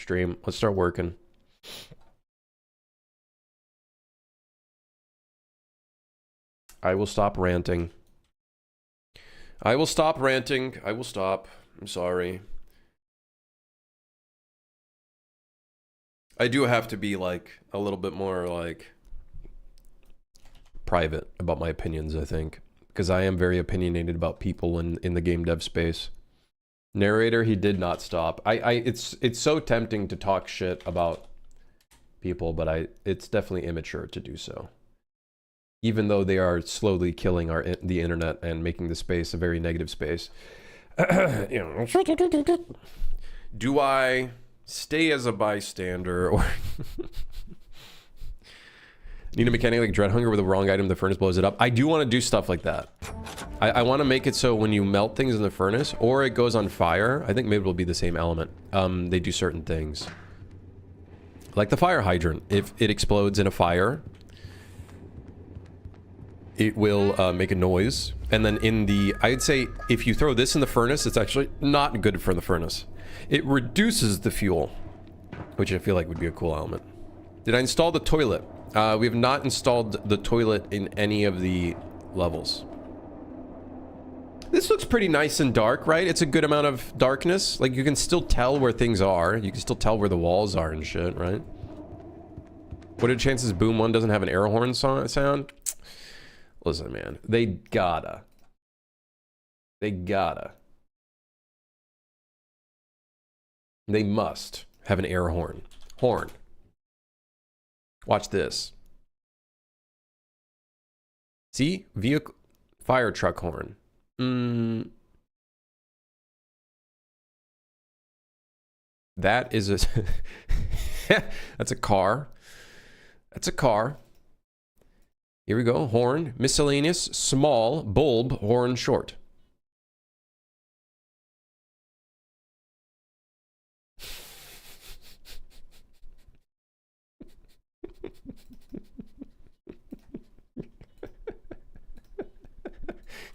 stream. Let's start working. I will stop ranting. I will stop ranting. I will stop. I'm sorry. I do have to be like a little bit more like private about my opinions, I think, because I am very opinionated about people in the game dev space. Narrator, he did not stop. It's so tempting to talk shit about people, but it's definitely immature to do so. Even though they are slowly killing the internet and making the space a very negative space. Do I stay as a bystander or need a mechanic like Dreadhunger with the wrong item, the furnace blows it up? I do want to do stuff like that. I want to make it so when you melt things in the furnace or it goes on fire, I think maybe it'll be the same element. They do certain things. Like the fire hydrant. If it explodes in a fire, it will make a noise. And then I'd say if you throw this in the furnace, it's actually not good for the furnace. It reduces the fuel, which I feel like would be a cool element. Did I install the toilet? We have not installed the toilet in any of the levels. This looks pretty nice and dark, right? It's a good amount of darkness. Like, you can still tell where things are. You can still tell where the walls are and shit, right? What are the chances Boom 1 doesn't have an air horn sound? Listen, man. They gotta. They must have an air horn. Watch this. See? Vehicle... Fire truck horn. That is a... That's a car. That's a car. Here we go. Horn. Miscellaneous. Small. Bulb. Horn short.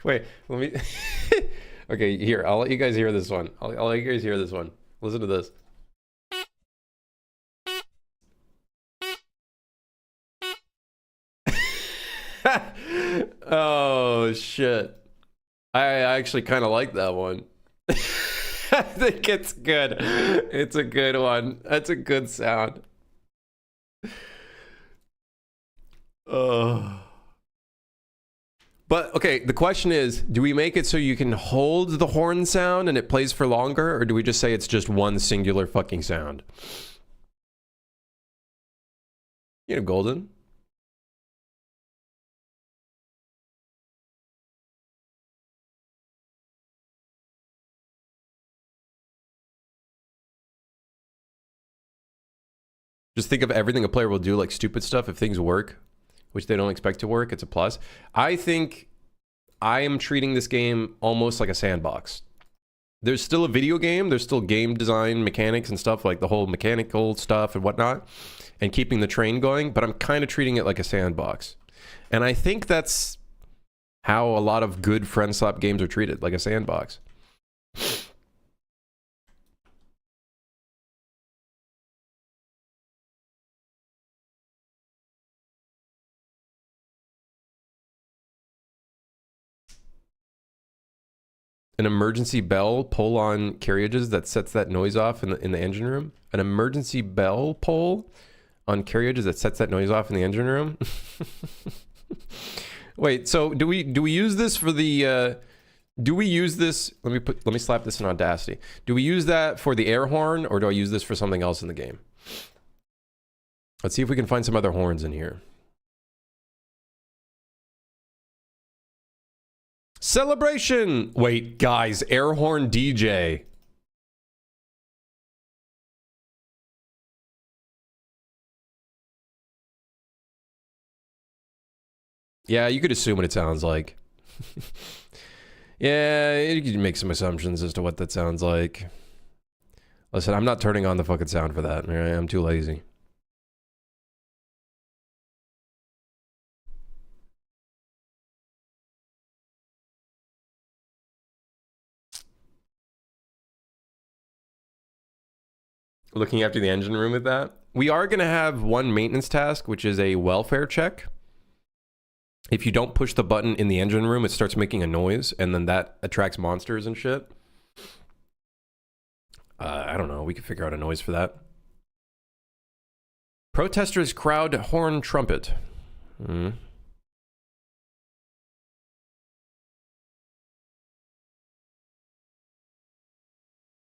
Wait, let me... Okay, here, I'll let you guys hear this one. I'll let you guys hear this one. Listen to this. Oh, shit. I actually kind of like that one. I think it's good. It's a good one. That's a good sound. Oh. But, okay, the question is, do we make it so you can hold the horn sound and it plays for longer? Or do we just say it's just one singular fucking sound? You know, Golden. Just think of everything a player will do, like stupid stuff. If things work, which they don't expect to work, it's a plus. I think I am treating this game almost like a sandbox. There's still a video game. There's still game design mechanics and stuff, like the whole mechanical stuff and whatnot, and keeping the train going. But I'm kind of treating it like a sandbox. And I think that's how a lot of good friendslop games are treated, like a sandbox. An emergency bell pull on carriages that sets that noise off in the engine room. An emergency bell pull on carriages that sets that noise off in the engine room. Wait, so do we use this for the do we use this? Let me slap this in Audacity. Do we use that for the air horn, or do I use this for something else in the game? Let's see if we can find some other horns in here. Celebration! Wait, guys, air horn DJ. Yeah, you could assume what it sounds like. Yeah, you could make some assumptions as to what that sounds like. Listen, I'm not turning on the fucking sound for that. I'm too lazy. Looking after the engine room with that. We are going to have one maintenance task, which is a welfare check. If you don't push the button in the engine room, it starts making a noise, and then that attracts monsters and shit. I don't know. We could figure out a noise for that. Protesters crowd horn trumpet.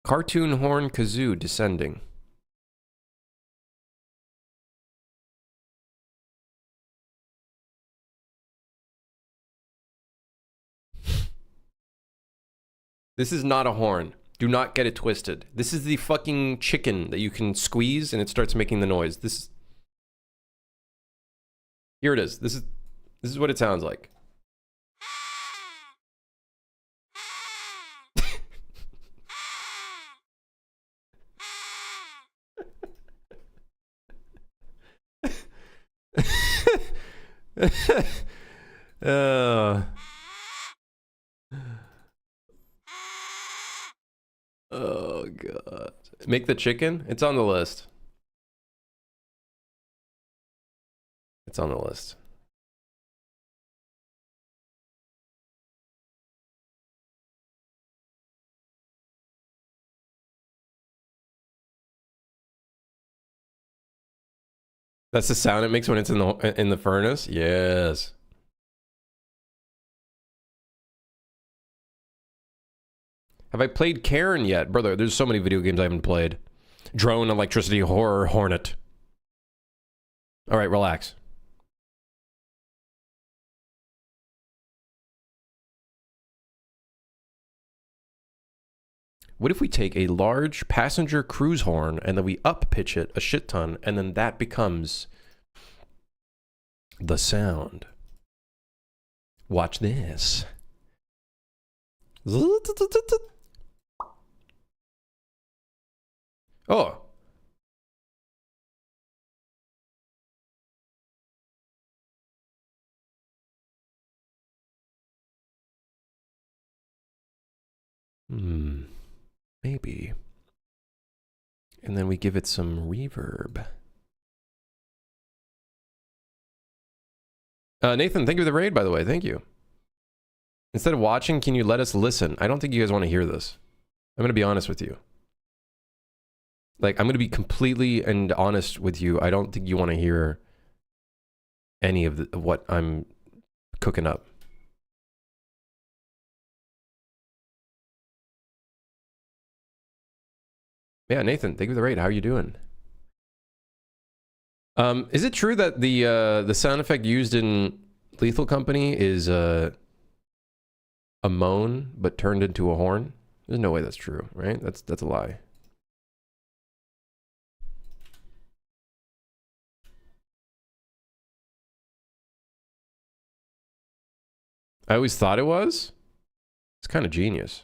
Cartoon horn kazoo descending. This is not a horn. Do not get it twisted. This is the fucking chicken that you can squeeze and it starts making the noise. This. Here it is. This is what it sounds like. Oh god. Make the chicken? It's on the list. It's on the list. That's the sound it makes when it's in the furnace? Yes. Have I played Karen yet? Brother, there's so many video games I haven't played. Drone, electricity, horror, hornet. Alright, relax. What if we take a large passenger cruise horn and then we up pitch it a shit ton and then that becomes the sound? Watch this. Oh. Maybe. And then we give it some reverb. Nathan, thank you for the raid, by the way. Thank you. Instead of watching, can you let us listen? I don't think you guys want to hear this. I'm going to be honest with you. Like, I'm going to be completely and honest with you. I don't think you want to hear any of what I'm cooking up. Yeah, Nathan, thank you for the raid. How are you doing? Is it true that the sound effect used in Lethal Company is a moan but turned into a horn? There's no way that's true, right? That's a lie. I always thought it was. It's kind of genius.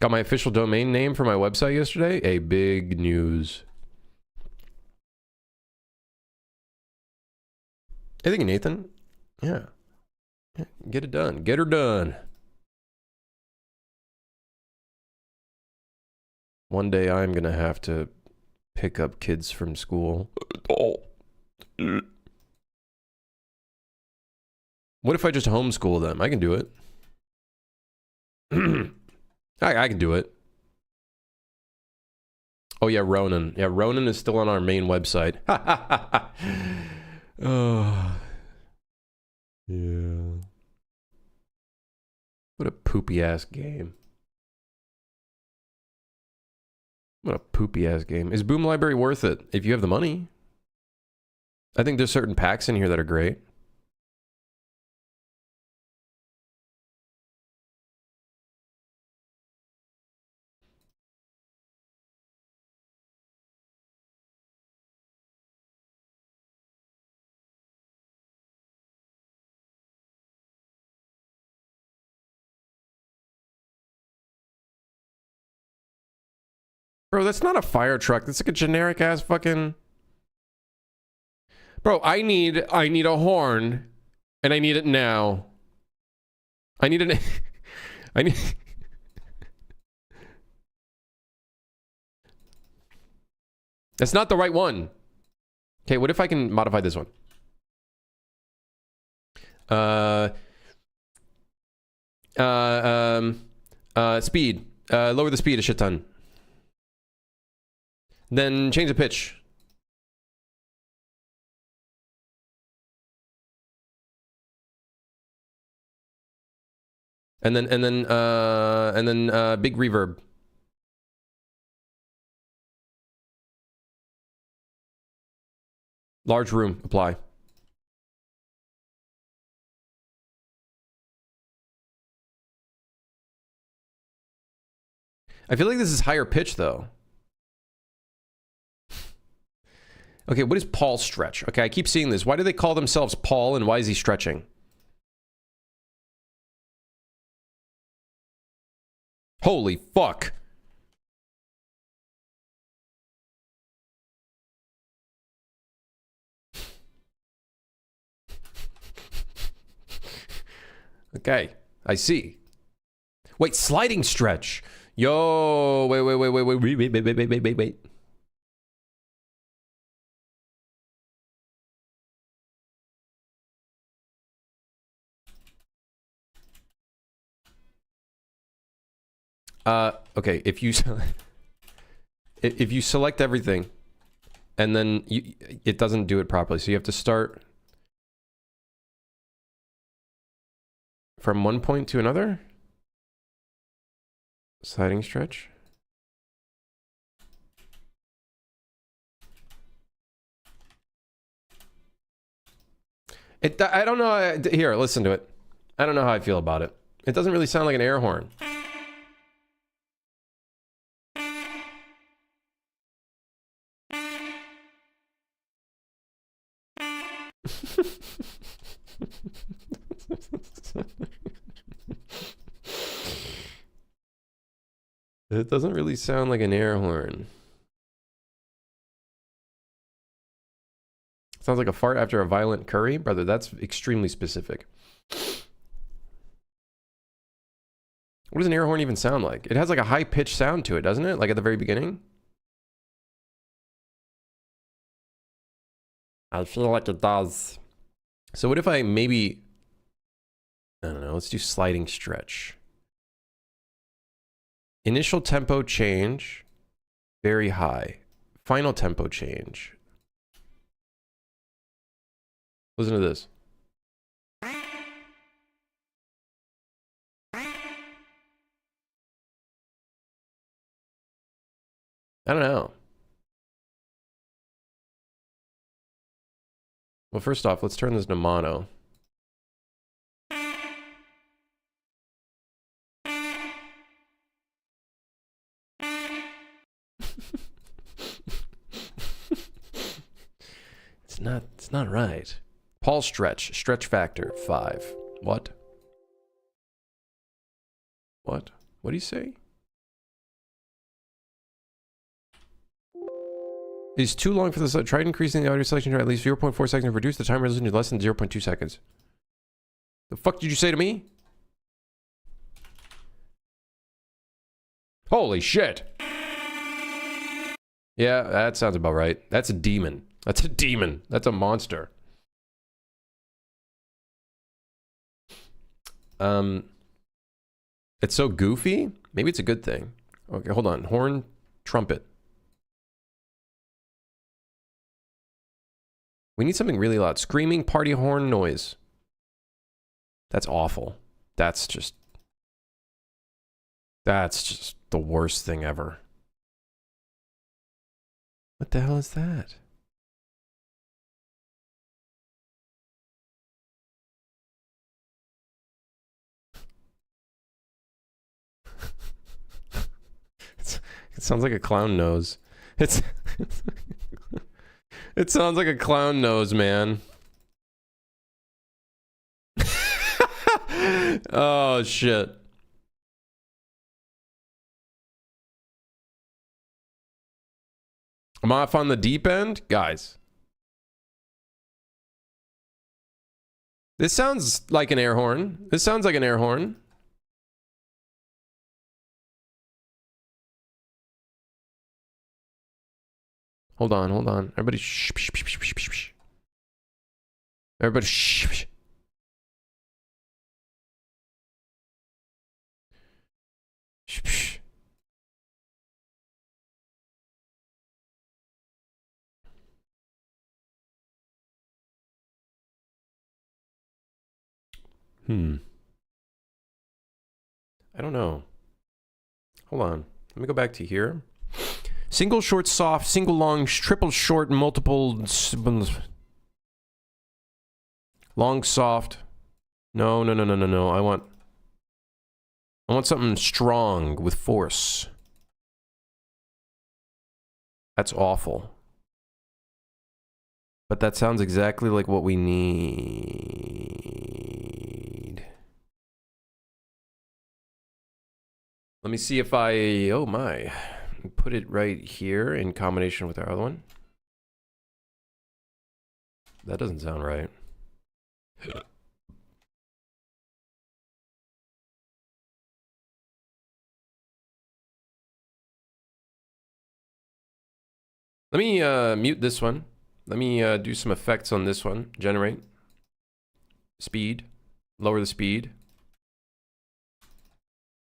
Got my official domain name for my website yesterday. A big news. I think Nathan. Yeah. Get it done. Get her done. One day I'm going to have to pick up kids from school. What if I just homeschool them? I can do it. I can do it. Oh yeah, Ronan. Yeah, Ronan is still on our main website. Oh. Yeah. What a poopy ass game. What a poopy ass game. Is Boom Library worth it if you have the money? I think there's certain packs in here that are great. Bro, that's not a fire truck. That's like a generic ass fucking... Bro, I need a horn, and I need it now. I need an... I need... That's not the right one. Okay, what if I can modify this one? Speed. Lower the speed a shit ton. Then change the pitch. And then big reverb. Large room, apply. I feel like this is higher pitch though. Okay, what is Paul stretch? Okay, I keep seeing this. Why do they call themselves Paul and why is he stretching? Holy fuck. Okay, I see. Wait, sliding stretch. Yo, wait. Okay, if you select everything and then it doesn't do it properly, so you have to start from one point to another. Sliding stretch. I don't know. Here, listen to it. I don't know how I feel about it. It doesn't really sound like an air horn. It doesn't really sound like an air horn. Sounds like a fart after a violent curry? Brother, that's extremely specific. What does an air horn even sound like? It has like a high-pitched sound to it, doesn't it? Like at the very beginning? I feel like it does. So what if I maybe... I don't know, let's do sliding stretch. Initial tempo change, very high. Final tempo change. Listen to this. I don't know. Well, first off, let's turn this to mono. It's not right. Paul stretch factor 5. What? What do you say? It's too long for this. Try increasing the audio selection to at least 0.4 seconds and reduce the time resolution to less than 0.2 seconds. The fuck did you say to me? Holy shit. Yeah, that sounds about right. That's a demon. That's a demon. That's a monster. It's so goofy. Maybe it's a good thing. Okay, hold on. Horn, trumpet. We need something really loud. Screaming party horn noise. That's awful. That's just the worst thing ever. What the hell is that? It sounds like a clown nose. It sounds like a clown nose, man. Oh, shit. I'm off on the deep end? Guys. This sounds like an air horn. This sounds like an air horn. Hold on, hold on. Everybody shh, shh, shh, shh, shh, shh. Everybody shh, shh. Shh, shh. I don't know. Hold on. Let me go back to here. Single short soft, single long, triple short, multiple long soft. No, no, no, no, no, no. I want something strong with force. That's awful. But that sounds exactly like what we need. Let me see if I, oh my, put it right here in combination with our other one. That doesn't sound right. Let me mute this one. Let me do some effects on this one. Generate. Speed. Lower the speed.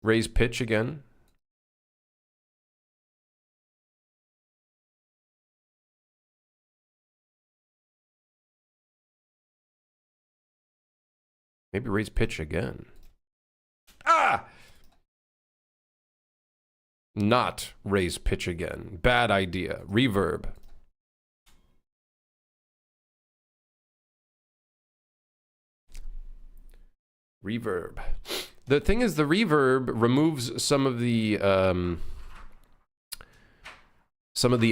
Raise pitch again. Maybe raise pitch again. Ah! Not raise pitch again. Bad idea. Reverb. Reverb. The thing is, the reverb removes some of the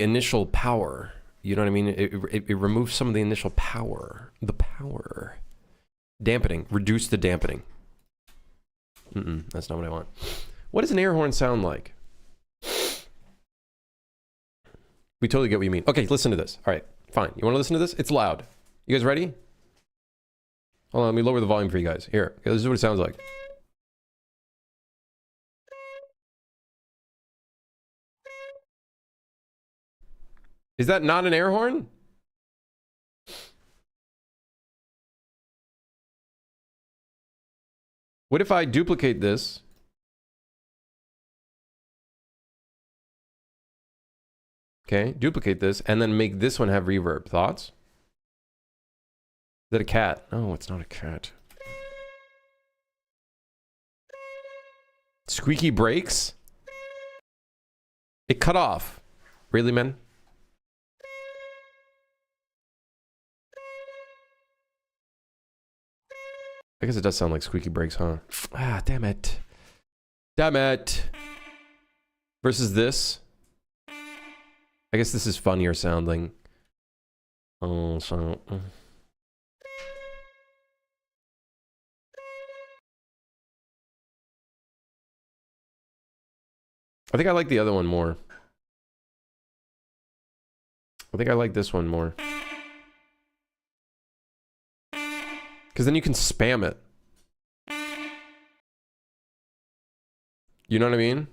initial power. You know what I mean? It removes some of the initial power. The power. Dampening. Reduce the dampening. That's not what I want. What does an air horn sound like? We totally get what you mean. Okay, listen to this. All right, fine. You want to listen to this? It's loud. You guys ready? Hold on, let me lower the volume for you guys. Here, this is what it sounds like. Is that not an air horn? What if I duplicate this? Okay, duplicate this, and then make this one have reverb. Thoughts? Is that a cat? No, it's not a cat. Squeaky brakes? It cut off. Really, man? I guess it does sound like squeaky brakes, huh? Ah, damn it. Damn it. Versus this. I guess this is funnier sounding. Oh, so... I think I like the other one more. I think I like this one more. Because then you can spam it. You know what I mean?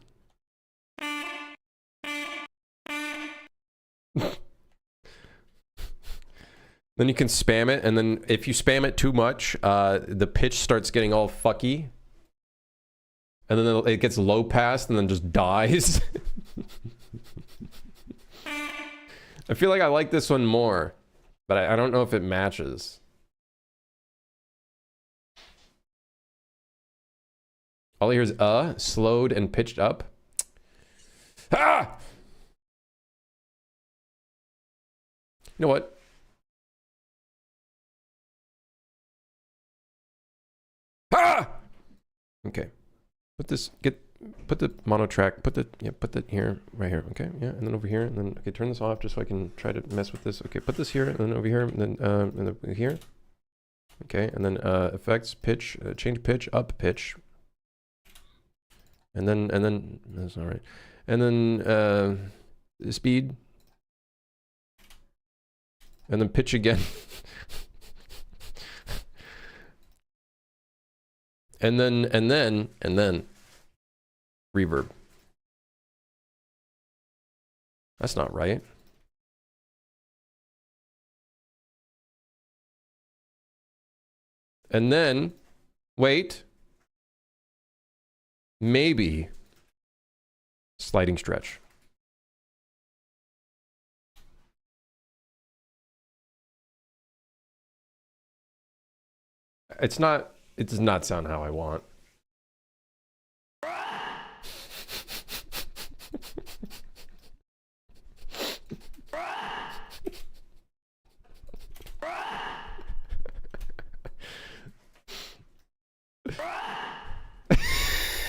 Then you can spam it, and then if you spam it too much, the pitch starts getting all fucky. And then it gets low passed and then just dies. I feel like I like this one more, but I don't know if it matches. All I hear is slowed and pitched up. Ah! You know what? Ah! Okay. Put the mono track, put that here, right here, okay, yeah, and then over here, and then, okay, turn this off just so I can try to mess with this. Okay, put this here, and then over here, and then here. Okay, and then effects, pitch, change pitch, up pitch. And then, that's all right. And then, speed. And then pitch again. and then reverb. That's not right. And then, wait. Maybe sliding stretch. It does not sound how I want.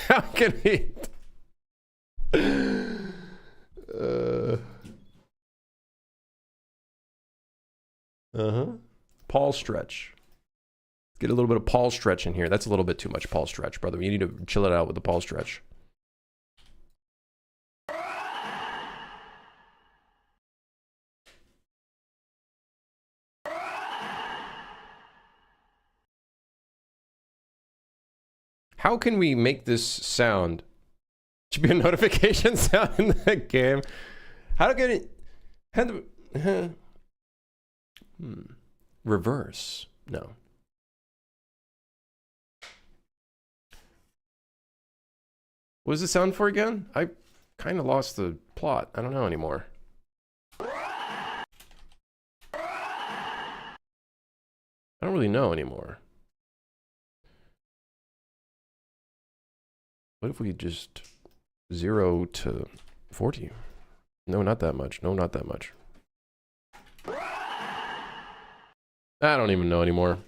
How can he? Paul stretch. Get a little bit of Paul stretch in here. That's a little bit too much Paul stretch, brother. You need to chill it out with the Paul stretch. How can we make this sound? Should be a notification sound in the game. How to get it? Reverse. No. What was the sound for again? I kind of lost the plot. I don't know anymore. I don't really know anymore. What if we just 0 to 40? No, not that much. No, not that much. I don't even know anymore.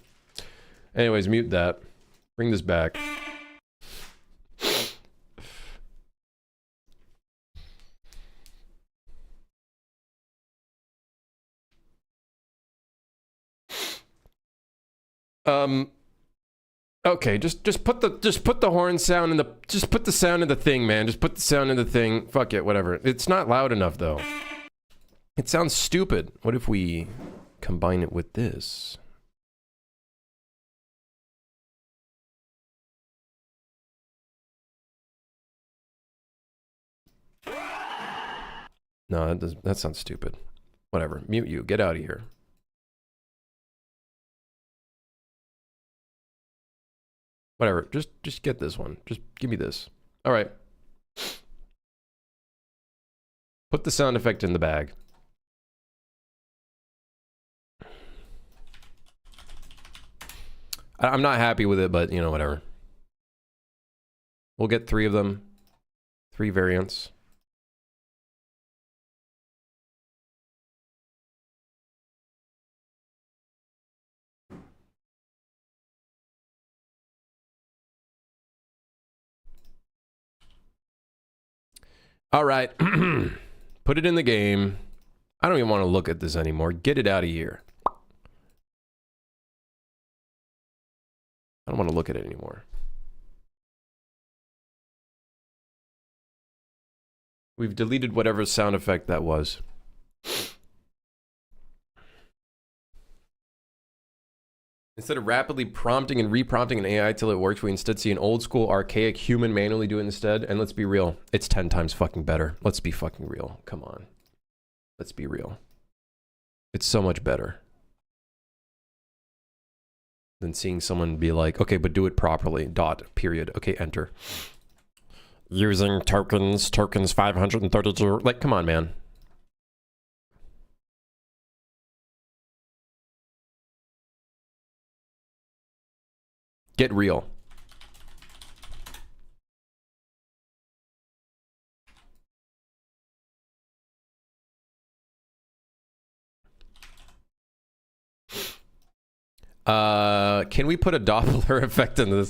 Anyways, mute that. Bring this back. Okay, just put the horn sound in the put the sound in the thing, man. Just put the sound in the thing. Fuck it, whatever. It's not loud enough though. It sounds stupid. What if we combine it with this? No, that sounds stupid. Whatever. Mute you. Get out of here. Whatever. Just get this one. Just give me this. All right. Put the sound effect in the bag. I'm not happy with it, but you know, whatever. We'll get 3 of them. 3 variants. All right. Put it in the game. I don't even want to look at this anymore. Get it out of here. I don't want to look at it anymore. We've deleted whatever sound effect that was. Instead of rapidly prompting and reprompting an AI till it works, we instead see an old school archaic human manually do it instead. And let's be real, it's 10 times fucking better. Let's be fucking real. Come on. Let's be real. It's so much better than seeing someone be like, okay, but do it properly. Dot, period. Okay, enter. Using tokens 532. Like, come on, man. Get real. Can we put a Doppler effect in this?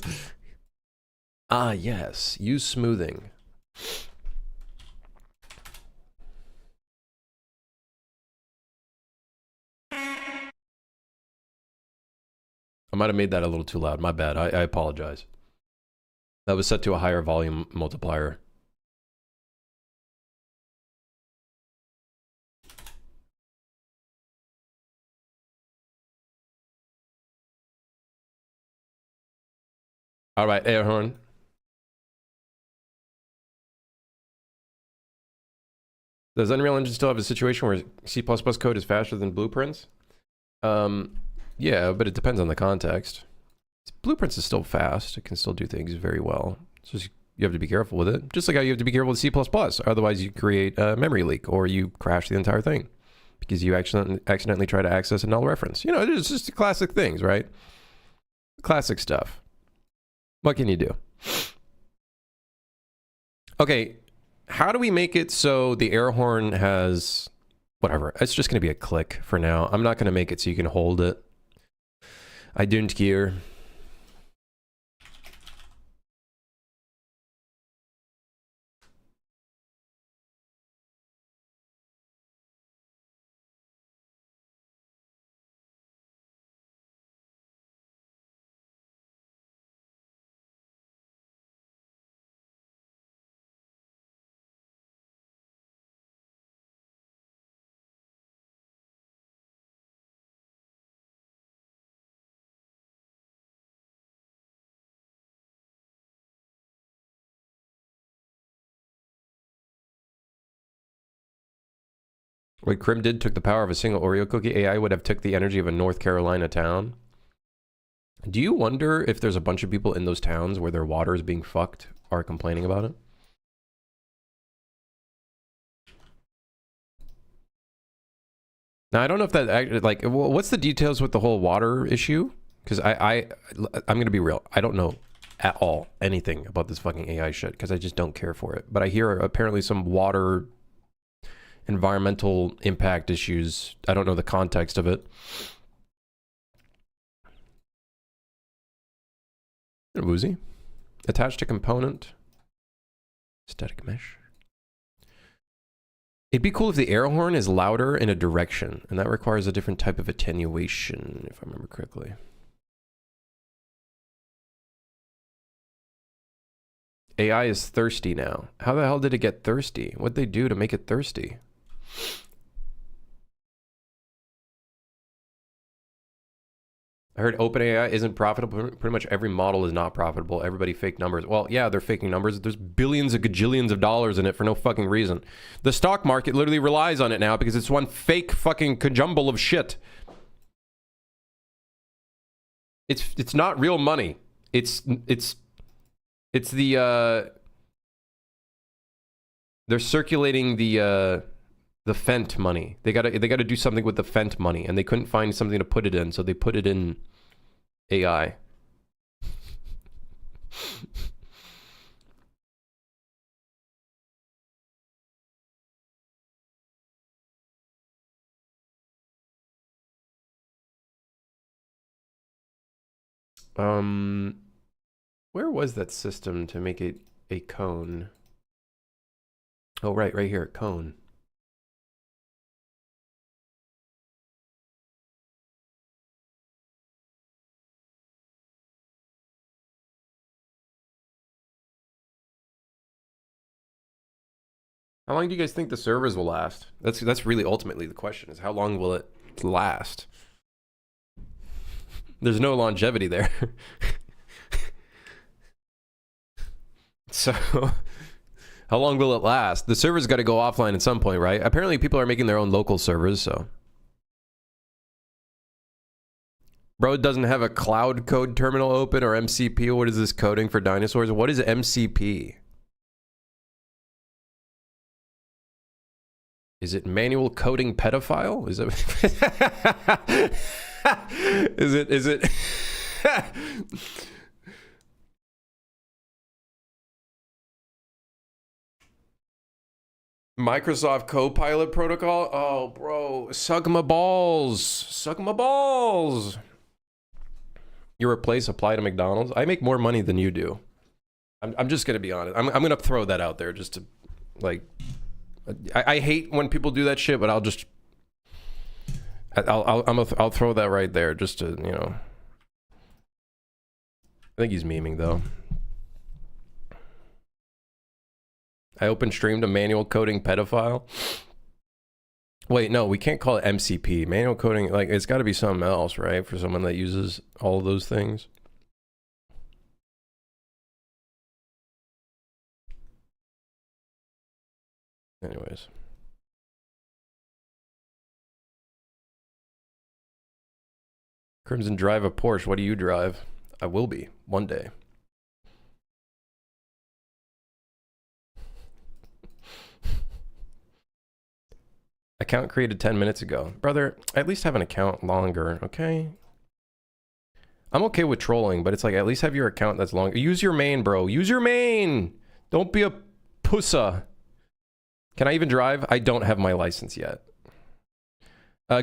Ah, yes. Use smoothing. I might have made that a little too loud. My bad. I apologize. That was set to a higher volume multiplier. All right, air horn. Does Unreal Engine still have a situation where C++ code is faster than blueprints? Yeah, but it depends on the context. Blueprints is still fast. It can still do things very well. It's just you have to be careful with it. Just like how you have to be careful with C++. Otherwise, you create a memory leak or you crash the entire thing because you accidentally try to access a null reference. You know, it's just classic things, right? Classic stuff. What can you do? Okay, how do we make it so the air horn has... Whatever. It's just going to be a click for now. I'm not going to make it so you can hold it. I don't care. Wait, Crim took the power of a single Oreo cookie. AI would have took the energy of a North Carolina town. Do you wonder if there's a bunch of people in those towns where their water is being fucked are complaining about it? Now, I don't know if that, like, what's the details with the whole water issue? Because I'm going to be real. I don't know at all anything about this fucking AI shit because I just don't care for it. But I hear apparently some water environmental impact issues. I don't know the context of it. Woozy. Attached to component. Static mesh. It'd be cool if the air horn is louder in a direction, and that requires a different type of attenuation, if I remember correctly. AI is thirsty now. How the hell did it get thirsty? What'd they do to make it thirsty? I heard OpenAI isn't profitable. Pretty much every model is not profitable. Everybody fake numbers. Well, yeah, they're faking numbers. There's billions of gajillions of dollars in it for no fucking reason. The stock market literally relies on it now because it's one fake fucking cajumble of shit. It's not real money. It's the they're circulating the Fent money. They gotta do something with the Fent money, and they couldn't find something to put it in, so they put it in AI. Where was that system to make it a cone? Oh, right here, cone. How long do you guys think the servers will last? That's really ultimately the question, is how long will it last? There's no longevity there. So, how long will it last? The server's got to go offline at some point, right? Apparently people are making their own local servers, so. Bro doesn't have a cloud code terminal open or MCP. What is this coding for dinosaurs? What is MCP? Is it manual coding pedophile? Is it? is it? Microsoft Copilot protocol? Oh, bro, suck my balls. Suck my balls. You replace apply to McDonald's? I make more money than you do. I'm just gonna be honest. I'm gonna throw that out there just to, like, I hate when people do that shit, but I'll just, I'll throw that right there just to, you know. I think he's memeing though. I open streamed a manual coding pedophile. Wait, no, we can't call it MCP. Manual coding, like, it's got to be something else, right? For someone that uses all of those things. Anyways. Crimson drive a Porsche. What do you drive? I will be one day. Account created 10 minutes ago. Brother, at least have an account longer, okay? I'm okay with trolling, but it's like, at least have your account that's longer. Use your main, bro. Use your main! Don't be a pussa. Can I even drive? I don't have my license yet.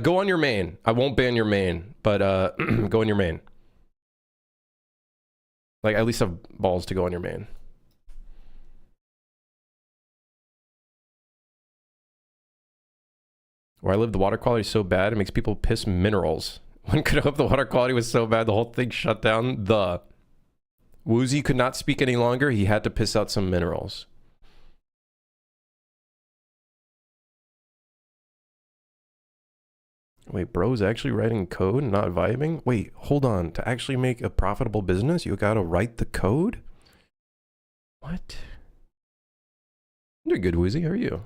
Go on your main. I won't ban your main, but go on your main. Like, at least have balls to go on your main. Where I live, the water quality is so bad, it makes people piss minerals. When could I hope the water quality was so bad, the whole thing shut down? Woozy could not speak any longer. He had to piss out some minerals. Wait, bro's actually writing code and not vibing? Wait, hold on. To actually make a profitable business, you gotta write the code? What? You're good, Woozy. How are you?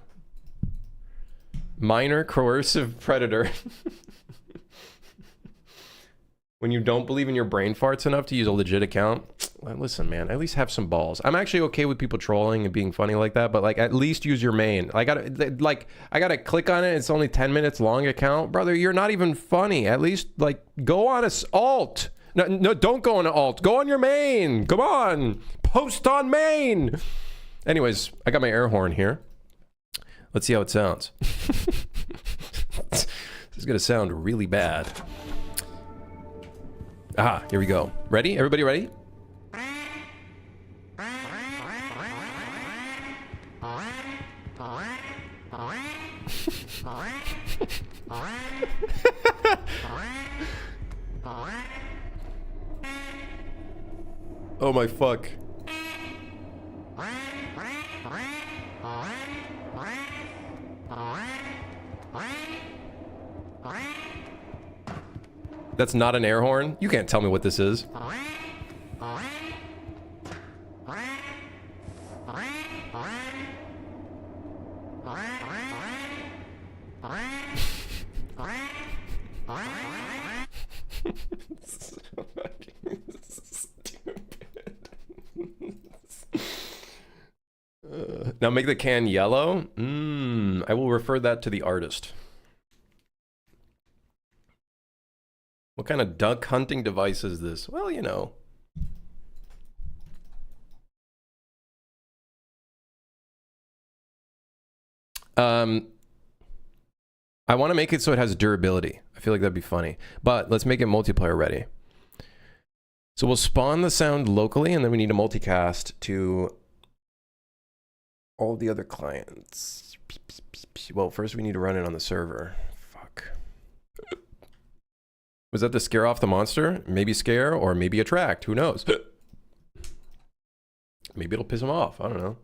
Minor coercive predator. When you don't believe in your brain farts enough to use a legit account, listen, man, at least have some balls. I'm actually okay with people trolling and being funny like that, but like at least use your main. I gotta click on it. It's only 10 minutes long account, brother. You're not even funny. At least like go on a alt. No, don't go on an alt. Go on your main. Come on, post on main. Anyways, I got my air horn here. Let's see how it sounds. This is gonna sound really bad. Ah, here we go. Ready? Everybody ready? Oh my fuck. That's not an air horn? You can't tell me what this is. So fucking stupid. Now make the can yellow? I will refer that to the artist. What kind of duck hunting device is this? Well, you know. I want to make it so it has durability. I feel like that'd be funny. But let's make it multiplayer ready. So we'll spawn the sound locally, and then we need to multicast to all the other clients. Well, first we need to run it on the server. Fuck. Was that to scare off the monster? Maybe scare, or maybe attract. Who knows? Maybe it'll piss him off. I don't know.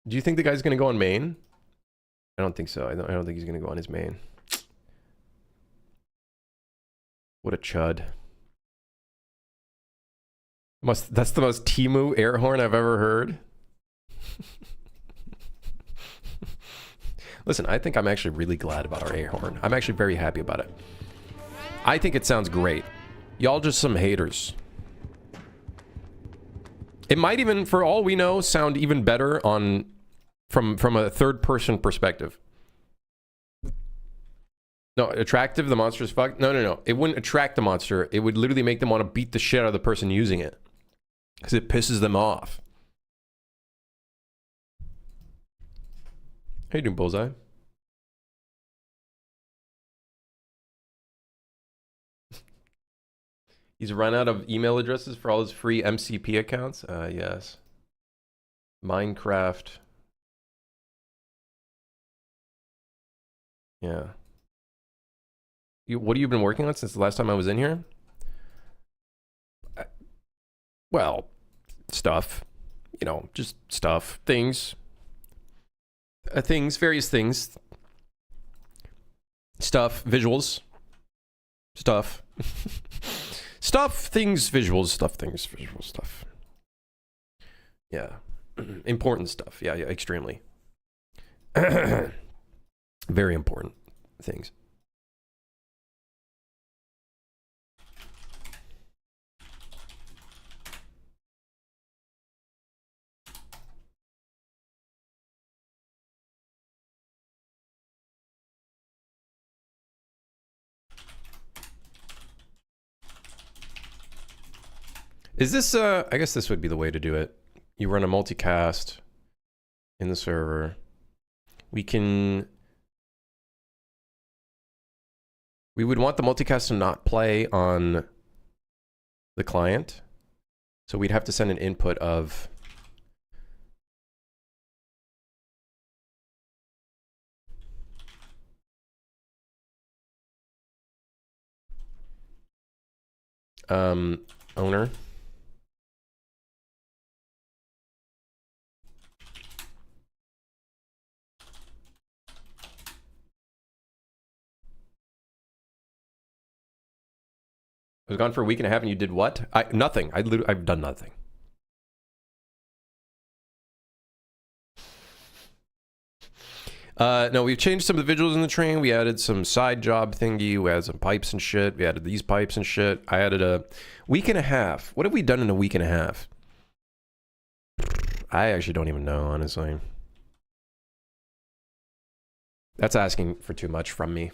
Do you think the guy's gonna go on main? I don't think so. I don't think he's gonna go on his main. What a chud. That's the most Temu air horn I've ever heard. Listen, I think I'm actually really glad about our air horn. I'm actually very happy about it. I think it sounds great. Y'all just some haters. It might even, for all we know, sound even better on from a third-person perspective. No, attractive, the monster's fucked? No. It wouldn't attract the monster. It would literally make them want to beat the shit out of the person using it. Because it pisses them off. How you doing, Bullseye? He's run out of email addresses for all his free MCP accounts? Yes. Minecraft. Yeah. What have you been working on since the last time I was in here? Well, stuff. You know, just stuff. Things. Various things. Stuff, visuals. Stuff. Stuff, things, visuals, stuff, things, visuals, stuff. Yeah. Important stuff. Yeah, extremely. Very important things. Is this, I guess this would be the way to do it. You run a multicast in the server. We would want the multicast to not play on the client. So we'd have to send an input of owner. I was gone for a week and a half and you did what? Nothing. I've done nothing. No, we've changed some of the visuals in the train. We added some side job thingy. We added some pipes and shit. We added these pipes and shit. I added a week and a half. What have we done in a week and a half? I actually don't even know, honestly. That's asking for too much from me.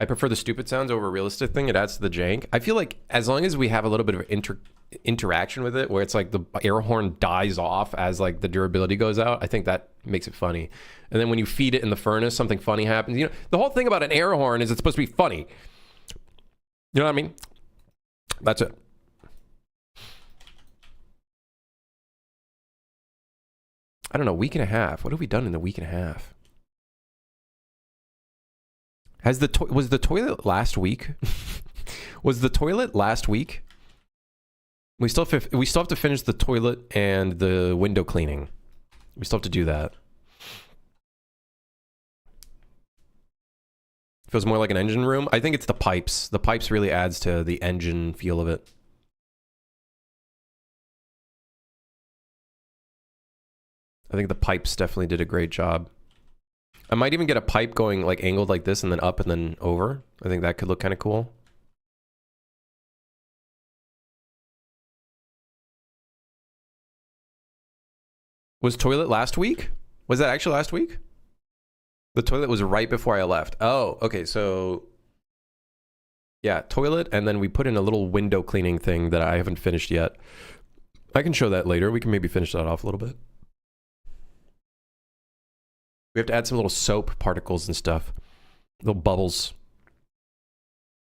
I prefer the stupid sounds over realistic thing. It adds to the jank. I feel like as long as we have a little bit of interaction with it, where it's like the air horn dies off as like the durability goes out, I think that makes it funny. And then when you feed it in the furnace, something funny happens. You know, the whole thing about an air horn is it's supposed to be funny. You know what I mean? That's it. I don't know, week and a half. What have we done in a week and a half? Was the toilet last week? Was the toilet last week? We still have to finish the toilet and the window cleaning. We still have to do that. Feels more like an engine room. I think it's the pipes. The pipes really adds to the engine feel of it. I think the pipes definitely did a great job. I might even get a pipe going like angled like this and then up and then over. I think that could look kind of cool. Was toilet last week? Was that actually last week? The toilet was right before I left. Oh, okay, so yeah, toilet, and then we put in a little window cleaning thing that I haven't finished yet. I can show that later. We can maybe finish that off a little bit. We have to add some little soap particles and stuff. Little bubbles.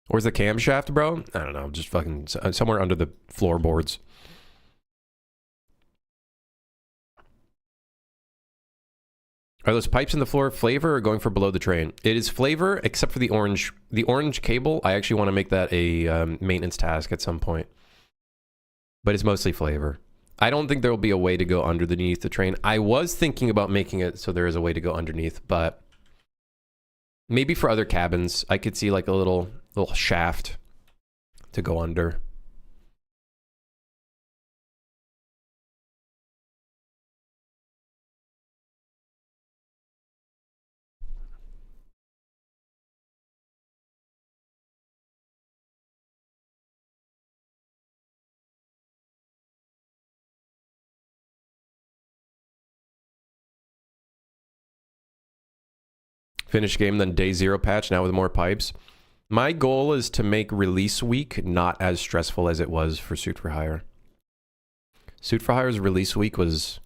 Where's the camshaft, bro? I don't know. Just fucking somewhere under the floorboards. Are those pipes in the floor flavor or going for below the train? It is flavor, except for the orange. The orange cable, I actually want to make that a maintenance task at some point. But it's mostly flavor. I don't think there will be a way to go underneath the train. I was thinking about making it so there is a way to go underneath, but maybe for other cabins, I could see like a little shaft to go under. Finish game, then day 0 patch, now with more pipes. My goal is to make release week not as stressful as it was for Suit for Hire. Suit for Hire's release week was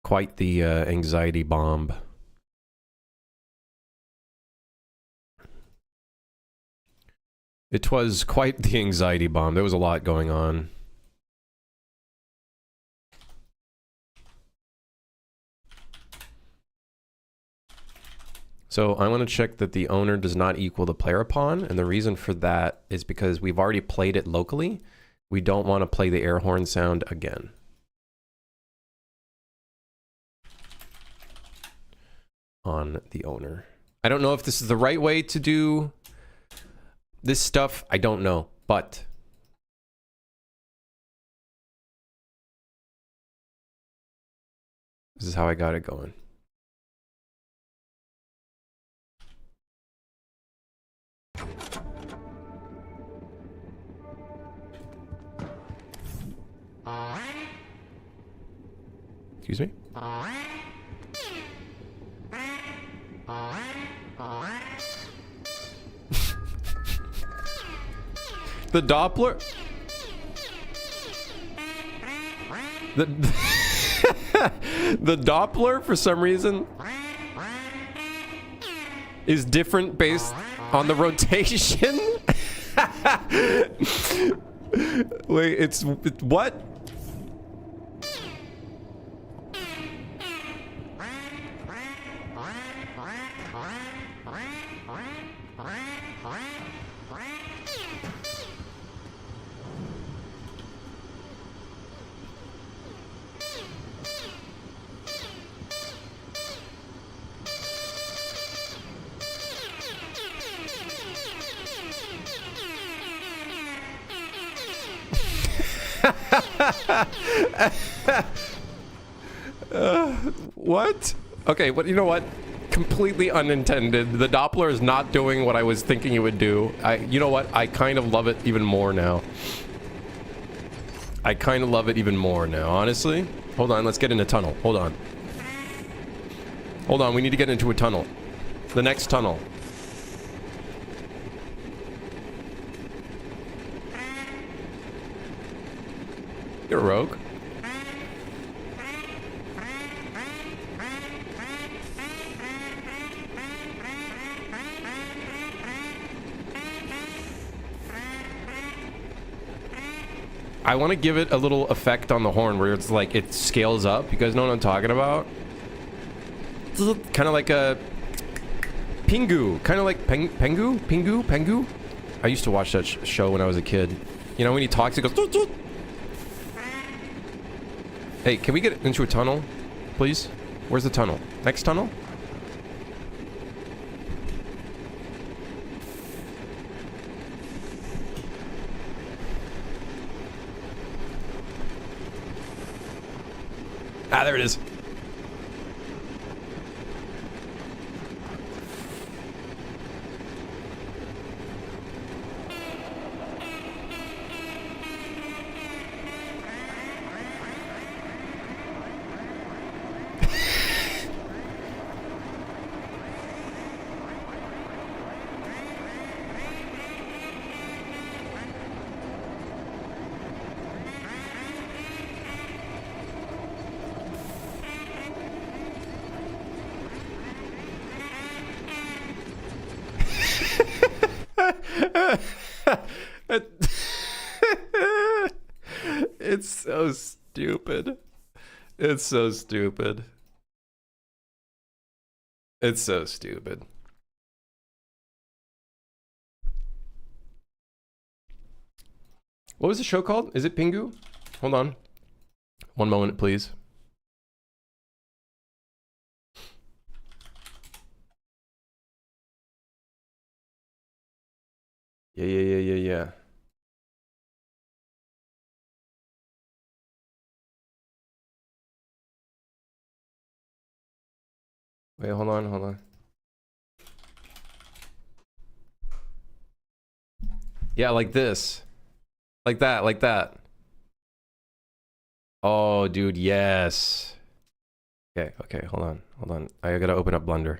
quite the anxiety bomb. It was quite the anxiety bomb. There was a lot going on. So I want to check that the owner does not equal the player pawn, and the reason for that is because we've already played it locally. We don't want to play the air horn sound again. On the owner. I don't know if this is the right way to do this stuff. I don't know, but this is how I got it going. Excuse me? The Doppler? The the Doppler, for some reason, is different based on the rotation. Wait, it's what? What? Okay, but you know what? Completely unintended. The Doppler is not doing what I was thinking it would do. You know what? I kind of love it even more now. I kind of love it even more now, honestly. Hold on, let's get in a tunnel. Hold on. Hold on, we need to get into a tunnel. The next tunnel. You're a rogue. I want to give it a little effect on the horn where it's like it scales up. You guys know what I'm talking about? Kind of like a Pingu. Kind of like Pengu? Pengu? I used to watch that show when I was a kid. You know, when he talks, he goes... Toot, toot. Hey, can we get into a tunnel, please? Where's the tunnel? Next tunnel? Ah, there it is. It's so stupid. It's so stupid. It's so stupid. What was the show called? Is it Pingu? Hold on. One moment, please. Yeah. Wait, hold on. Yeah, like this. Like that. Oh, dude, yes. Okay, hold on. I gotta open up Blender.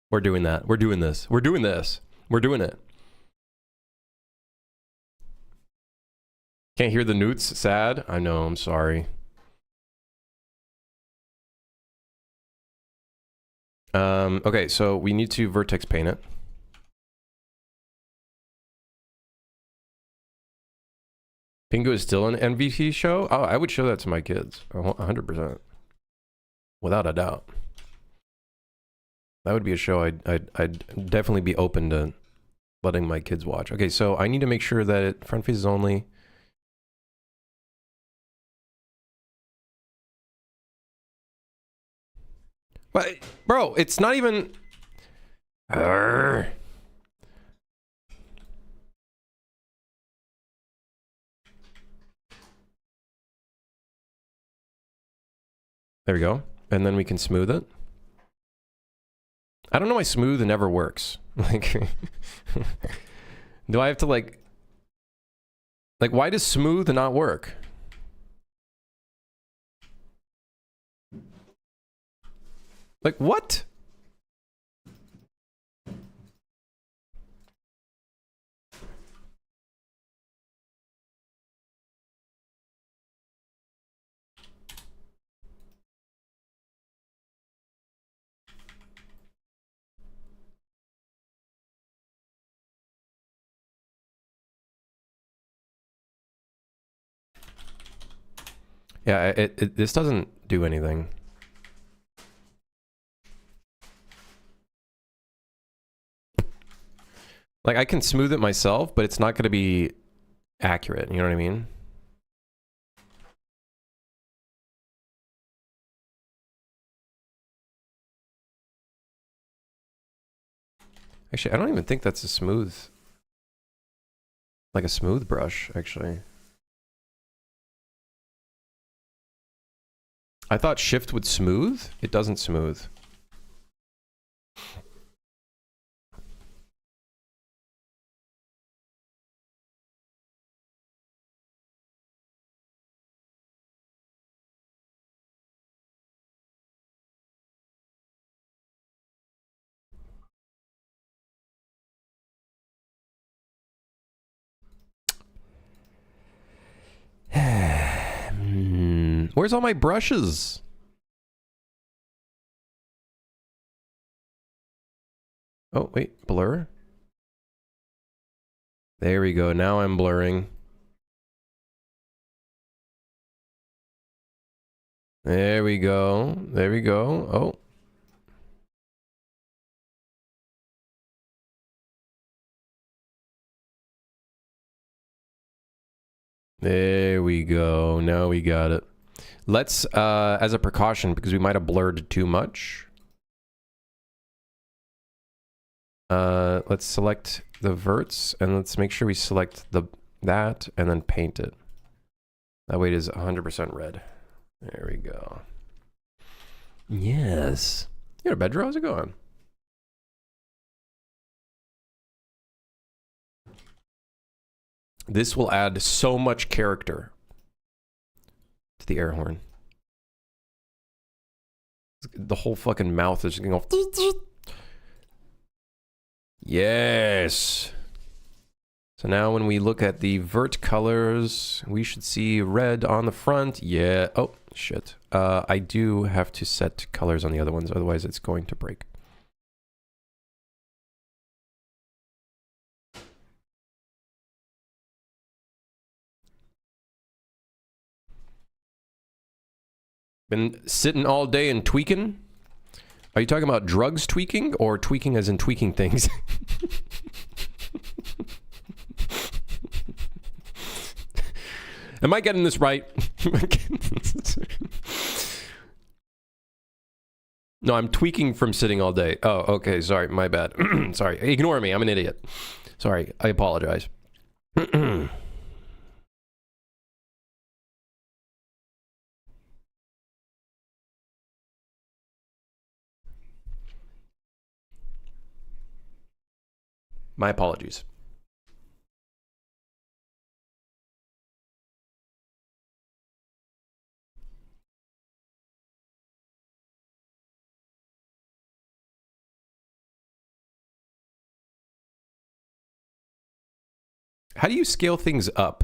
We're doing that. We're doing this. We're doing it. Can't hear the newts. Sad. I know, I'm sorry. Okay, so we need to vertex paint it. Pingu is still an MVT show? Oh, I would show that to my kids. 100%. Without a doubt. That would be a show I'd definitely be open to letting my kids watch. Okay, so I need to make sure that front face is only. But, bro, it's not even... There we go. And then we can smooth it. I don't know why smooth never works. Like, do I have to like, why does smooth not work? Like, what? Yeah, this doesn't do anything. Like, I can smooth it myself, but it's not going to be accurate. You know what I mean? Actually, I don't even think that's a smooth... Like a smooth brush, actually. I thought shift would smooth. It doesn't smooth. Where's all my brushes? Oh, wait, blur? There we go, now I'm blurring. There we go, there we go, oh. There we go, now we got it. Let's, as a precaution, because we might have blurred too much. Let's select the verts, and let's make sure we select that, and then paint it. That way it is 100% red. There we go. Yes. You got a bedroom? How's it going? This will add so much character to the air horn. The whole fucking mouth is going off. Yes. So now when we look at the vert colors, we should see red on the front. Yeah. Oh, shit. I do have to set colors on the other ones, otherwise it's going to break. Been sitting all day and tweaking? Are you talking about drugs tweaking or tweaking as in tweaking things? Am I getting this right? No, I'm tweaking from sitting all day. Oh, okay. Sorry. My bad. Sorry. Ignore me. I'm an idiot. Sorry. I apologize. My apologies. How do you scale things up?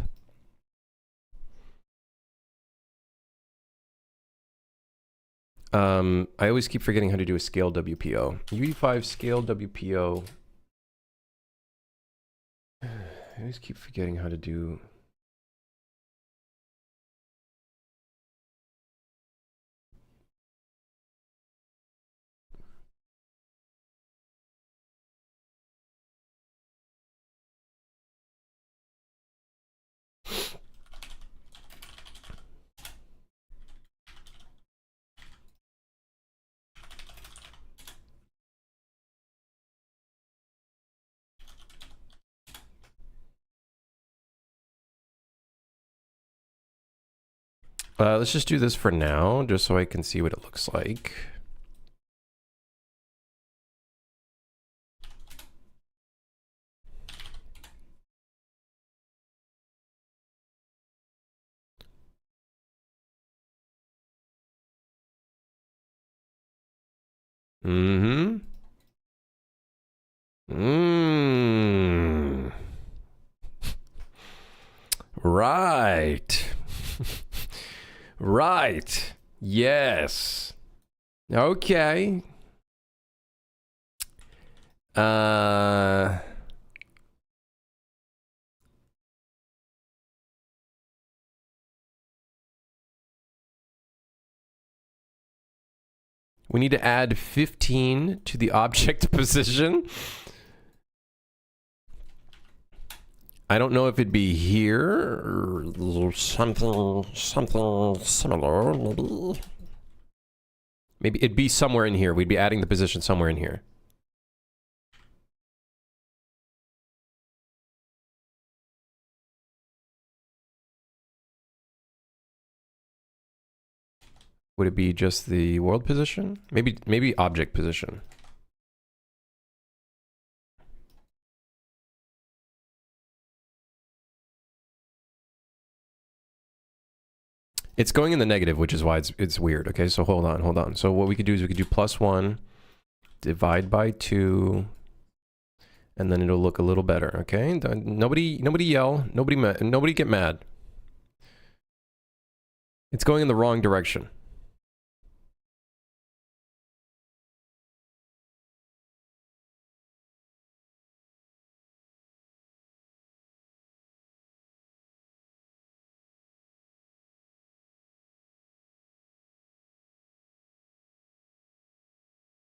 I always keep forgetting how to do a scale WPO. UE5 scale WPO. I always keep forgetting how to do... let's just do this for now, just so I can see what it looks like. Mm-hmm. Right. Right. Yes. Okay. We need to add 15 to the object position. I don't know if it'd be here or something similar, maybe. Maybe it'd be somewhere in here. We'd be adding the position somewhere in here. Would it be just the world position? Maybe object position. It's going in the negative, which is why it's weird. Okay, so hold on. So what we could do is we could do +1, divide by 2, and then it'll look a little better. Okay, nobody yell, nobody get mad. It's going in the wrong direction.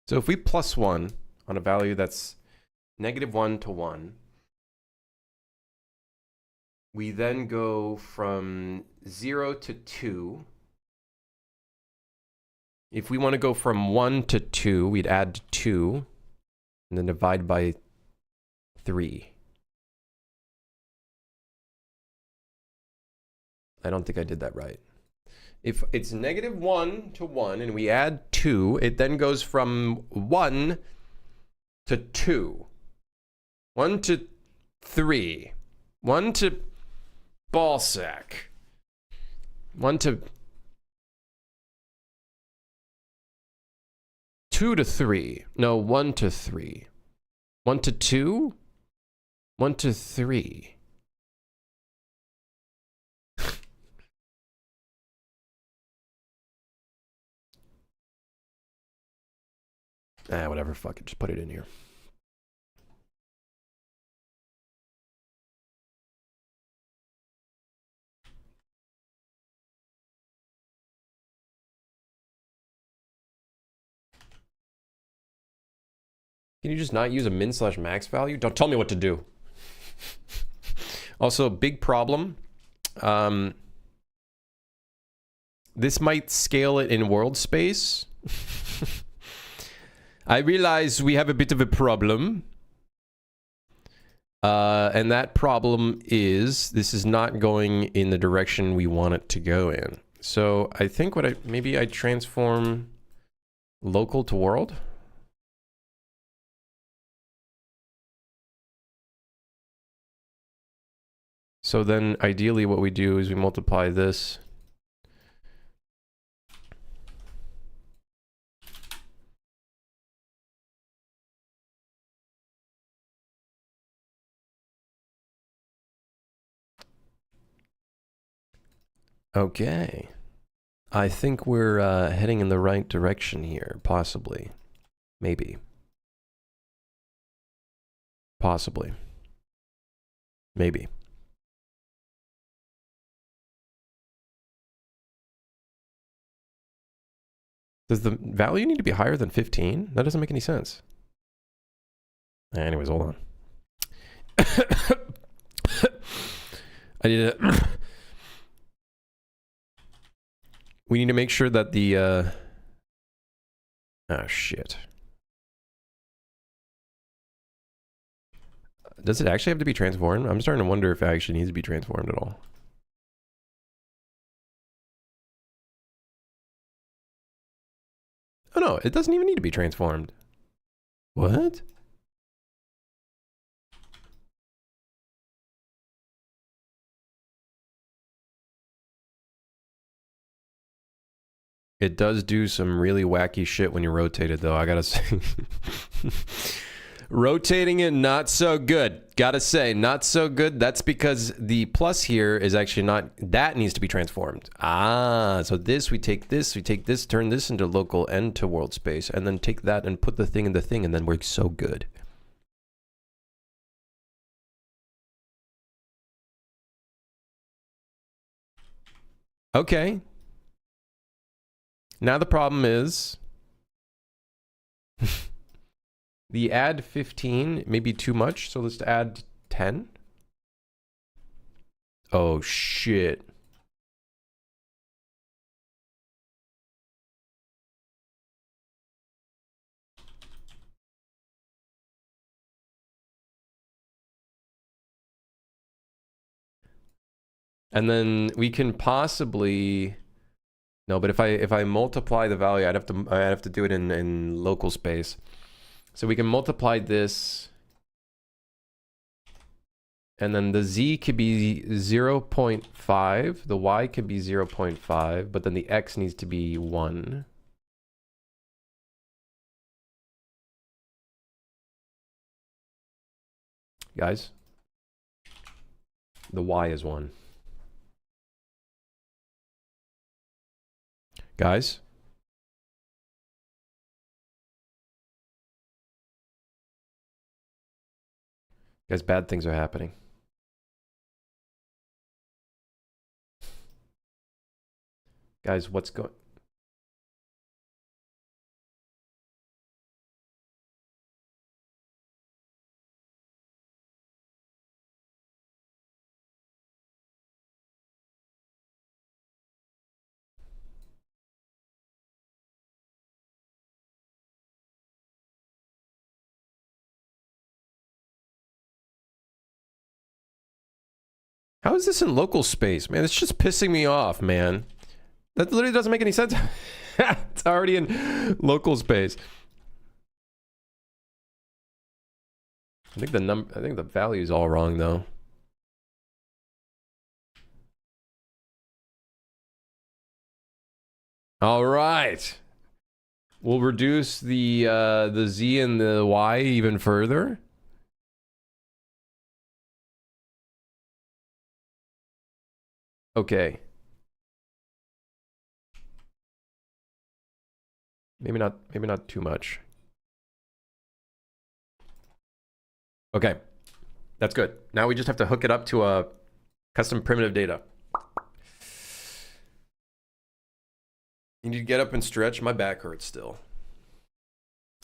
So if we +1 on a value that's -1 to 1, we then go from 0 to 2. If we want to go from 1 to 2, we'd add 2, and then divide by 3. I don't think I did that right. If it's -1 to 1 and we add 2, it then goes from 1 to 2. 1 to 3. 1 to ballsack. 1 to 2 to 3. No, 1 to 3. 1 to 2. 1 to 3. Whatever, fuck it, just put it in here. Can you just not use a min/max value? Don't tell me what to do. Also, big problem. This might scale it in world space. I realize we have a bit of a problem. And that problem is this is not going in the direction we want it to go in. So I think maybe I transform local to world. So then ideally what we do is we multiply this. Okay. I think we're heading in the right direction here, possibly. Maybe. Possibly. Maybe. Does the value need to be higher than 15? That doesn't make any sense. Anyways, hold on. I need to... We need to make sure that the... Oh, shit. Does it actually have to be transformed? I'm starting to wonder if it actually needs to be transformed at all. Oh no, it doesn't even need to be transformed. What? It does do some really wacky shit when you rotate it, though, I gotta say. Rotating it, not so good. Gotta say, not so good. That's because the plus here is actually not... That needs to be transformed. Ah, so this, we take this, turn this into local and to world space, and then take that and put the thing in the thing, and then we're so good. Okay. Now the problem is... The add 15 may be too much, so let's add 10. Oh, shit. And then we can possibly... No, but if I multiply the value, I'd have to do it in local space. So we can multiply this, and then the z could be 0.5, the y could be 0.5, but then the x needs to be 1. Guys, the y is 1. Guys? Guys, bad things are happening. Guys, what's going... How is this in local space? Man, it's just pissing me off, man. That literally doesn't make any sense. It's already in local space. I think the value is all wrong though. All right. We'll reduce the z and the y even further. Okay. Maybe not too much. Okay. That's good. Now we just have to hook it up to a custom primitive data. You need to get up and stretch. My back hurts still.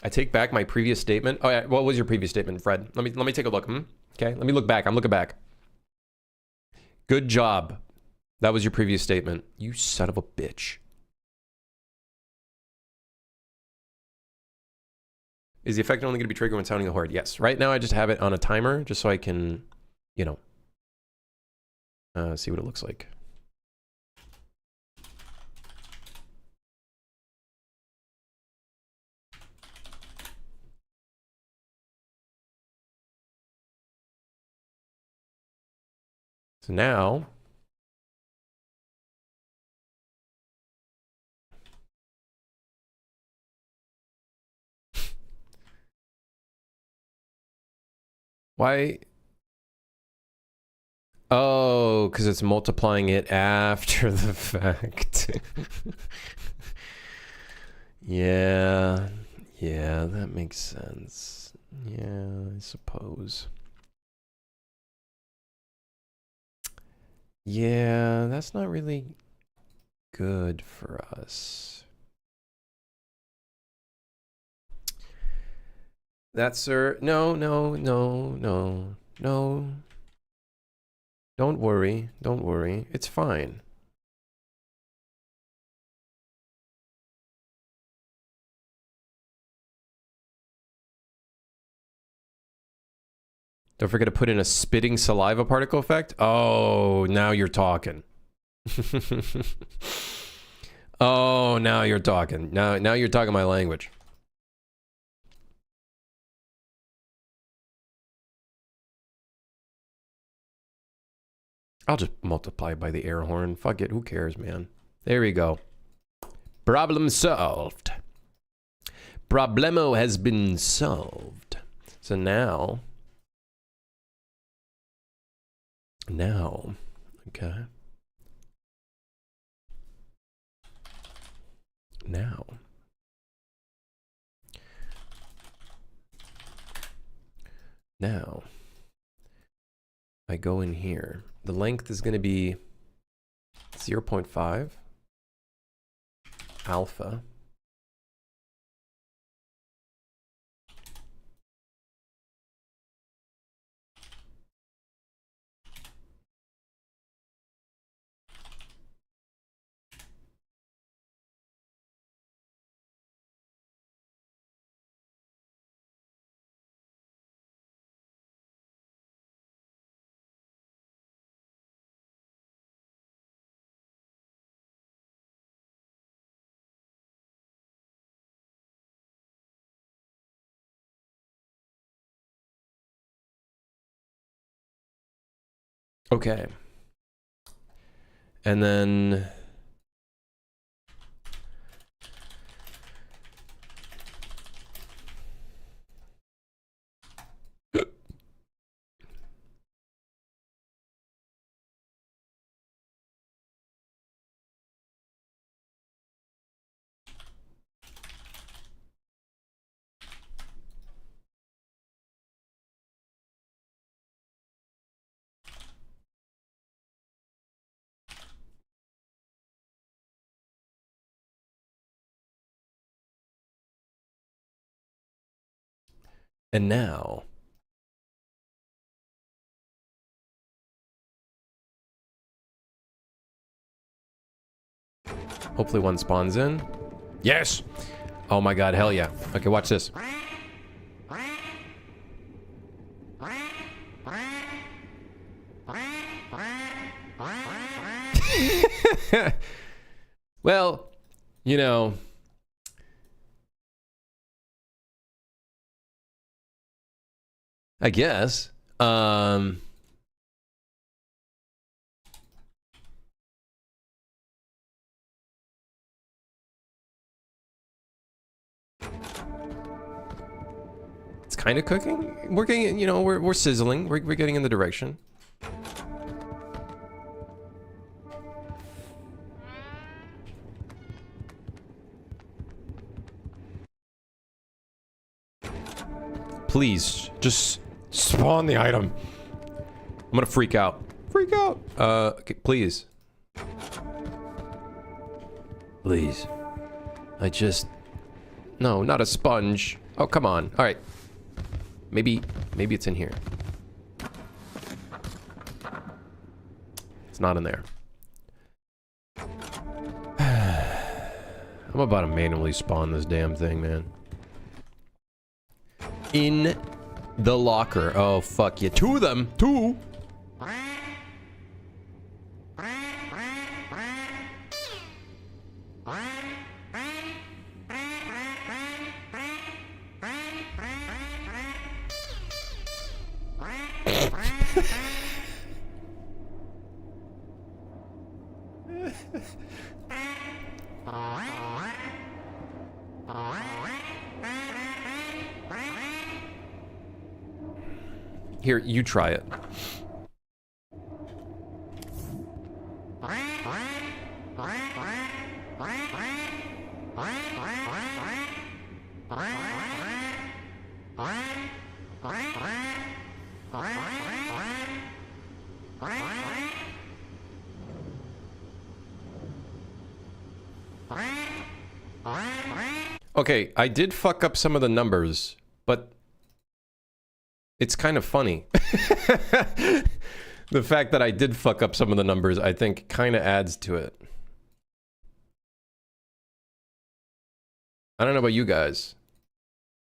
I take back my previous statement. Oh yeah, what was your previous statement, Fred? Let me take a look. Okay, let me look back. I'm looking back. Good job. That was your previous statement. You son of a bitch. Is the effect only going to be triggered when sounding a horde? Yes. Right now I just have it on a timer just so I can, you know, see what it looks like. So now, why? Oh, because it's multiplying it after the fact. Yeah, that makes sense. Yeah, I suppose. Yeah, that's not really good for us. That's sir. No. Don't worry. It's fine. Don't forget to put in a spitting saliva particle effect. Oh, now you're talking. Oh, now you're talking. Now you're talking my language. I'll just multiply by the air horn. Fuck it. Who cares, man? There we go. Problem solved. Problemo has been solved. So now, okay. Now, I go in here. The length is going to be 0.5 alpha Okay. And then... And now... Hopefully one spawns in. Yes! Oh my god, hell yeah. Okay, watch this. Well, you know... I guess. It's kind of cooking. We're getting, you know, we're sizzling. We're getting in the direction. Please, just spawn the item. I'm gonna freak out. Freak out. Okay, please. Please. I just... No, not a sponge. Oh, come on. All right. Maybe it's in here. It's not in there. I'm about to manually spawn this damn thing, man. In the locker. Oh, fuck you. Two of them. Two. Here, you try it. Okay, I did fuck up some of the numbers, but it's kind of funny. The fact that I did fuck up some of the numbers, I think, kind of adds to it. I don't know about you guys.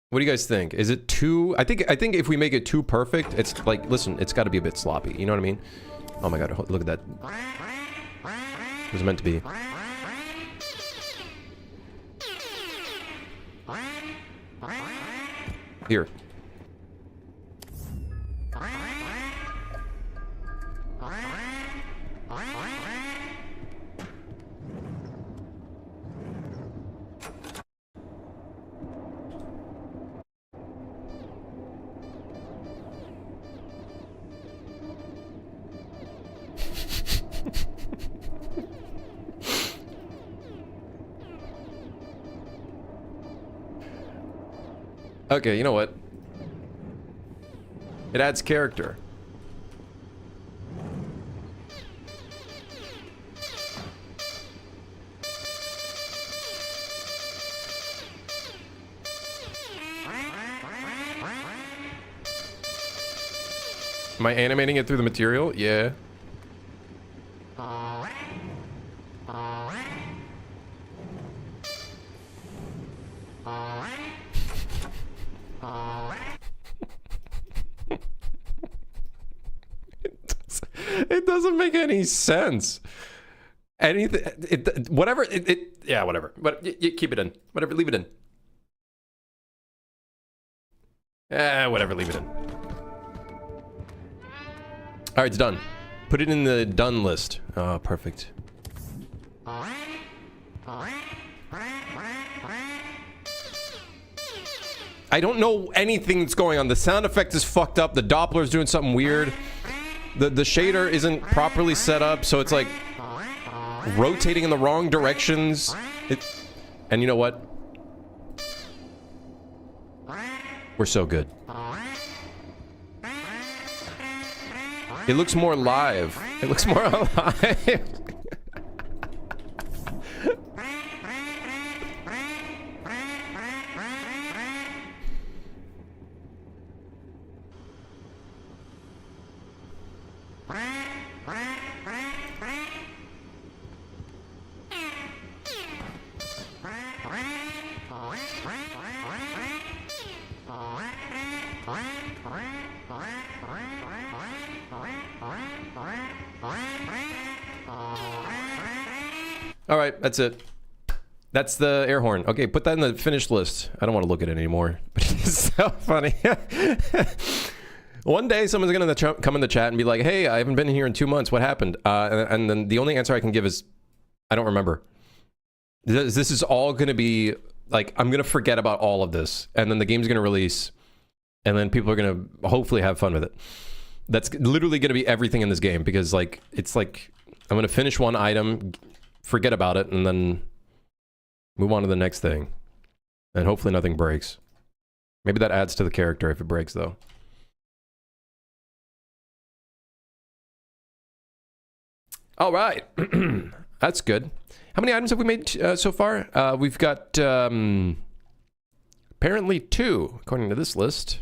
What do you guys think? Is it too... I think if we make it too perfect, it's like, listen, it's got to be a bit sloppy. You know what I mean? Oh my god, look at that. It was meant to be. Here. Okay, you know what? It adds character. Am I animating it through the material? Yeah. It doesn't make any sense. Anything, whatever, yeah, whatever. But you keep it in. Whatever, leave it in. Whatever, leave it in. All right, it's done. Put it in the done list. Oh, perfect. I don't know anything that's going on. The sound effect is fucked up. The Doppler's doing something weird. The shader isn't properly set up, so it's like rotating in the wrong directions. And you know what? We're so good. It looks more live. It looks more alive. All right, that's it. That's the air horn. Okay, put that in the finished list. I don't want to look at it anymore. But it's so funny. One day, someone's going to come in the chat and be like, hey, I haven't been here in 2 months. What happened? And then the only answer I can give is, I don't remember. This is all going to be, like, I'm going to forget about all of this. And then the game's going to release. And then people are going to hopefully have fun with it. That's literally going to be everything in this game. Because, like, it's like, I'm going to finish one item, forget about it, and then move on to the next thing. And hopefully nothing breaks. Maybe that adds to the character if it breaks, though. All right. That's good. How many items have we made so far? We've got apparently 2, according to this list.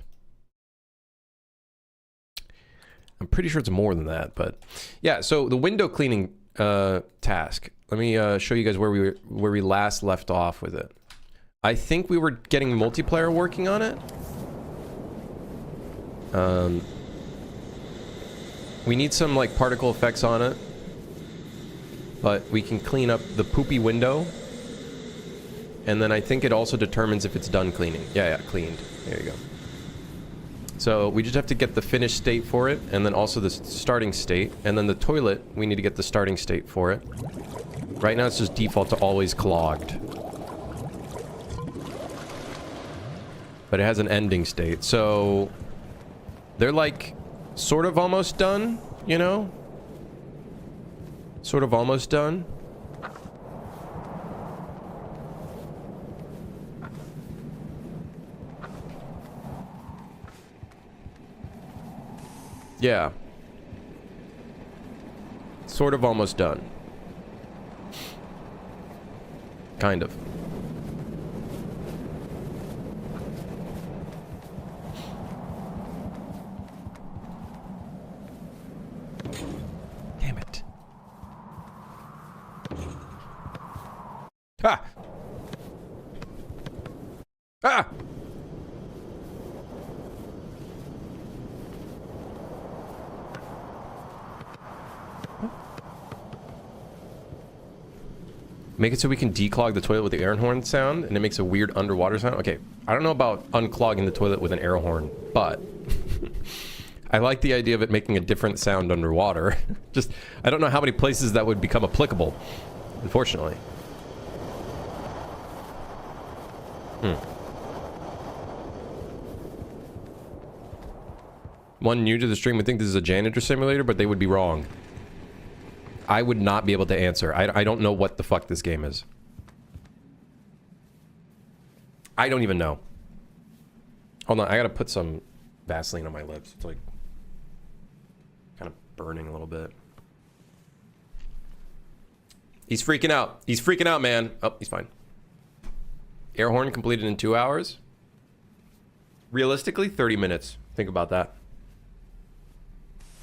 I'm pretty sure it's more than that, but yeah. So the window cleaning task. Let me show you guys where we last left off with it. I think we were getting multiplayer working on it. We need some like particle effects on it. But we can clean up the poopy window. And then I think it also determines if it's done cleaning. Yeah, cleaned. There you go. So we just have to get the finished state for it, and then also the starting state. And then the toilet, we need to get the starting state for it. Right now it's just default to always clogged. But it has an ending state. So they're like sort of almost done, you know? Sort of almost done. Yeah. Sort of almost done. Kind of. Damn it. Ah! Ah! Make it so we can declog the toilet with the air horn sound, and it makes a weird underwater sound. Okay, I don't know about unclogging the toilet with an air horn, but I like the idea of it making a different sound underwater. Just, I don't know how many places that would become applicable, unfortunately. One new to the stream would think this is a janitor simulator, but they would be wrong. I would not be able to answer. I don't know what the fuck this game is. I don't even know. Hold on, I gotta put some Vaseline on my lips. It's like kind of burning a little bit. He's freaking out. He's freaking out, man. Oh, he's fine. Air horn completed in 2 hours. Realistically, 30 minutes. Think about that.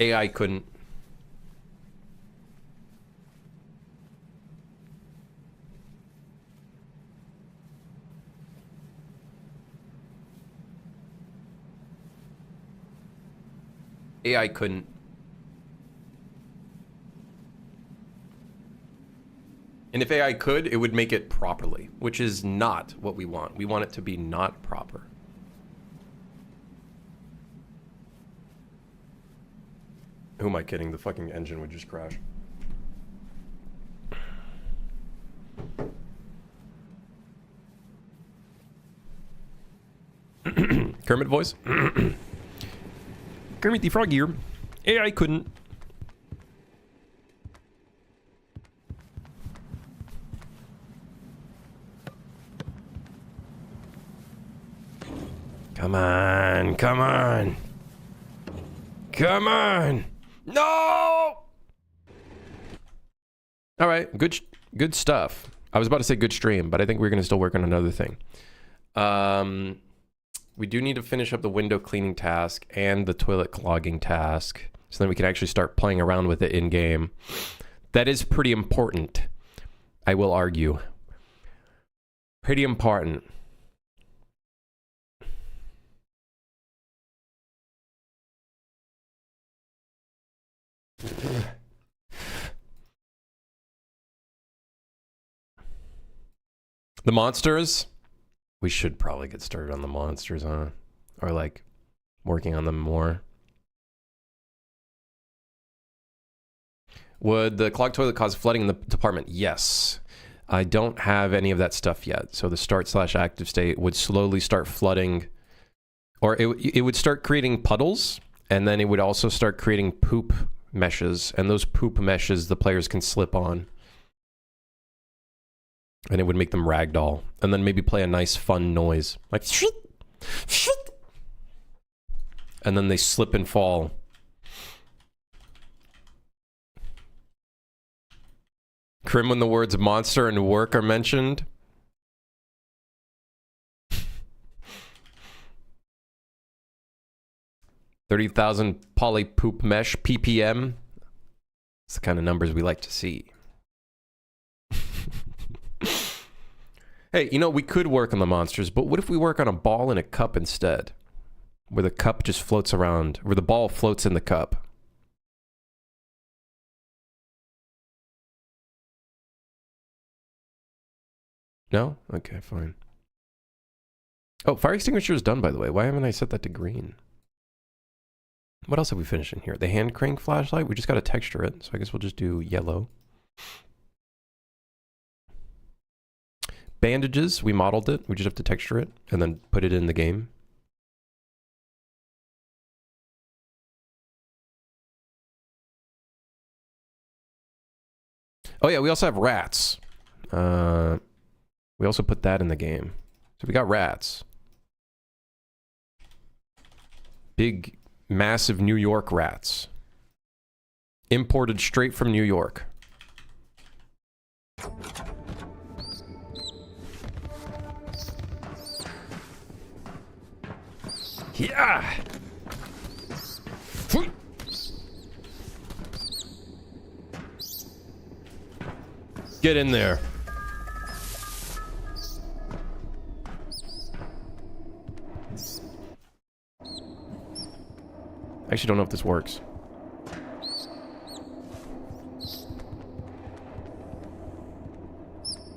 AI couldn't. AI couldn't. And if AI could, it would make it properly, which is not what we want. We want it to be not proper. Who am I kidding? The fucking engine would just crash. Kermit voice? Kermit the Frog here. Yeah, I couldn't. Come on, come on. Come on. No! All right, good stuff. I was about to say good stream, but I think we're going to still work on another thing. We do need to finish up the window cleaning task and the toilet clogging task, so then we can actually start playing around with it in game. That is pretty important, I will argue. Pretty important. The monsters? We should probably get started on the monsters, huh? Or like working on them more. Would the clogged toilet cause flooding in the department? Yes. I don't have any of that stuff yet. So the start/active state would slowly start flooding, or it would start creating puddles, and then it would also start creating poop meshes, and those poop meshes the players can slip on. And it would make them ragdoll, and then maybe play a nice fun noise like shit, shit. And then they slip and fall. Crim when the words monster and work are mentioned. 30,000 poly poop mesh ppm. It's the kind of numbers we like to see. Hey, you know, we could work on the monsters, but what if we work on a ball in a cup instead? Where the cup just floats around, where the ball floats in the cup. No? Okay, fine. Oh, fire extinguisher is done, by the way. Why haven't I set that to green? What else have we finished in here? The hand crank flashlight, we just got to texture it, so I guess we'll just do yellow. Bandages, we modeled it. We just have to texture it and then put it in the game. Oh yeah, we also have rats. We also put that in the game. So we got rats. Big, massive New York rats. Imported straight from New York. Yeah! Get in there. I actually don't know if this works.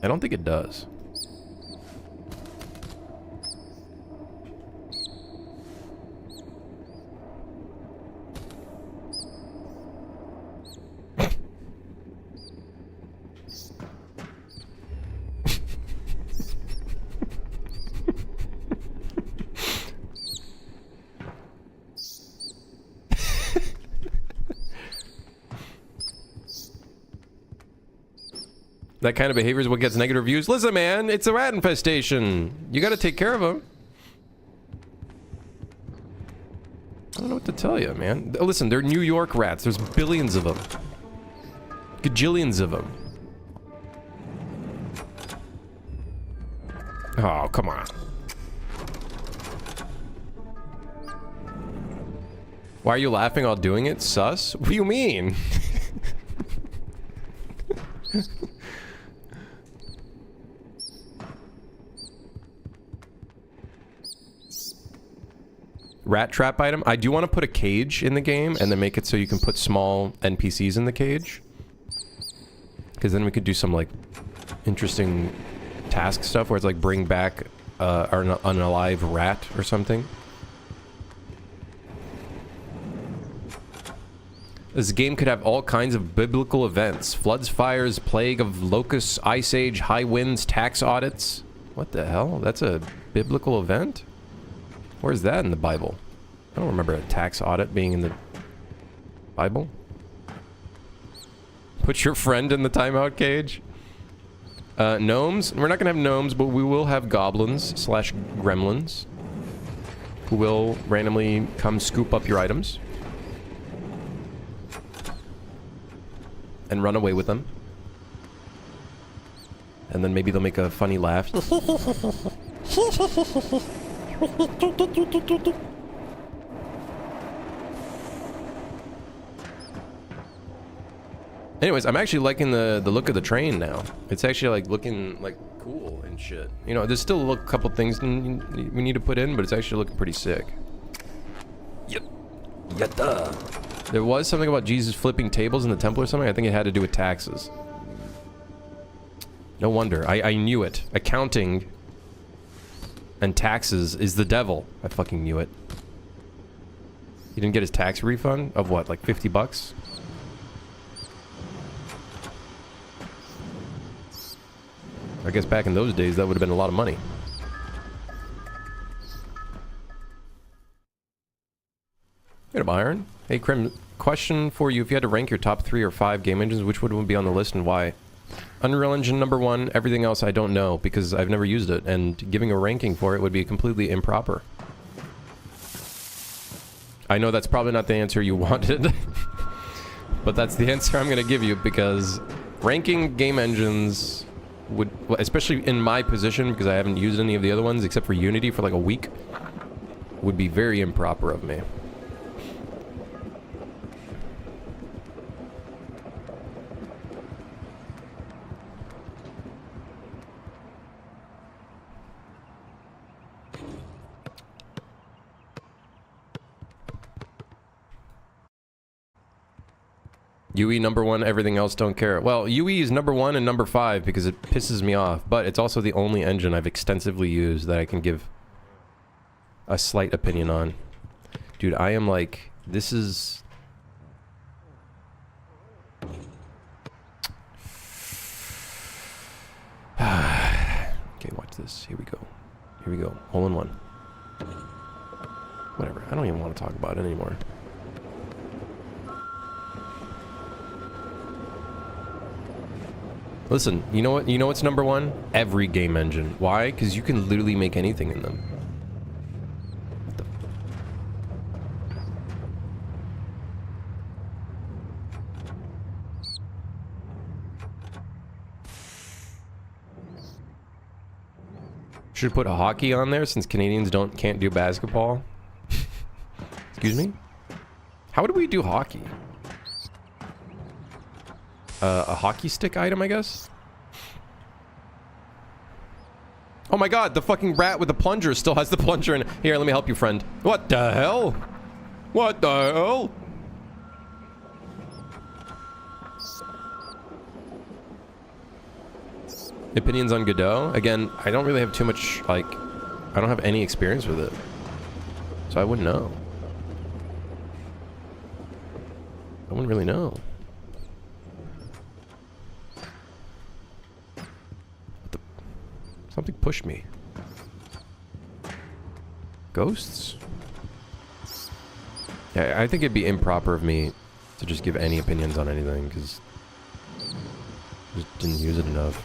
I don't think it does. That kind of behavior is what gets negative reviews. Listen, man, it's a rat infestation. You gotta take care of them. I don't know what to tell you, man. Listen, they're New York rats. There's billions of them. Gajillions of them. Oh, come on. Why are you laughing while doing it? Sus? What do you mean? Rat trap item. I do want to put a cage in the game and then make it so you can put small NPCs in the cage. Because then we could do some like interesting task stuff where it's like bring back an alive rat or something. This game could have all kinds of biblical events. Floods, fires, plague of locusts, ice age, high winds, tax audits. What the hell? That's a biblical event? Where's that in the Bible? I don't remember a tax audit being in the Bible. Put your friend in the timeout cage. Gnomes. We're not gonna have gnomes, but we will have goblins slash gremlins who will randomly come scoop up your items and run away with them. And then maybe they'll make a funny laugh. Anyways, I'm actually liking the look of the train now. It's actually like looking like cool and shit. You know, there's still a couple things we need to put in, but it's actually looking pretty sick. Yep. Yatta. There was something about Jesus flipping tables in the temple or something. I think it had to do with taxes. No wonder. I knew it. Accounting and taxes is the devil. I fucking knew it. He didn't get his tax refund of what, like 50 bucks? I guess back in those days, that would have been a lot of money. Get up, Iron. Hey, Krim, question for you. If you had to rank your top 3 or 5 game engines, which would be on the list and why? Unreal Engine #1, everything else I don't know because I've never used it, and giving a ranking for it would be completely improper. I know that's probably not the answer you wanted, but that's the answer I'm going to give you because ranking game engines would, especially in my position, because I haven't used any of the other ones except for Unity for like a week, would be very improper of me. UE #1, everything else don't care. Well, UE is #1 and #5 because it pisses me off, but it's also the only engine I've extensively used that I can give a slight opinion on. Dude, I am like, this is... Okay, watch this. Here we go. Here we go. Hole in one. Whatever. I don't even want to talk about it anymore. Listen, you know what? You know what's #1? Every game engine. Why? Because you can literally make anything in them. What the... Should put a hockey on there since Canadians can't do basketball. Excuse me? How would we do hockey? A hockey stick item, I guess? Oh my god, the fucking rat with the plunger still has the plunger in it. Here, let me help you, friend. What the hell? What the hell? Opinions on Godot? Again, I don't really have too much, like... I don't have any experience with it. So I wouldn't know. I wouldn't really know. Something pushed me. Ghosts? Yeah, I think it'd be improper of me to just give any opinions on anything, because I just didn't use it enough.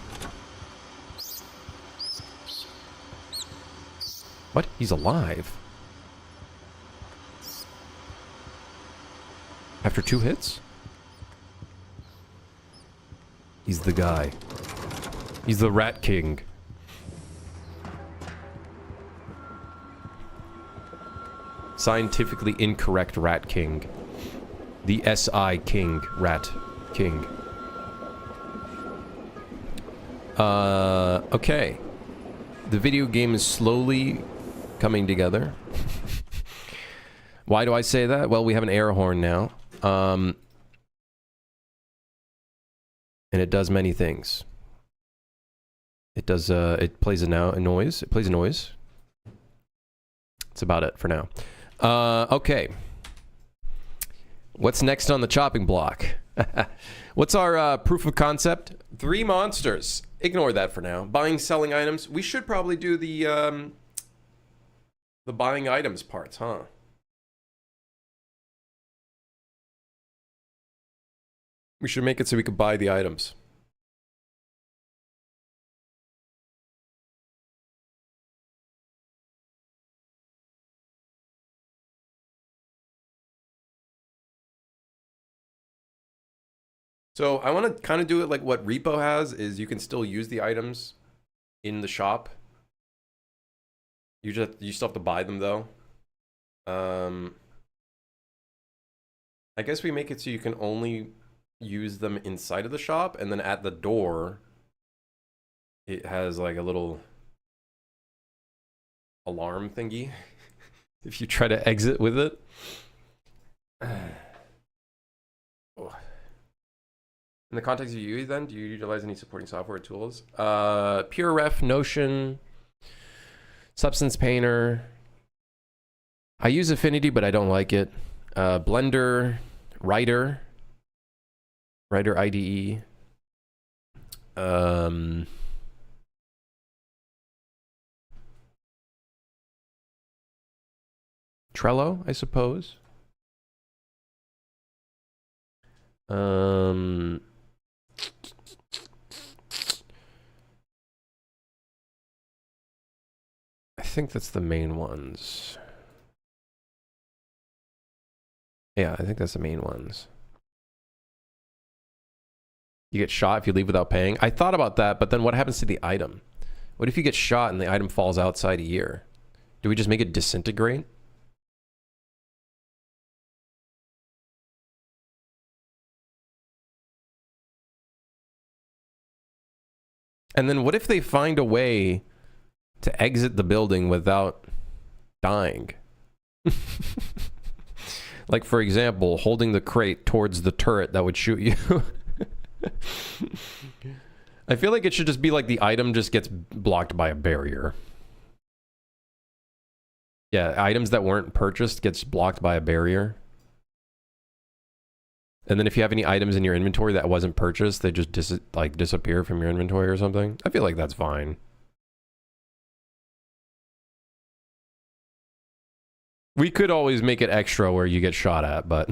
What? He's alive? After 2 hits? He's the guy. He's the Rat King. Scientifically incorrect Rat King. The SI King. Rat King. Okay. The video game is slowly coming together. Why do I say that? Well, we have an air horn now. And it does many things. It does, it plays a noise. It plays a noise. That's about it for now. Okay. What's next on the chopping block? What's our proof of concept? 3 monsters. Ignore that for now. Buying, selling items. We should probably do the buying items parts, huh? We should make it so we could buy the items. So I want to kind of do it like what Repo has, is you can still use the items in the shop. You still have to buy them though. I guess we make it so you can only use them inside of the shop, and then at the door it has like a little alarm thingy if you try to exit with it. In the context of UE, then, do you utilize any supporting software or tools? PureRef, Notion, Substance Painter. I use Affinity, but I don't like it. Blender, Writer IDE. Trello, I suppose. I think that's the main ones. Yeah, I think that's the main ones. You get shot if you leave without paying. I thought about that, but then what happens to the item? What if you get shot and the item falls outside a year? Do we just make it disintegrate? And then what if they find a way to exit the building without dying? Like, for example, holding the crate towards the turret that would shoot you. I feel like it should just be like the item just gets blocked by a barrier. Yeah, items that weren't purchased gets blocked by a barrier. And then if you have any items in your inventory that wasn't purchased, they just disappear from your inventory or something. I feel like that's fine. We could always make it extra where you get shot at, but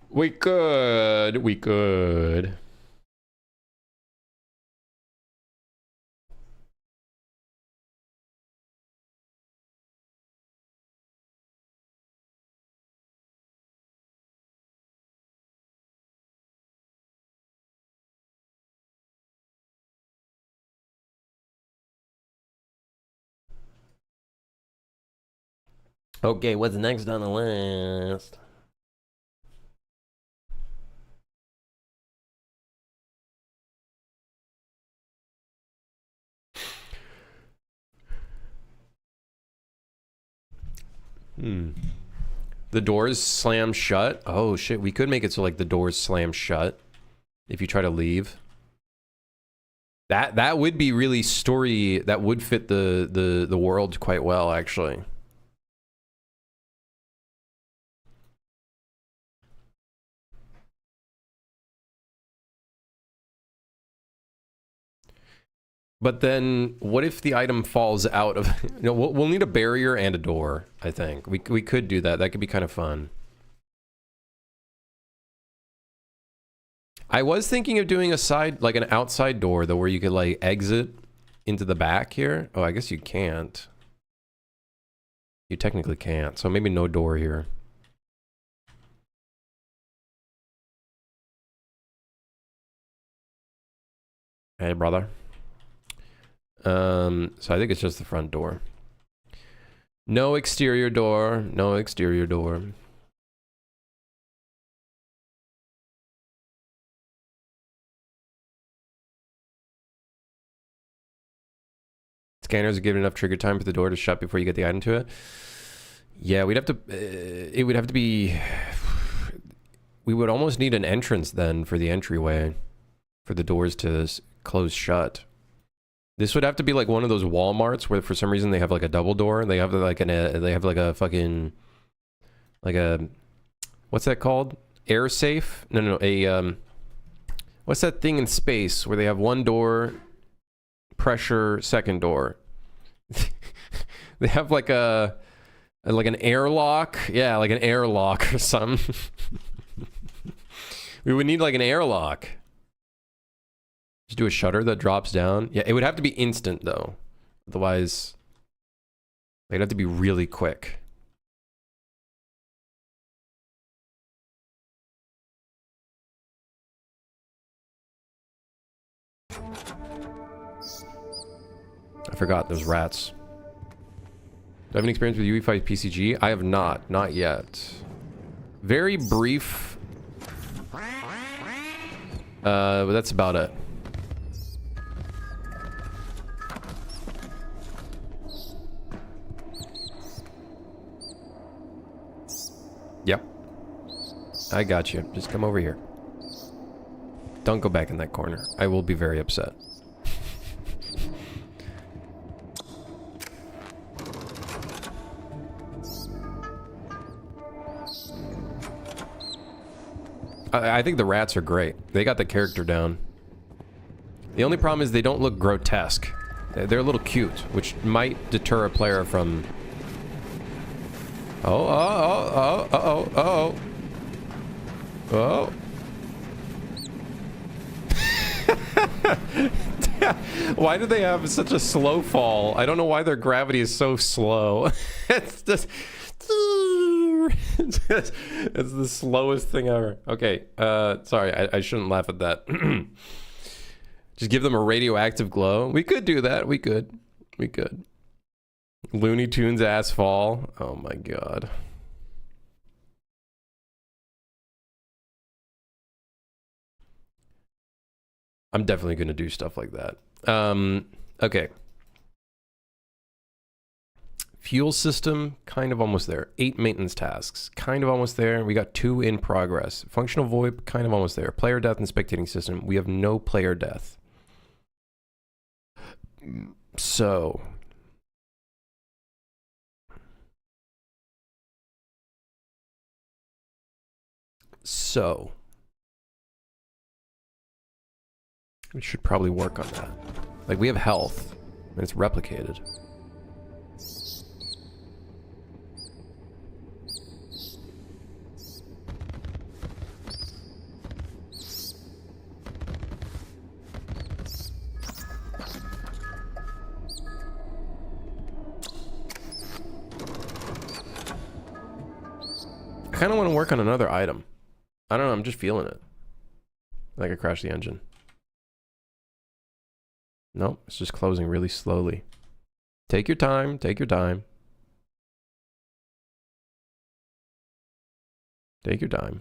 we could. Okay, what's next on the list? The doors slam shut. Oh shit, we could make it so like the doors slam shut if you try to leave. That would be really story, that would fit the world quite well, actually. But then, what if the item falls out of... You know, we'll need a barrier and a door, I think. We could do that. That could be kind of fun. I was thinking of doing a side, like an outside door, though, where you could, like, exit into the back here. Oh, I guess you can't. You technically can't, so maybe no door here. Hey, brother. So I think it's just the front door. No exterior door. No exterior door. Scanners are given enough trigger time for the door to shut before you get the item to it. Yeah, we'd have to... it would have to be... We would almost need an entrance then for the entryway. For the doors to close shut. This would have to be like one of those Walmarts where for some reason they have like a double door. They have like they have like a fucking like a what's that called? Air safe? No, a what's that thing in space where they have one door, pressure, second door? They have like an airlock. Yeah, like an airlock or something. We would need like an airlock. Just do a shutter that drops down. Yeah, it would have to be instant though. Otherwise, they'd have to be really quick. I forgot those rats. Do I have any experience with UE5 PCG? I have not yet. Very brief. But that's about it. Yep. I got you. Just come over here. Don't go back in that corner. I will be very upset. I think the rats are great. They got the character down. The only problem is they don't look grotesque. They're a little cute, which might deter a player from... Oh. Why do they have such a slow fall? I don't know why their gravity is so slow. It's just... it's the slowest thing ever. Okay, sorry, I shouldn't laugh at that. Just give them a radioactive glow. We could do that. We could. Looney Tunes ass fall. Oh my god. I'm definitely going to do stuff like that. Okay. Fuel system, kind of almost there. 8 maintenance tasks, kind of almost there. We got 2 in progress. Functional VoIP, kind of almost there. Player death and spectating system, we have no player death. So... we should probably work on that. Like, we have health, and it's replicated. I kind of want to work on another item. I don't know, I'm just feeling it. Like I crashed the engine. Nope, it's just closing really slowly. Take your time, take your time. Take your time.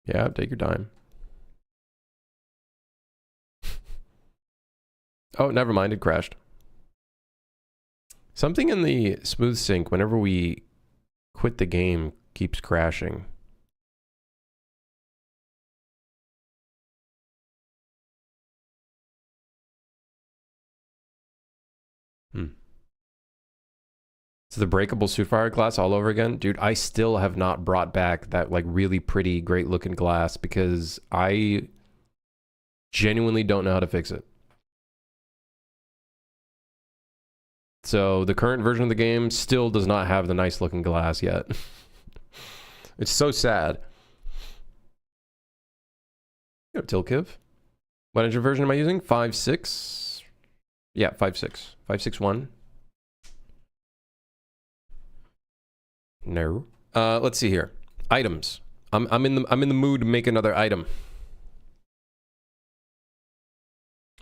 Yeah, take your time. Oh, never mind, it crashed. Something in the smooth sync, whenever we quit the game, keeps crashing. So the breakable Sootfire glass all over again? Dude, I still have not brought back that like really pretty, great looking glass because I genuinely don't know how to fix it. So the current version of the game still does not have the nice looking glass yet. It's so sad. You know, Tilkiv. What engine version am I using? 5.6? Yeah, 5.6. 5.6.1. No. Let's see here. Items. I'm in the mood to make another item.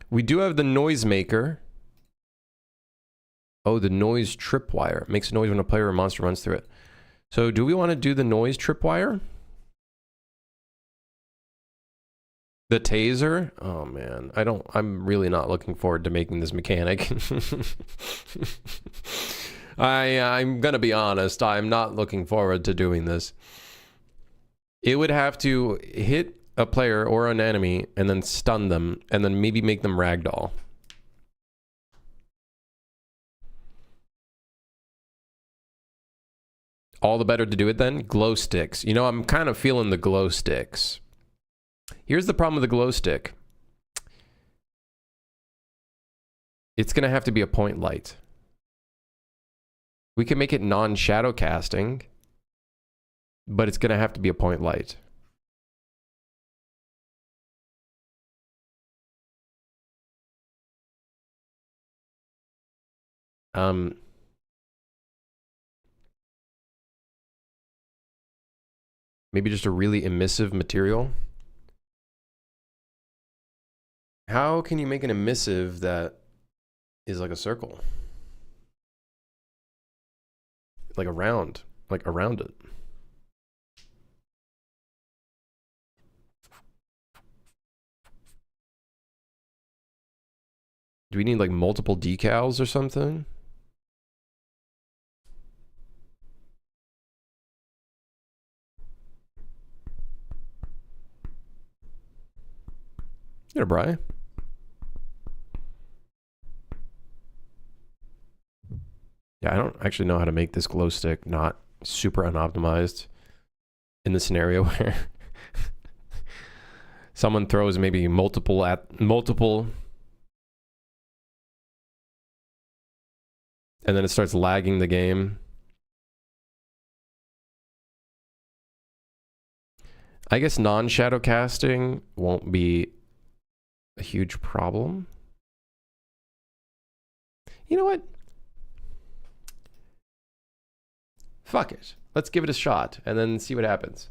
We do have the noisemaker. Oh, the noise tripwire. Makes a noise when a player or monster runs through it. So do we want to do the noise tripwire? The taser? Oh man, I'm really not looking forward to making this mechanic. I'm gonna be honest, I'm not looking forward to doing this. It would have to hit a player or an enemy and then stun them and then maybe make them ragdoll. All the better to do it then? Glow sticks. You know, I'm kind of feeling the glow sticks. Here's the problem with the glow stick. It's going to have to be a point light. We can make it non-shadow casting, but it's going to have to be a point light. Maybe just a really emissive material. How can you make an emissive that is like a circle? Like around it. Do we need like multiple decals or something? Yeah, Brian. Yeah, I don't actually know how to make this glow stick not super unoptimized in the scenario where someone throws maybe multiple and then it starts lagging the game. I guess non-shadow casting won't be a huge problem. You know what? Fuck it. Let's give it a shot and then see what happens.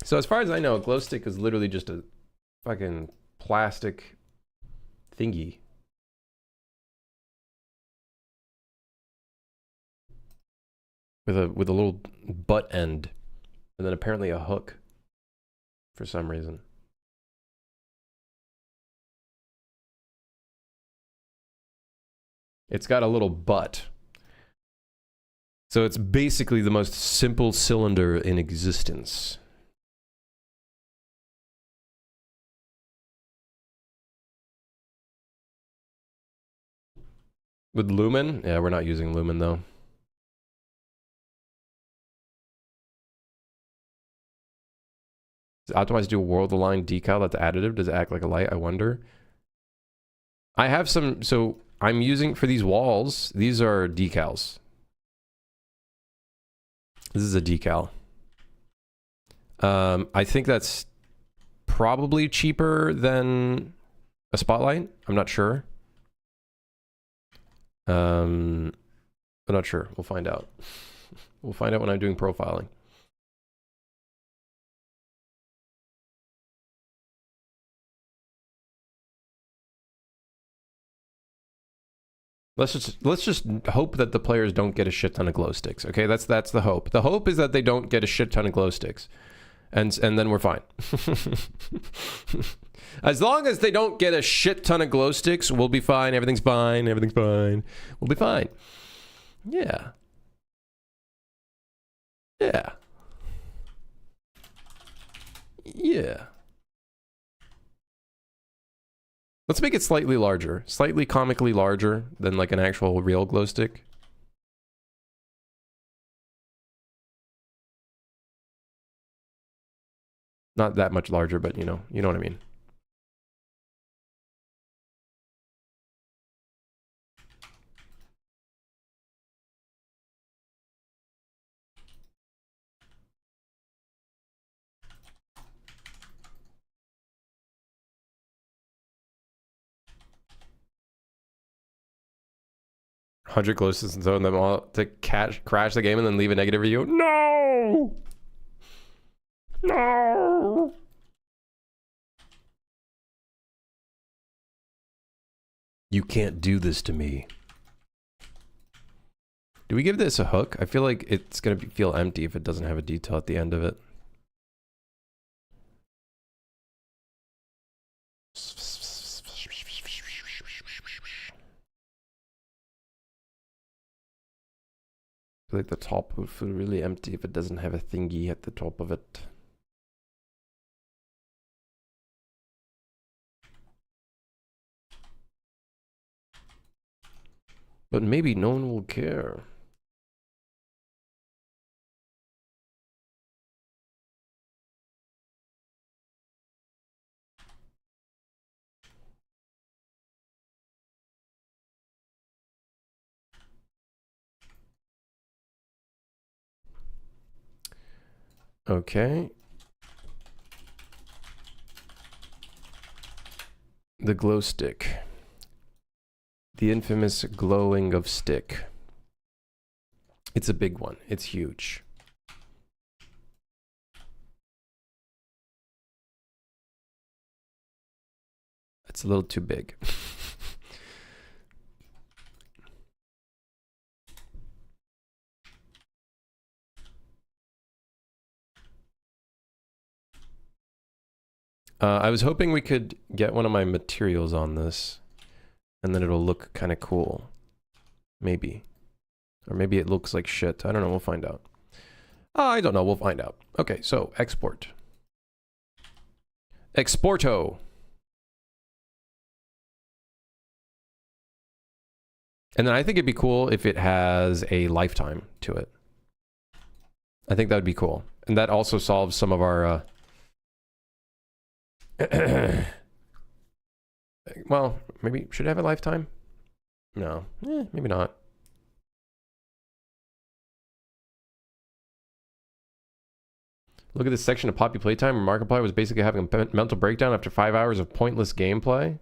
So as far as I know, a glow stick is literally just a fucking plastic thingy. With a little butt end. And then apparently a hook. For some reason. It's got a little butt. So it's basically the most simple cylinder in existence. With lumen? Yeah, we're not using lumen though. Does optimize do a world aligned decal that's additive? Does it act like a light? I wonder. I have some, so I'm using for these walls, these are decals. This is a decal. I think that's probably cheaper than a spotlight. I'm not sure. I'm not sure. We'll find out. We'll find out when I'm doing profiling. Let's just hope that the players don't get a shit ton of glow sticks. Okay, that's the hope. The hope is that they don't get a shit ton of glow sticks, and then we're fine. As long as they don't get a shit ton of glow sticks, we'll be fine. Everything's fine. Everything's fine. We'll be fine. Yeah. Yeah. Yeah. Let's make it slightly larger. Slightly comically larger than like an actual real glow stick. Not that much larger, but you know what I mean. Hundred closest and zone them all to crash the game and then leave a negative review. No! No! You can't do this to me. Do we give this a hook? I feel like it's gonna feel empty if it doesn't have a detail at the end of it. I feel like the top would feel really empty if it doesn't have a thingy at the top of it. But maybe no one will care. Okay. The glow stick. The infamous glowing of stick. It's a big one. It's huge. It's a little too big. I was hoping we could get one of my materials on this, and then it'll look kind of cool. Maybe. Or maybe it looks like shit. I don't know. We'll find out. I don't know. We'll find out. Okay, so export. Exporto. And then I think it'd be cool if it has a lifetime to it. I think that would be cool. And that also solves some of our... well, maybe... Should it have a lifetime? No. Maybe not. Look at this section of Poppy Playtime where Markiplier was basically having a mental breakdown after 5 hours of pointless gameplay.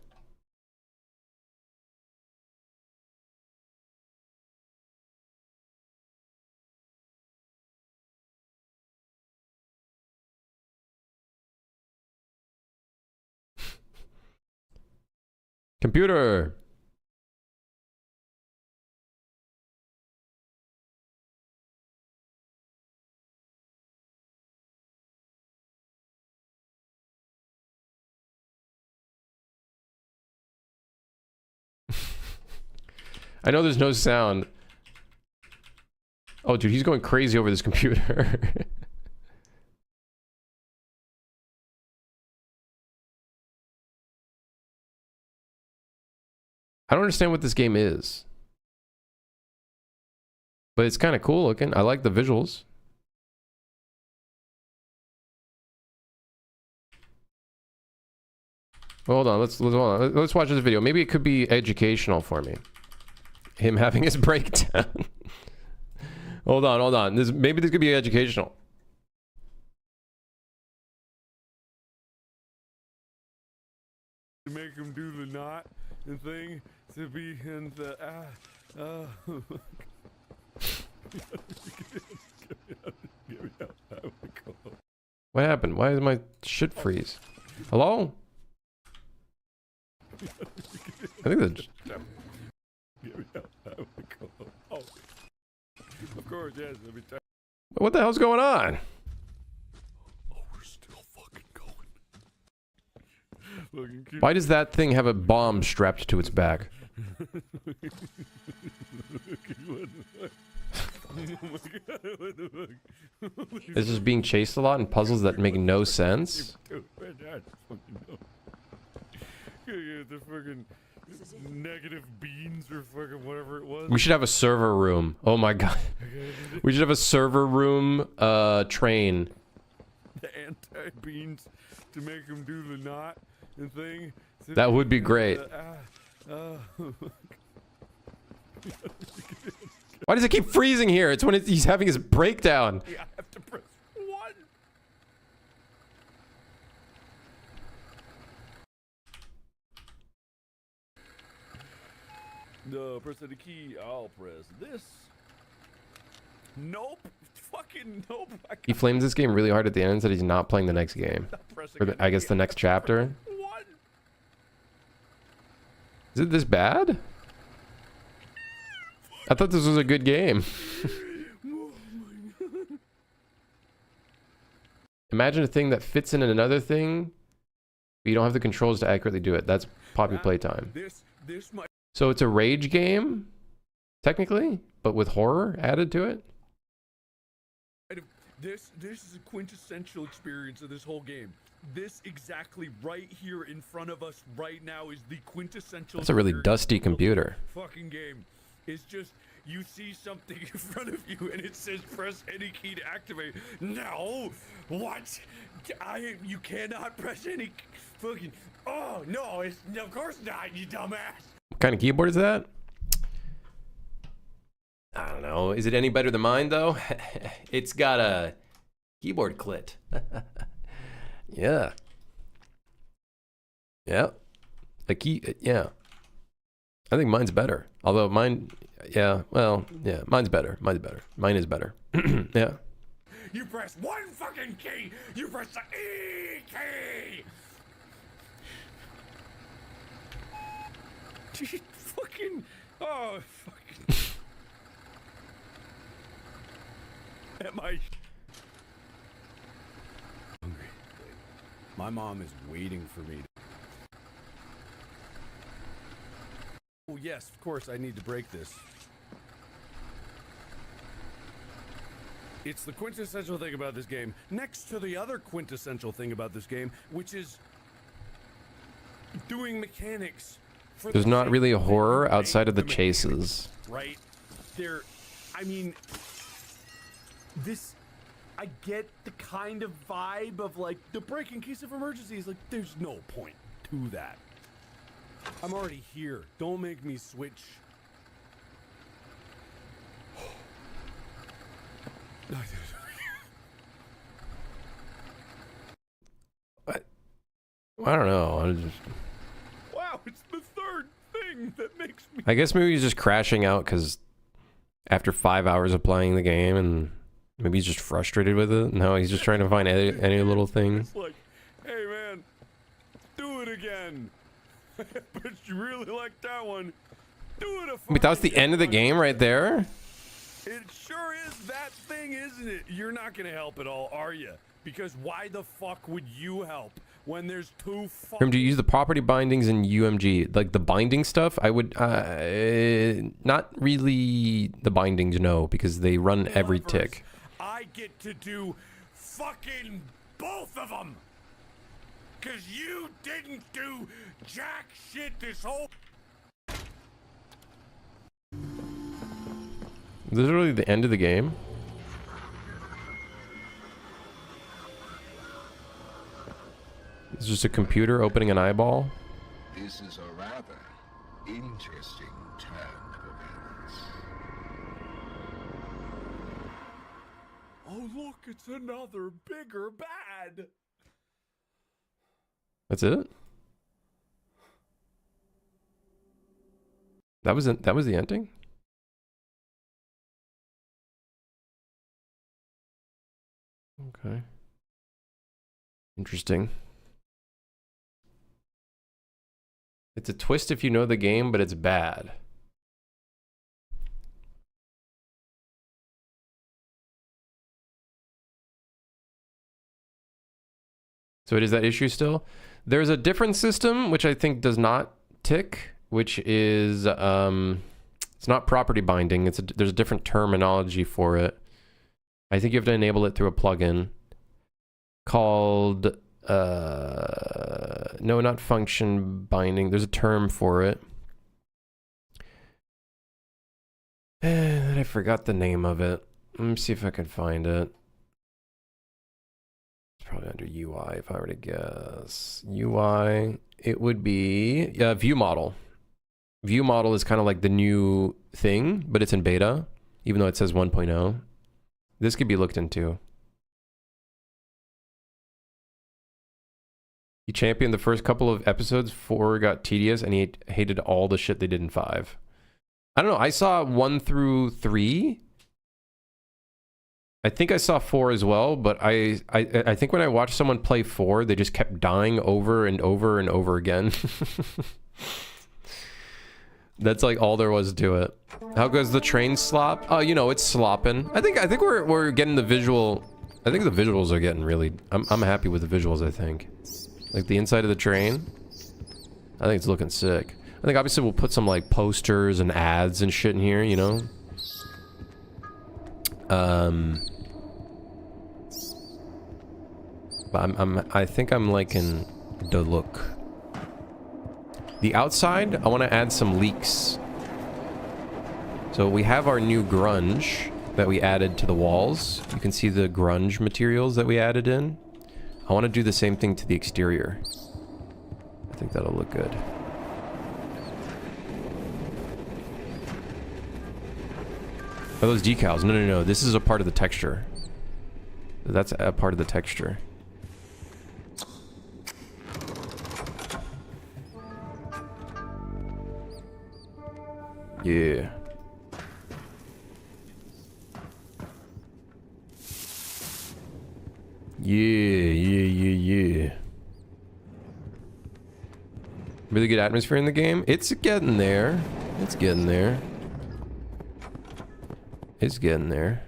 Computer! I know there's no sound. Oh, dude, he's going crazy over this computer. I don't understand what this game is. But it's kind of cool looking. I like the visuals. Hold on, let's watch this video. Maybe it could be educational for me. Him having his breakdown. hold on. Maybe this could be educational. To make him do the knot and thing to be in the What happened? Why is my shit freeze? Hello? I think that's... Oh, of course, yes. What the hell's going on? Oh, we're still fucking going. Why does that thing have a bomb strapped to its back? This is being chased a lot in puzzles that make no sense. The fucking negative beans or fucking whatever it was. We should have a server room. Oh my god. We should have a server room train. The anti-beans to make him do the knot and thing. That would be great. Why does it keep freezing here? It's when he's having his breakdown. Yeah, I have to press 1. No, press the key. I'll press this. Nope. Fucking nope. He flames this game really hard at the end and said he's not playing the next game. Or I guess the next chapter. Is it this bad? I thought this was a good game. Imagine a thing that fits in another thing, but you don't have the controls to accurately do it. That's Poppy Playtime. So it's a rage game, technically, but with horror added to it? This is a quintessential experience of this whole game. This exactly right here in front of us right now is the quintessential. That's a really dusty computer. Fucking game. is just you see something in front of you and it says press any key to activate. No, what? You cannot press any fucking. Oh no, it's of course not, you dumbass. What kind of keyboard is that? I don't know. Is it any better than mine though? It's got a keyboard clit. Yeah. Yeah. A key. Yeah. I think mine's better. Although mine, yeah. Well, yeah. Mine's better. Mine's better. Mine is better. Yeah. You press one fucking key. You press the E key. Fucking. Oh, fucking. Am I hungry? My mom is waiting for me. Oh yes, of course I need to break this. It's the quintessential thing about this game, next to the other quintessential thing about this game, which is doing mechanics. There's not really a horror outside of the chases. Right? There, I mean, this, I get the kind of vibe of like the break in case of emergencies. Like, there's no point to that. I'm already here. Don't make me switch. I don't know. Wow, it's the third thing that makes me. I guess maybe he's just crashing out because after 5 hours of playing the game, and maybe he's just frustrated with it. No, he's just trying to find any little thing. It's like, hey man, do it again. But you really like that one. Do it a Wait, that was the end of the game right there? It sure is that thing, isn't it? You're not gonna help at all, are you? Because why the fuck would you help when there's two fucking... Do you use the property bindings in UMG? Like the binding stuff? I would... not really the bindings, no, because they run every tick. I get to do fucking both of them! Because you didn't do jack shit this whole... Literally the end of the game? It's just a computer opening an eyeball? This is a rather interesting turn of events. Oh look, it's another bigger bad! That's it? That was the ending? Okay. Interesting. It's a twist if you know the game, but it's bad. So it is that issue still? There's a different system, which I think does not tick, which is, it's not property binding. There's a different terminology for it. I think you have to enable it through a plugin called, no, not function binding. There's a term for it. And I forgot the name of it. Let me see if I can find it. It's probably under UI if I were to guess. UI, it would be view model. View model is kind of like the new thing, but it's in beta, even though it says 1.0. This could be looked into. He championed the first couple of episodes. 4 got tedious, and he hated all the shit they did in 5. I don't know. I saw 1 through 3. I think I saw 4 as well, but I think when I watched someone play 4, they just kept dying over and over and over again. That's like all there was to it. How goes the train slop? Oh, you know, it's slopping. I think we're getting the visual. I think the visuals are getting really. I'm happy with the visuals. I think, like the inside of the train. I think it's looking sick. I think obviously we'll put some like posters and ads and shit in here. You know. But I think I'm liking the look. The outside, I want to add some leaks. So we have our new grunge that we added to the walls. You can see the grunge materials that we added in. I want to do the same thing to the exterior. I think that'll look good. Oh, those decals. No, no, no. This is a part of the texture. That's a part of the texture. Yeah. Yeah. Really good atmosphere in the game. It's getting there. It's getting there. It's getting there.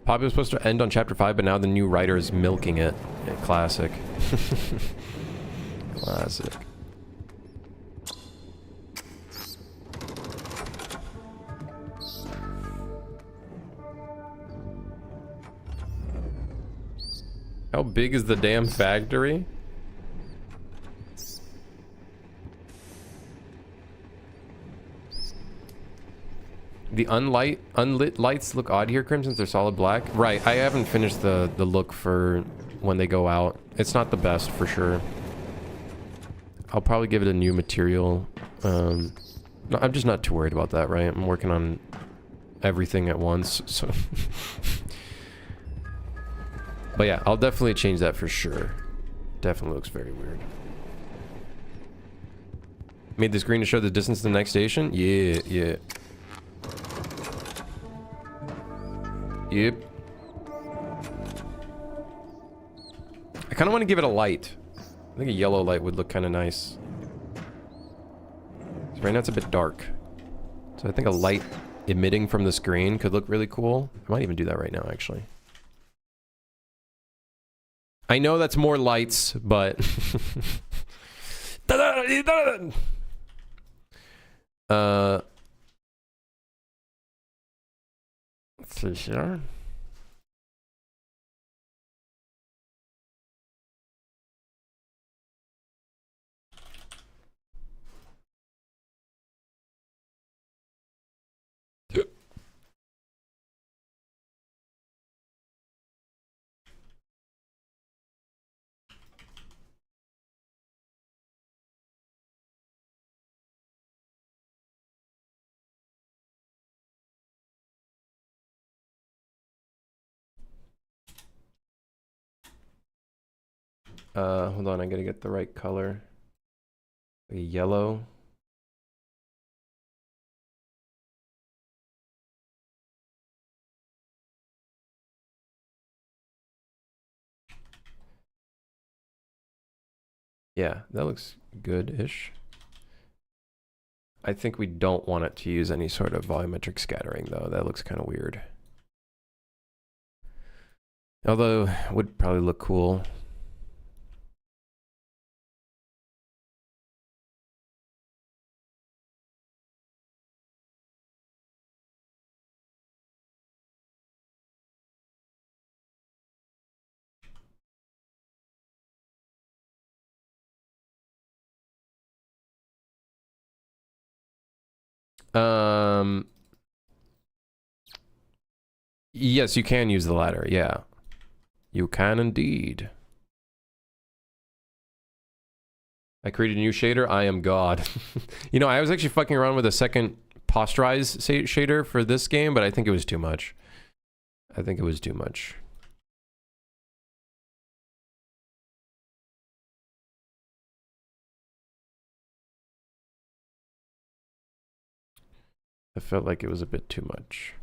Poppy was supposed to end on chapter 5, but now the new writer is milking it. Yeah, classic. Classic. How big is the damn factory? The unlit lights look odd here, Crimson. They're solid black. Right, I haven't finished the look for when they go out. It's not the best for sure. I'll probably give it a new material. No, I'm just not too worried about that, right? I'm working on everything at once, so... But yeah, I'll definitely change that for sure. Definitely looks very weird. Made this green to show the distance to the next station? Yeah, yeah. Yep. I kind of want to give it a light. I think a yellow light would look kind of nice. So right now it's a bit dark. So I think a light emitting from the screen could look really cool. I might even do that right now, actually. I know that's more lights, but... Let's see here. Hold on, I gotta get the right color. A yellow. Yeah, that looks good-ish. I think we don't want it to use any sort of volumetric scattering, though. That looks kind of weird. Although, it would probably look cool. Yes, you can use the ladder, yeah. You can indeed. I created a new shader. I am God. You know, I was actually fucking around with a second posterize shader for this game, but I think it was too much. I think it was too much. I felt like it was a bit too much.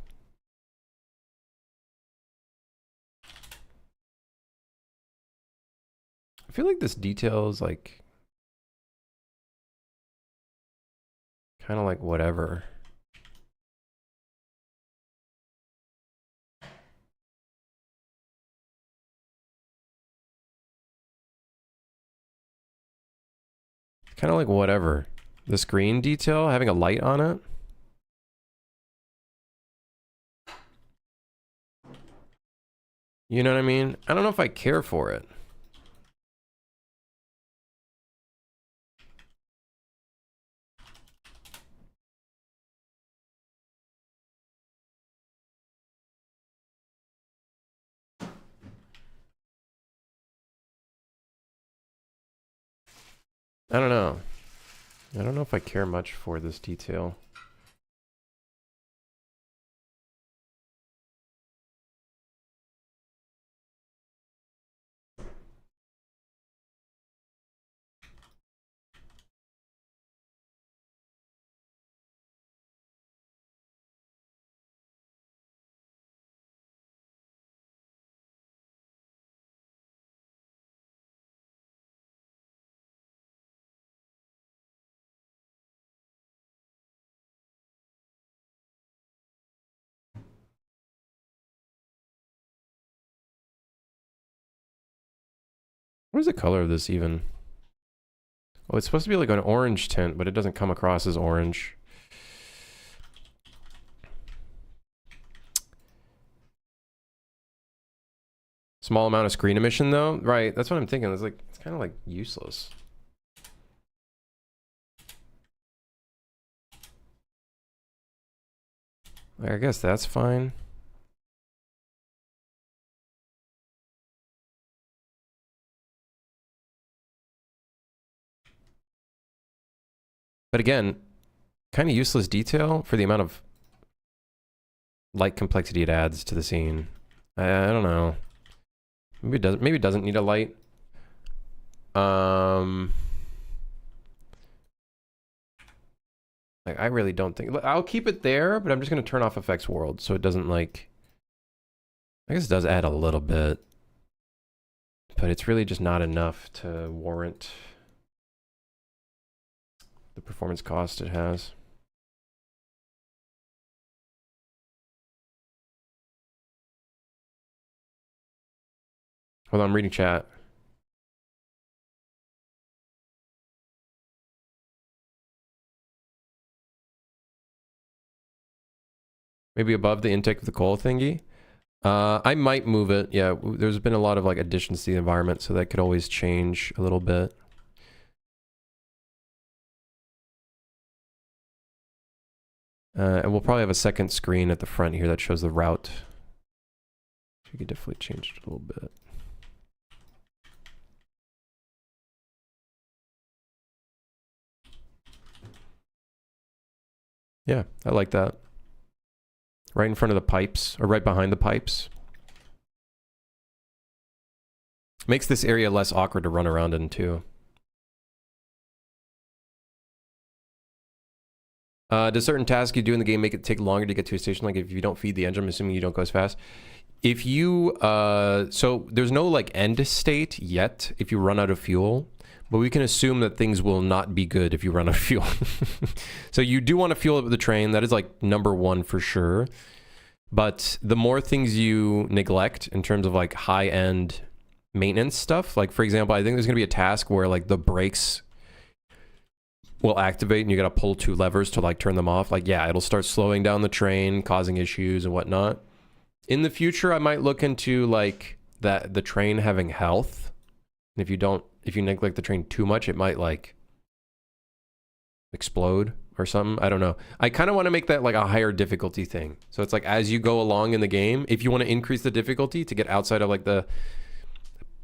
I feel like this detail is like kind of like whatever. Kind of like whatever. The screen detail, having a light on it. You know what I mean? I don't know if I care for it. I don't know. I don't know if I care much for this detail. What is the color of this even? Oh, it's supposed to be like an orange tint, but it doesn't come across as orange. Small amount of screen emission though? Right, that's what I'm thinking. It's like, it's kind of like useless. I guess that's fine. But again, kind of useless detail for the amount of light complexity it adds to the scene. I don't know. Maybe it doesn't need a light. Like I really don't think I'll keep it there, but I'm just gonna turn off effects world so it doesn't like. I guess it does add a little bit, but it's really just not enough to warrant the performance cost it has. Hold on, I'm reading chat. Maybe above the intake of the coal thingy. I might move it. Yeah, there's been a lot of like additions to the environment, so that could always change a little bit. And we'll probably have a second screen at the front here that shows the route. So we could definitely change it a little bit. Yeah, I like that. Right in front of the pipes, or right behind the pipes. Makes this area less awkward to run around in, too. Does certain tasks you do in the game make it take longer to get to a station? Like if you don't feed the engine, I'm assuming you don't go as fast. If you, so there's no like end state yet if you run out of fuel, but we can assume that things will not be good if you run out of fuel. So you do want to fuel up the train. That is like #1 for sure. But the more things you neglect in terms of like high-end maintenance stuff, like for example, I think there's going to be a task where like the brakes will activate and you got to pull 2 levers to like turn them off. Like, yeah, it'll start slowing down the train, causing issues and whatnot. In the future, I might look into like the train having health. And if you neglect the train too much, it might like explode or something. I don't know. I kind of want to make that like a higher difficulty thing. So it's like as you go along in the game, if you want to increase the difficulty to get outside of like the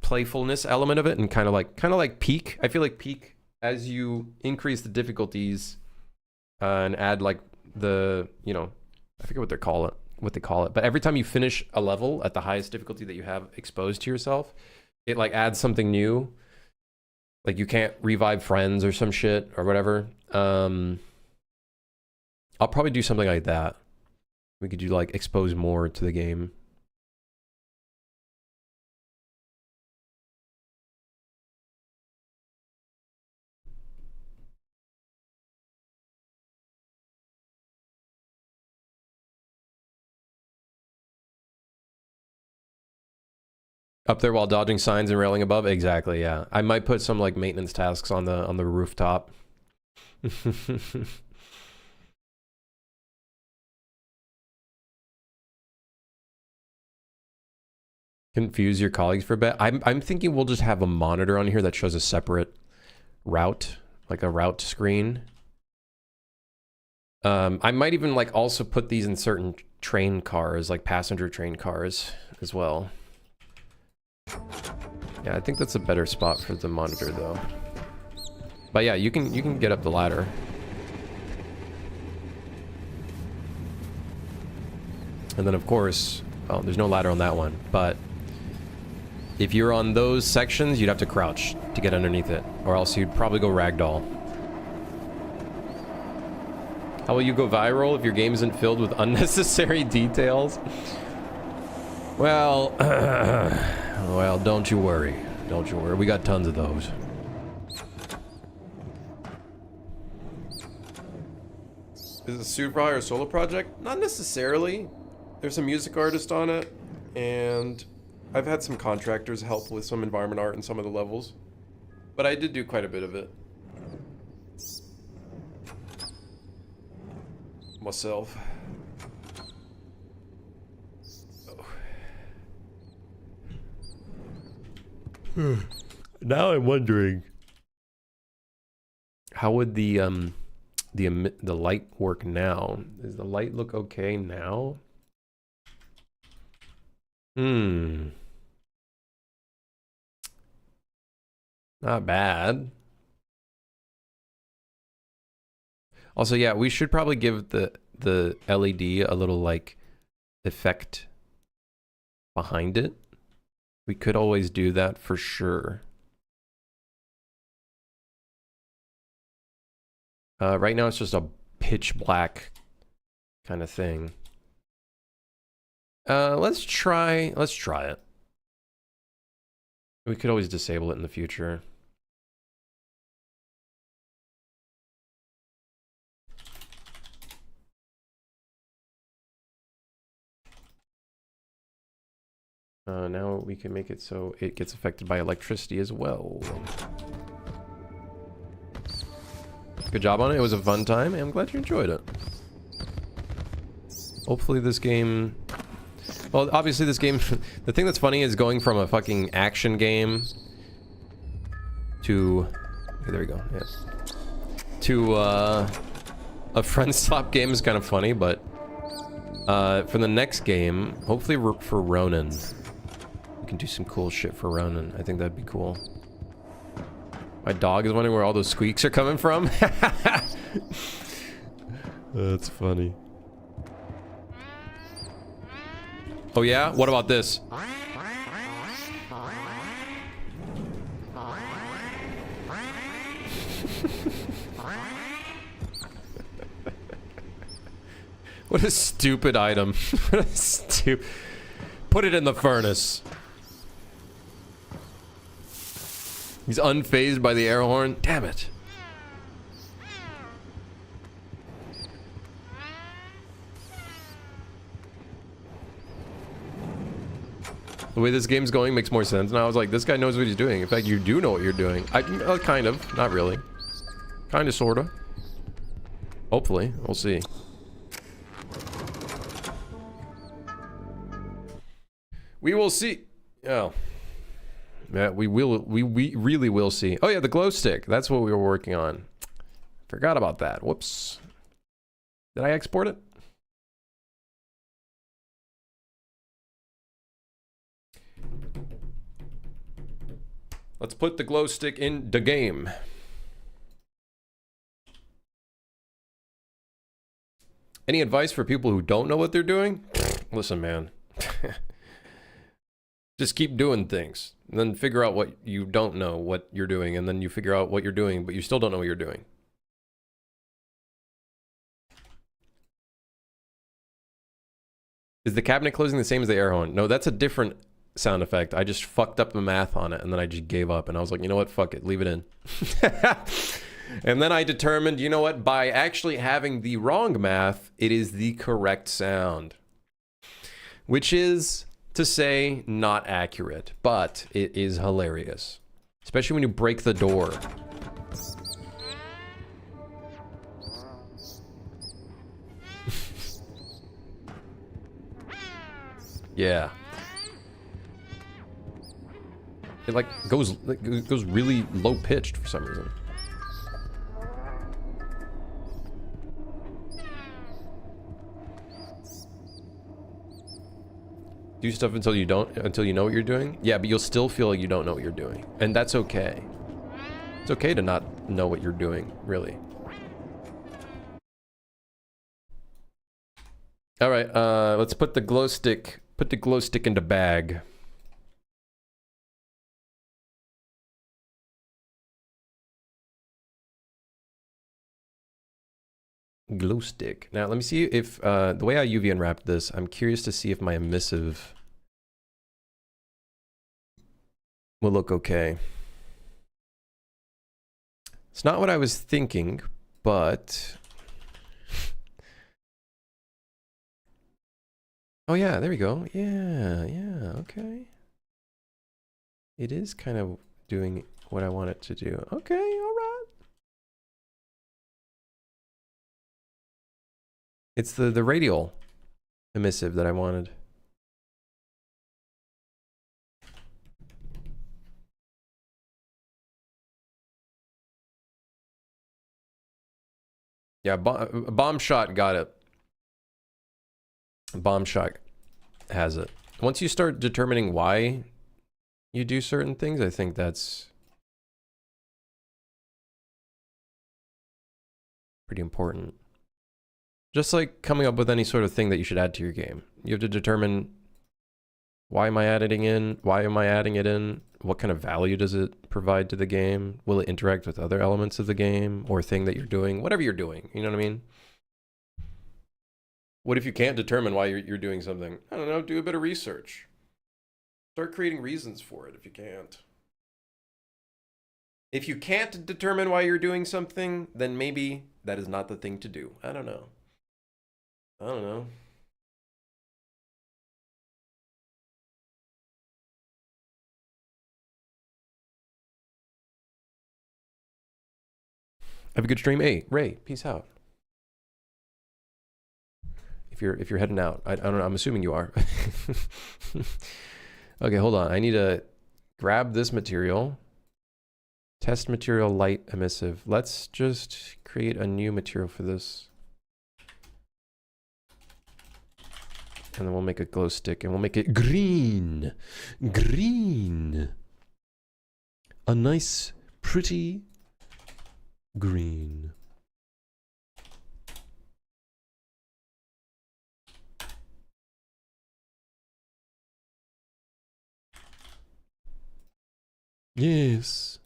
playfulness element of it and kind of like peak. I feel like peak as you increase the difficulties and add like the, you know, I forget what they call it, but every time you finish a level at the highest difficulty that you have exposed to yourself, it like adds something new. Like you can't revive friends or some shit or whatever. I'll probably do something like that. We could do like expose more to the game. Up there while dodging signs and railing above? Exactly, yeah. I might put some like maintenance tasks on the rooftop. Confuse your colleagues for a bit. I'm thinking we'll just have a monitor on here that shows a separate route, like a route screen. I might even like also put these in certain train cars, like passenger train cars as well. Yeah, I think that's a better spot for the monitor though. But yeah, you can get up the ladder. And then of course, well, there's no ladder on that one, but if you're on those sections, you'd have to crouch to get underneath it, or else you'd probably go ragdoll. How will you go viral if your game isn't filled with unnecessary details? Well, well, don't you worry. Don't you worry. We got tons of those. Is it a Superfly or a solo project? Not necessarily. There's a music artist on it, and I've had some contractors help with some environment art in some of the levels. But I did do quite a bit of it myself. Oh. Now I'm wondering, how would the light work now? Does the light look okay now? Not bad. Also, yeah, we should probably give the LED a little like effect behind it. We could always do that for sure. Right now it's just a pitch black kind of thing. Let's try it. We could always disable it in the future. Now we can make it so it gets affected by electricity as well. Good job on it. It was a fun time, and I'm glad you enjoyed it. Hopefully this game... Well, obviously this game... The thing that's funny is going from a fucking action game to... Okay, there we go. Yeah. To a friendslop game is kind of funny, but for the next game, hopefully for Ronin, we can do some cool shit for Ronin. I think that'd be cool. My dog is wondering where all those squeaks are coming from. That's funny. Oh yeah? What about this? What a stupid item. What a stupid... Put it in the furnace. He's unfazed by the air horn. Damn it. The way this game's going makes more sense. And I was like, this guy knows what he's doing. In fact, you do know what you're doing. Kind of. Not really. Kind of, sort of. Hopefully. We'll see. We will see. Oh. Yeah, we really will see. Oh yeah, the glow stick. That's what we were working on. Forgot about that. Whoops. Did I export it? Let's put the glow stick in the game. Any advice for people who don't know what they're doing? Listen, man. Just keep doing things. And then figure out what you don't know what you're doing. And then you figure out what you're doing, but you still don't know what you're doing. Is the cabinet closing the same as the air horn? No, that's a different sound effect. I just fucked up the math on it, and then I just gave up. And I was like, you know what? Fuck it. Leave it in. And then I determined, you know what? By actually having the wrong math, it is the correct sound. Which is... to say, not accurate, but it is hilarious. Especially when you break the door. Yeah. It like goes really low pitched for some reason. Do stuff until you know what you're doing? Yeah, but you'll still feel like you don't know what you're doing. And that's okay. It's okay to not know what you're doing, really. Alright, let's put the glow stick into bag. Glow stick. Now let me see if the way I UV unwrapped this, I'm curious to see if my emissive will look okay. It's not what I was thinking, but oh yeah, there we go. Yeah, okay. It is kind of doing what I want it to do. Okay, all right. It's the radial emissive that I wanted. Yeah, bomb shot got it. Bomb shot has it. Once you start determining why you do certain things, I think that's pretty important. Just like coming up with any sort of thing that you should add to your game. You have to determine, why am I adding in? Why am I adding it in? What kind of value does it provide to the game? Will it interact with other elements of the game or thing that you're doing? Whatever you're doing, you know what I mean? What if you can't determine why you're doing something? I don't know, do a bit of research. Start creating reasons for it if you can't. If you can't determine why you're doing something, then maybe that is not the thing to do. I don't know. I don't know. Have a good stream. Hey, Ray, peace out. If you're heading out, I don't know. I'm assuming you are. Okay, hold on. I need to grab this material. Test material light emissive. Let's just create a new material for this. And then we'll make a glow stick and we'll make it green. Green. A nice, pretty green. Yes.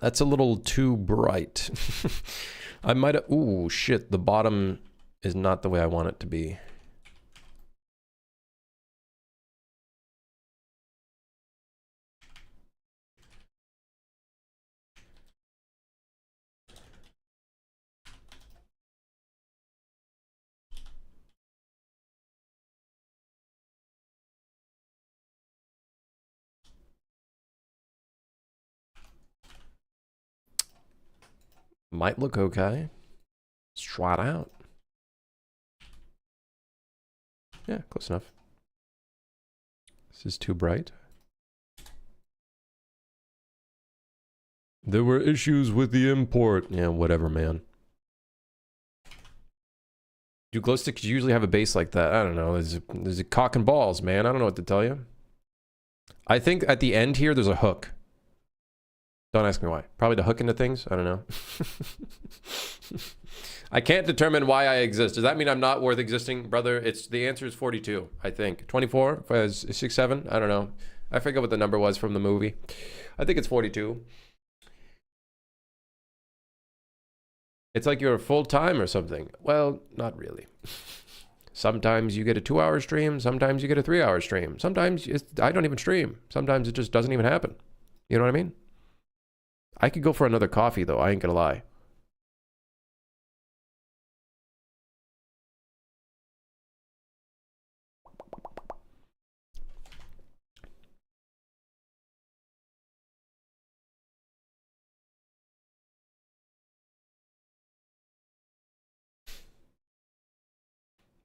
That's a little too bright. I might have, ooh, shit, the bottom is not the way I want it to be. Might look okay. Let's try it out. Yeah, close enough. This is too bright. There were issues with the import. Yeah, whatever, man. Do glow sticks usually have a base like that? I don't know. There's a cock and balls, man. I don't know what to tell you. I think at the end here, there's a hook. Don't ask me why. Probably to hook into things. I don't know. I can't determine why I exist. Does that mean I'm not worth existing, brother? The answer is 42, I think. 24? 6, 7? I don't know. I forget what the number was from the movie. I think it's 42. It's like you're full-time or something. Well, not really. Sometimes you get a 2-hour stream. Sometimes you get a 3-hour stream. Sometimes I don't even stream. Sometimes it just doesn't even happen. You know what I mean? I could go for another coffee, though. I ain't gonna lie.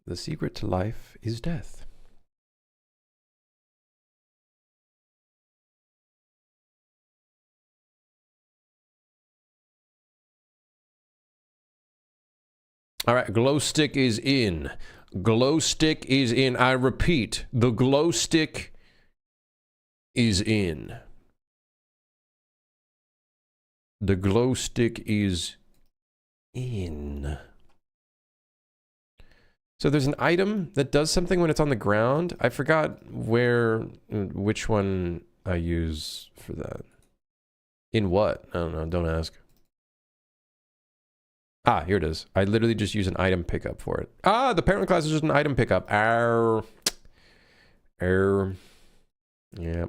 The secret to life is death. All right, glow stick is in. Glow stick is in. I repeat, the glow stick is in. The glow stick is in. So there's an item that does something when it's on the ground. I forgot which one I use for that. In what? I don't know. Don't ask. Ah, here it is. I literally just use an item pickup for it. Ah, the parent class is just an item pickup. Err. Yeah.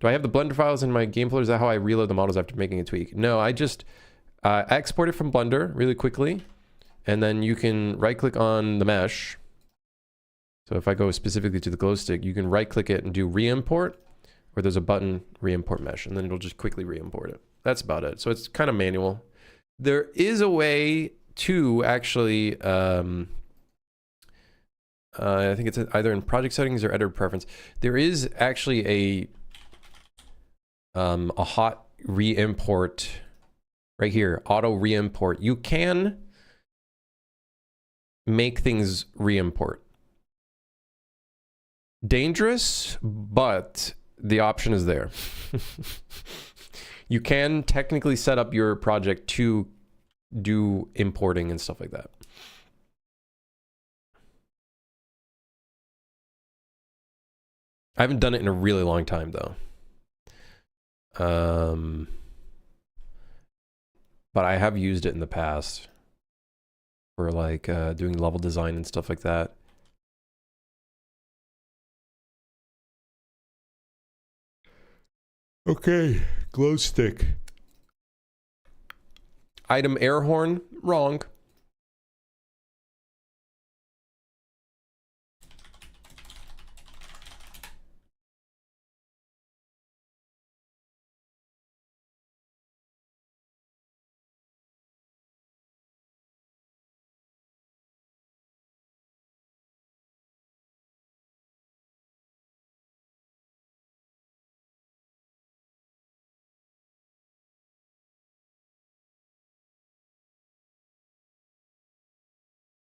Do I have the Blender files in my game folder? Is that how I reload the models after making a tweak? No, I just export it from Blender really quickly. And then you can right click on the mesh. So if I go specifically to the glow stick, you can right click it and do re-import, or there's a button re-import mesh, and then it'll just quickly re-import it. That's about it. So it's kind of manual. There is a way to actually, I think it's either in project settings or editor preference. There is actually a hot re-import right here, auto re-import. You can make things re-import. Dangerous, but the option is there. You can technically set up your project to do importing and stuff like that. I haven't done it in a really long time though. But I have used it in the past for like doing level design and stuff like that. Okay, glow stick. Item air horn, wrong.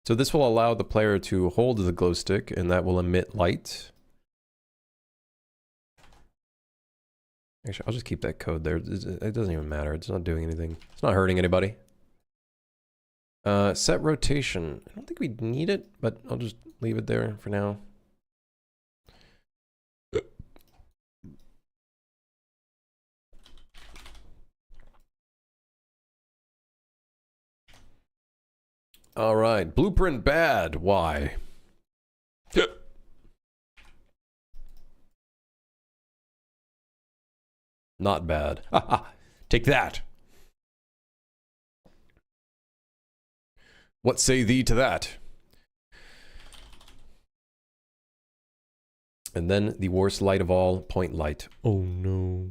So this will allow the player to hold the glow stick and that will emit light. Actually, I'll just keep that code there. It doesn't even matter. It's not doing anything. It's not hurting anybody. Set rotation. I don't think we need it, but I'll just leave it there for now. All right, blueprint bad. Why? Not bad. Take that. What say thee to that? And then the worst light of all, point light. Oh no.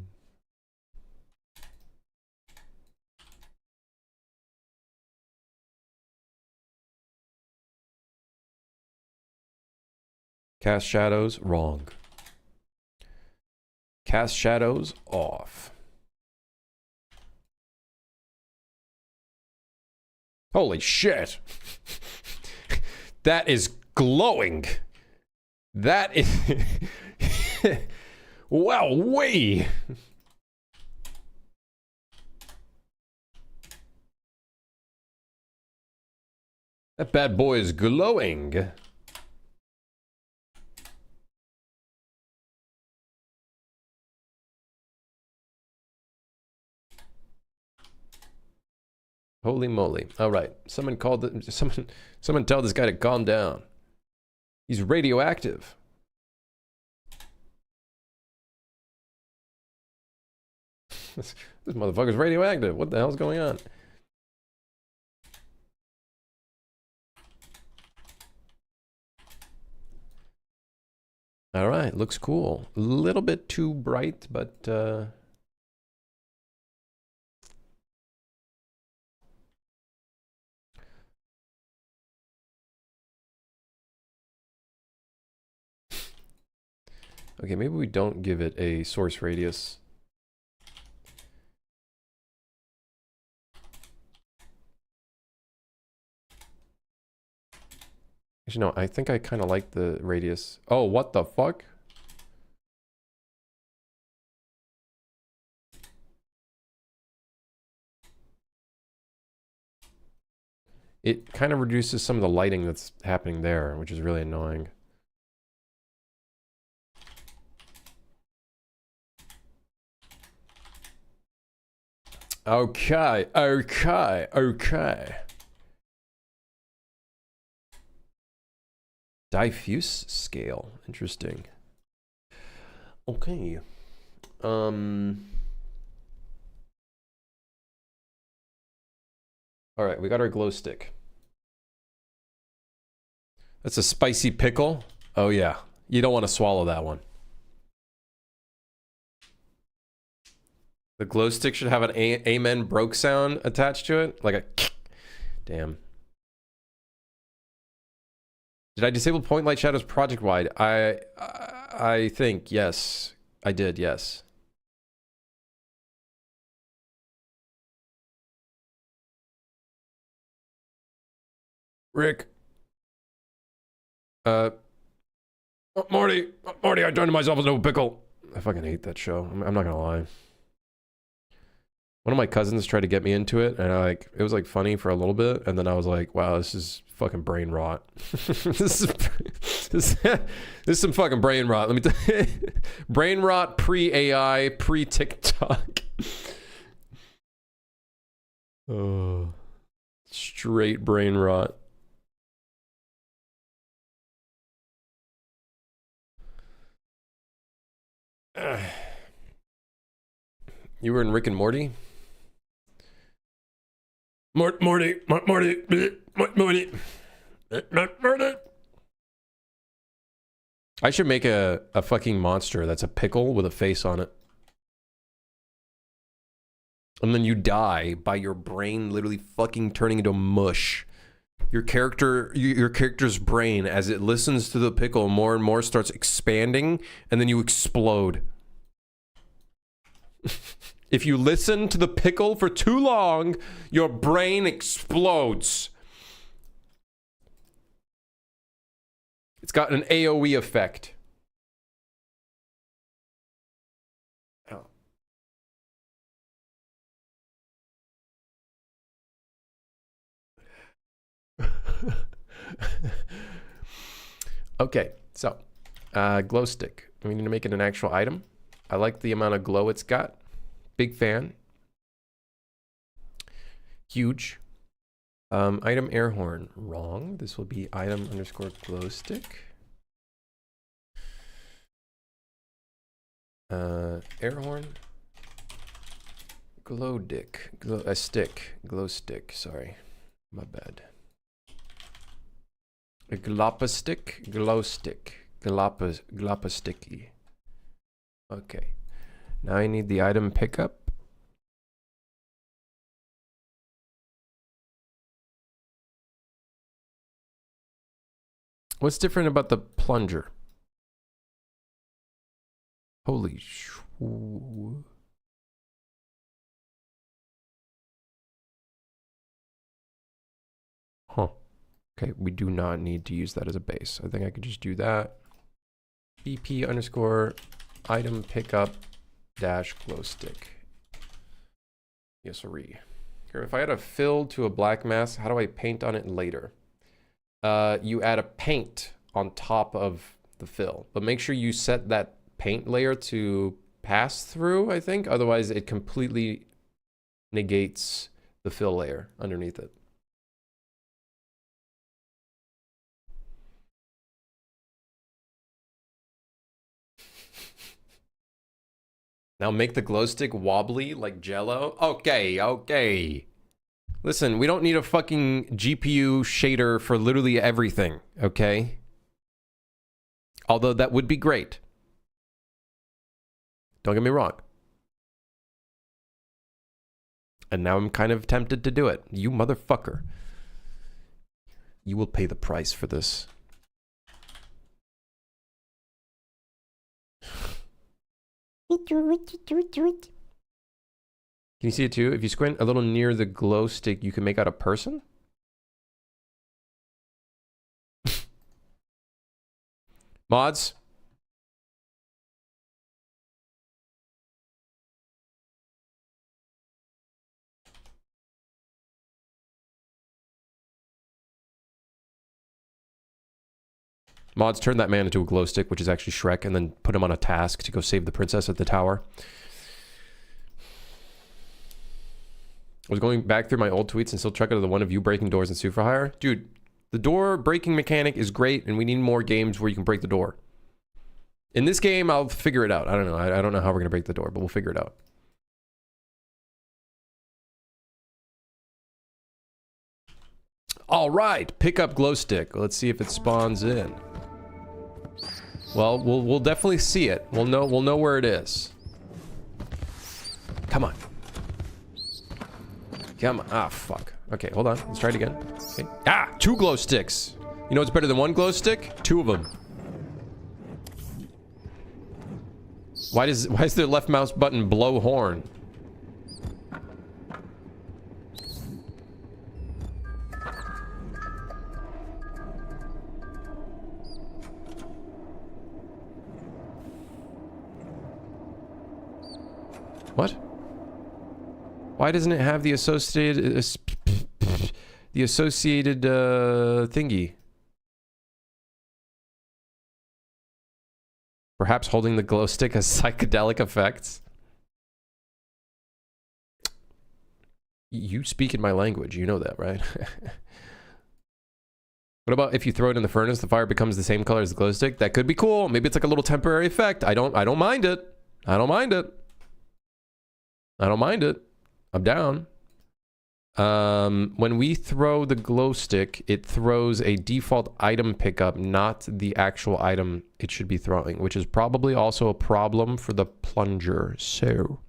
Cast shadows, wrong. Cast shadows, off. Holy shit. That is glowing. That is... Wow, way. That bad boy is glowing. Holy moly. All right. Someone tell this guy to calm down. He's radioactive. This motherfucker's radioactive. What the hell's going on? All right, looks cool. A little bit too bright, but Okay, maybe we don't give it a source radius. Actually, no, I think I kind of like the radius. Oh, what the fuck? It kind of reduces some of the lighting that's happening there, which is really annoying. Okay, okay, okay. Diffuse scale. Interesting. Okay. All right, we got our glow stick. That's a spicy pickle. Oh yeah, you don't want to swallow that one. The glow stick should have an amen broke sound attached to it, like a damn. Did I disable point light shadows project wide? I think yes, I did. Yes. Rick. Morty, I turned myself into a pickle. I fucking hate that show. I'm not gonna lie. One of my cousins tried to get me into it, and it was like funny for a little bit, and then I was like, wow, this is fucking brain rot. this is some fucking brain rot. Let me tell you. Brain rot pre-AI, pre-TikTok. Oh, straight brain rot. You were in Rick and Morty? Morty. I should make a fucking monster that's a pickle with a face on it. And then you die by your brain literally fucking turning into mush. Your character's brain, as it listens to the pickle more and more, starts expanding, and then you explode. If you listen to the pickle for too long, your brain explodes. It's got an AoE effect. Oh. Okay, so glow stick. We need to make it an actual item. I like the amount of glow it's got. Big fan. Huge. Item air horn. Wrong. This will be item underscore glow stick. Air horn. Glow dick. Stick. Glow stick. Sorry. My bad. A gloppa stick. Glow stick. Gloppa sticky. Okay. Now I need the item pickup. What's different about the plunger? Holy shoo. Huh. Okay, we do not need to use that as a base. I think I could just do that. BP underscore item pickup dash glow stick. Yes, sorry. If I add a fill to a black mass, how do I paint on it later? You add a paint on top of the fill, but make sure you set that paint layer to pass through, I think. Otherwise, it completely negates the fill layer underneath it. Now make the glow stick wobbly like Jello. Okay, okay. Listen, we don't need a fucking GPU shader for literally everything, okay? Although that would be great. Don't get me wrong. And now I'm kind of tempted to do it. You motherfucker. You will pay the price for this. Can you see it too? If you squint a little near the glow stick, you can make out a person? Mods? Mods, turn that man into a glow stick, which is actually Shrek, and then put him on a task to go save the princess at the tower. I was going back through my old tweets and still check out the one of you breaking doors in Super Hire. Dude, the door breaking mechanic is great, and we need more games where you can break the door. In this game, I'll figure it out. I don't know. I don't know how we're going to break the door, but we'll figure it out. All right, pick up glow stick. Let's see if it spawns in. Well, we'll definitely see it. We'll know where it is. Come on. Come on. Ah, fuck. Okay, hold on. Let's try it again. Okay. Ah, 2 glow sticks. You know what's better than 1 glow stick? 2 of them. Why is the left mouse button blow horn? What? Why doesn't it have the associated thingy? Perhaps holding the glow stick has psychedelic effects. You speak in my language, you know that, right? What about if you throw it in the furnace, the fire becomes the same color as the glow stick? That could be cool. Maybe it's like a little temporary effect. I don't mind it. I don't mind it. I don't mind it. I'm down. When we throw the glow stick, it throws a default item pickup, not the actual item it should be throwing, which is probably also a problem for the plunger. So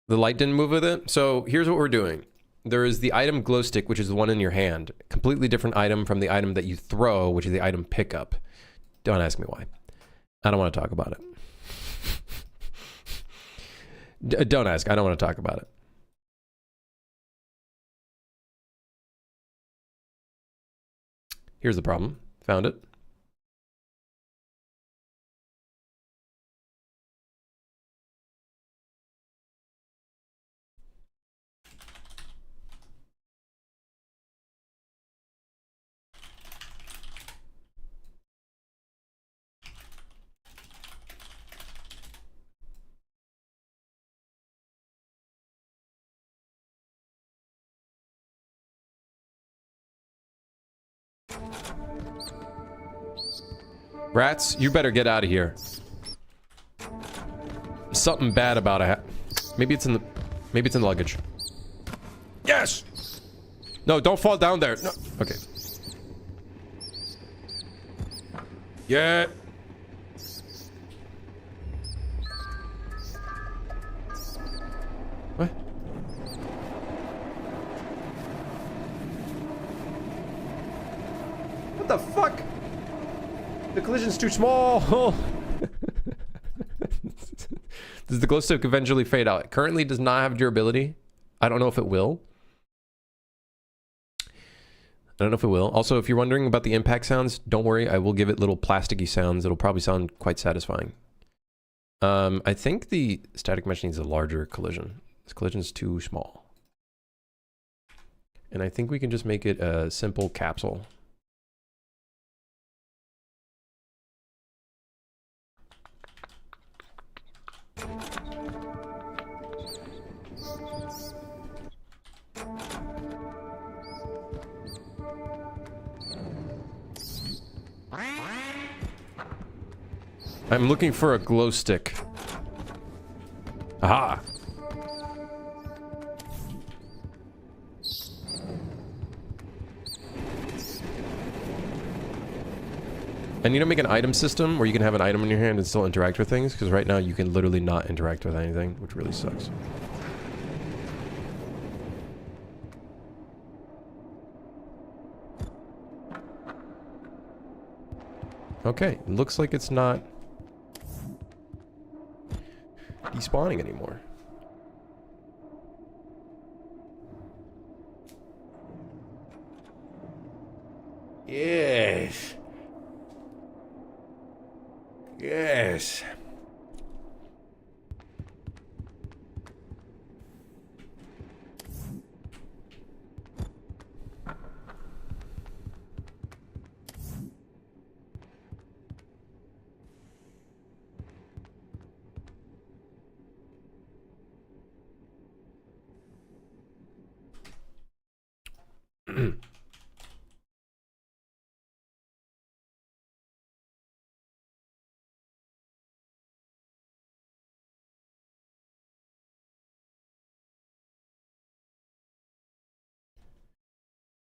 the light didn't move with it. So here's what we're doing. There is the item glow stick, which is the one in your hand. Completely different item from the item that you throw, which is the item pickup. Don't ask me why. I don't want to talk about it. Don't ask. I don't want to talk about it. Here's the problem. Found it. Rats, you better get out of here. Something bad about it. Maybe it's in the luggage. Yes. No, don't fall down there. No. Okay. Yeah. What? What the fuck? The collision's too small. Does the glow stick eventually fade out? It currently does not have durability. I don't know if it will. Also, if you're wondering about the impact sounds, don't worry. I will give it little plasticky sounds. It'll probably sound quite satisfying. I think the static mesh needs a larger collision. This collision's too small. And I think we can just make it a simple capsule. I'm looking for a glow stick. Aha! I need to make an item system where you can have an item in your hand and still interact with things, because right now you can literally not interact with anything, which really sucks. Okay, looks like it's not despawning anymore. Yes. Yes.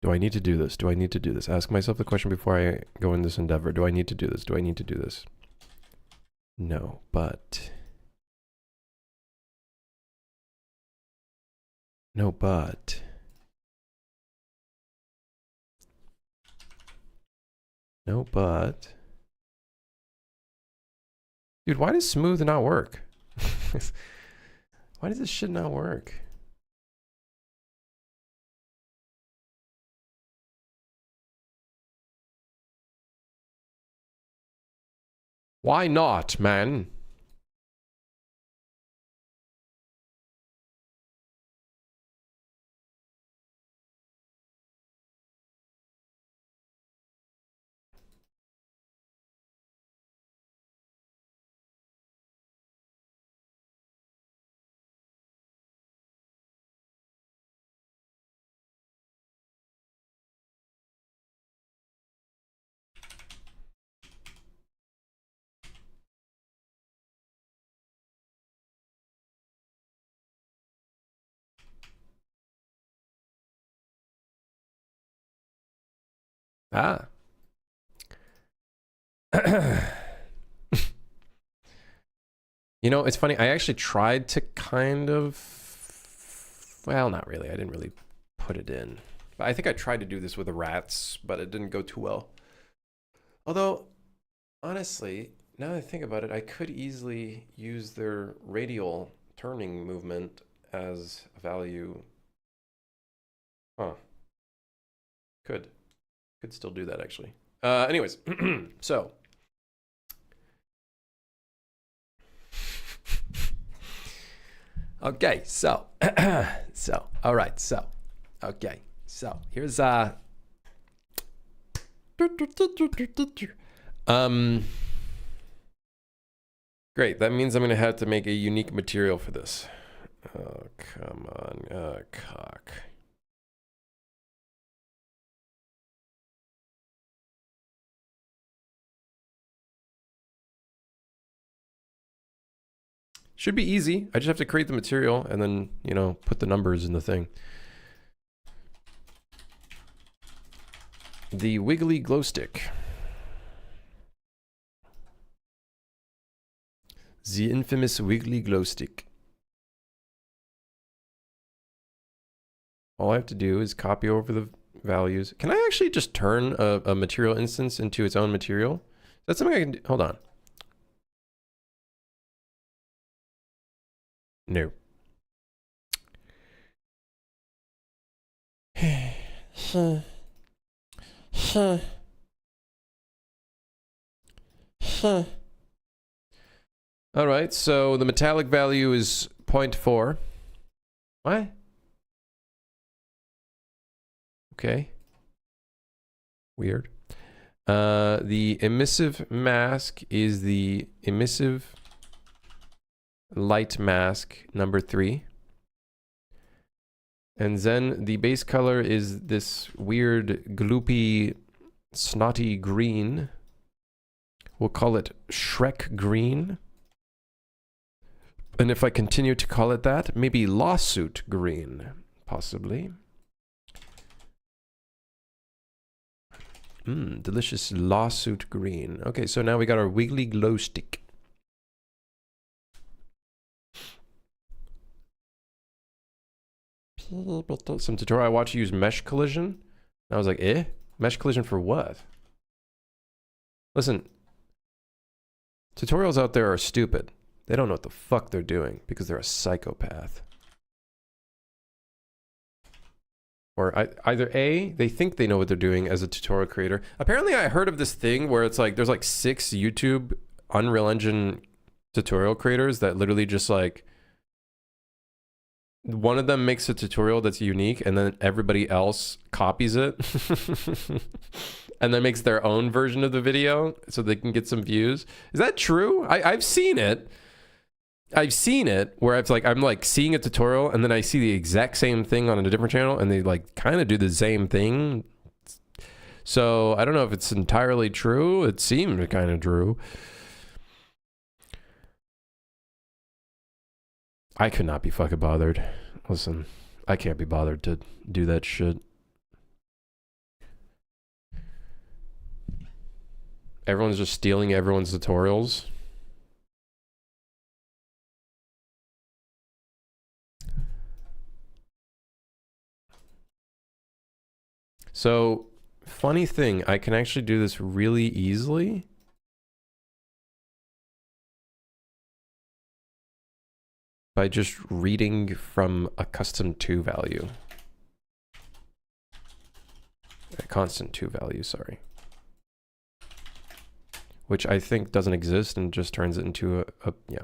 Do I need to do this? Do I need to do this? Ask myself the question before I go in this endeavor. Do I need to do this? Do I need to do this? No, but... No, but... No, but... Dude, why does smooth not work? Why does this shit not work? Why not, man? Ah. You know, it's funny. I actually tried to kind of... Well, not really. I didn't really put it in. But I think I tried to do this with the rats, but it didn't go too well. Although, honestly, now that I think about it, I could easily use their radial turning movement as a value. Huh. Could still do that, actually. Anyways, so... Okay, so, all right, so, okay, so, here's, great, that means I'm gonna have to make a unique material for this. Oh, come on, cock. Should be easy. I just have to create the material and then, you know, put the numbers in the thing. The wiggly glow stick. The infamous wiggly glow stick. All I have to do is copy over the values. Can I actually just turn a material instance into its own material? That's something I can do. Hold on. No. All right, so the metallic value is 0.4. What? Okay. Weird. The emissive mask is the emissive light mask number 3. And then the base color is this weird, gloopy, snotty green. We'll call it Shrek green. And if I continue to call it that, maybe lawsuit green, possibly. Delicious lawsuit green. Okay, so now we got our wiggly glow stick. Some tutorial I watched use mesh collision. And I was like, eh? Mesh collision for what? Listen, tutorials out there are stupid. They don't know what the fuck they're doing because they're a psychopath. Or either A, they think they know what they're doing as a tutorial creator. Apparently I heard of this thing where it's like, there's like 6 YouTube Unreal Engine tutorial creators that literally just like, one of them makes a tutorial that's unique and then everybody else copies it. And then makes their own version of the video so they can get some views. Is that true? I've seen it. I've seen it where it's like I'm like seeing a tutorial and then I see the exact same thing on a different channel and they like kind of do the same thing. So I don't know if it's entirely true. It seemed kind of true. I could not be fucking bothered. Listen, I can't be bothered to do that shit. Everyone's just stealing everyone's tutorials. So, funny thing, I can actually do this really easily. By just reading from a custom to value. A constant to value, sorry. Which I think doesn't exist and just turns it into a yeah.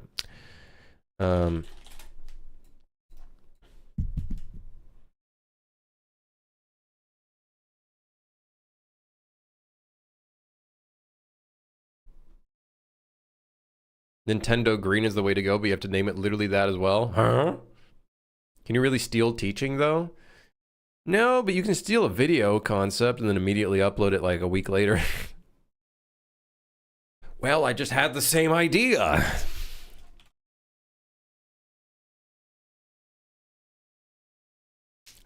Nintendo Green is the way to go, but you have to name it literally that as well. Huh? Can you really steal teaching though? No, but you can steal a video concept and then immediately upload it like a week later. Well, I just had the same idea.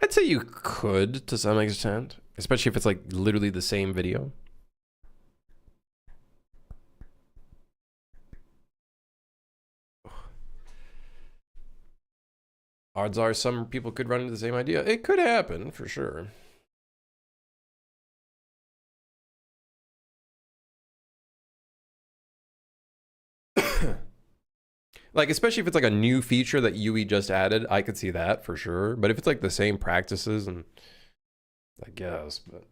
I'd say you could to some extent, especially if it's like literally the same video. Odds are some people could run into the same idea. It could happen, for sure. Like, especially if it's like a new feature that UE just added, I could see that for sure. But if it's like the same practices, and I guess, but...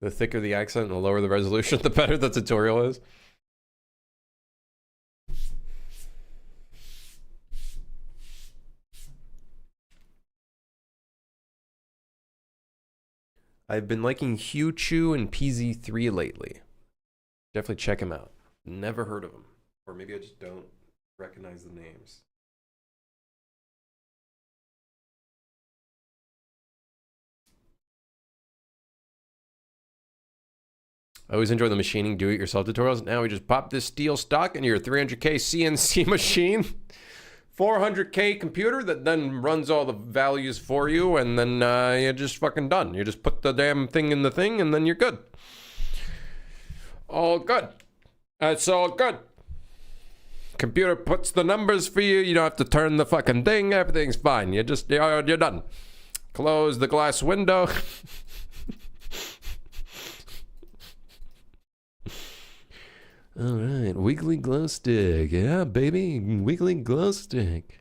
The thicker the accent and the lower the resolution, the better the tutorial is. I've been liking Hugh Chu and PZ3 lately. Definitely check him out. Never heard of him. Or maybe I just don't recognize the names. I always enjoy the machining do-it-yourself tutorials. Now we just pop this steel stock into your 300K CNC machine. 400K computer that then runs all the values for you, and then you're just fucking done. You just put the damn thing in the thing, and then you're good. All good. That's all good. Computer puts the numbers for you. You don't have to turn the fucking thing. Everything's fine. You're done. Close the glass window. All right, weekly glow stick. Yeah, baby, weekly glow stick.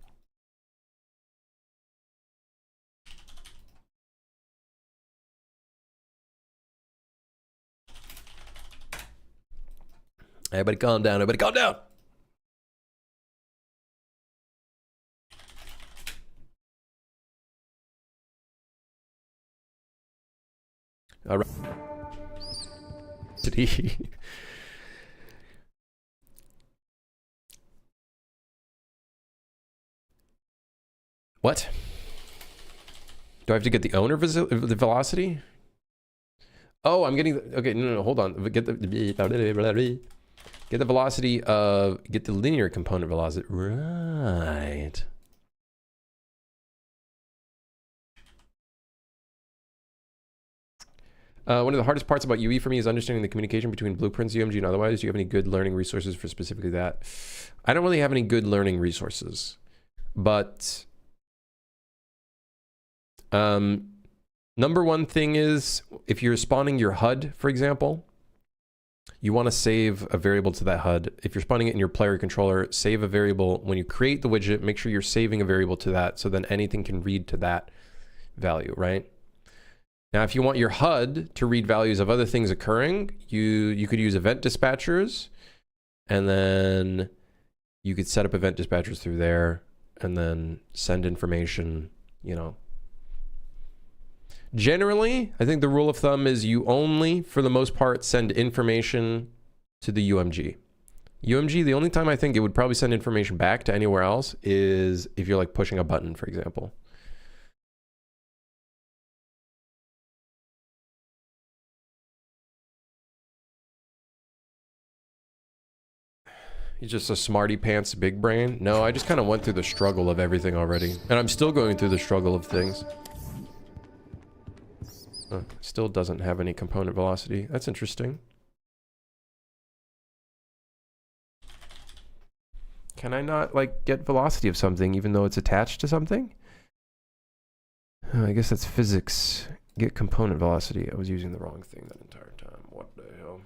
Everybody calm down, everybody calm down. All right. What? Do I have to get the owner the velocity? Oh, I'm getting the, okay, no, hold on. Get the velocity of, get the linear component velocity. Right. One of the hardest parts about UE for me is understanding the communication between blueprints, UMG, and otherwise. Do you have any good learning resources for specifically that? I don't really have any good learning resources, but number one thing is if you're spawning your HUD, for example, you want to save a variable to that HUD. If you're spawning it in your player controller, save a variable. When you create the widget, make sure you're saving a variable to that, so then anything can read to that value, right? Now, if you want your HUD to read values of other things occurring, you could use event dispatchers, and then you could set up event dispatchers through there, and then send information, you know. Generally, I think the rule of thumb is you only, for the most part, send information to the UMG. UMG, the only time I think it would probably send information back to anywhere else is if you're like pushing a button, for example. He's just a smarty pants big brain. No, I just kind of went through the struggle of everything already. And I'm still going through the struggle of things. Still doesn't have any component velocity. That's interesting. Can I not like get velocity of something even though it's attached to something? Oh, I guess that's physics. Get component velocity. I was using the wrong thing that entire time. What the hell?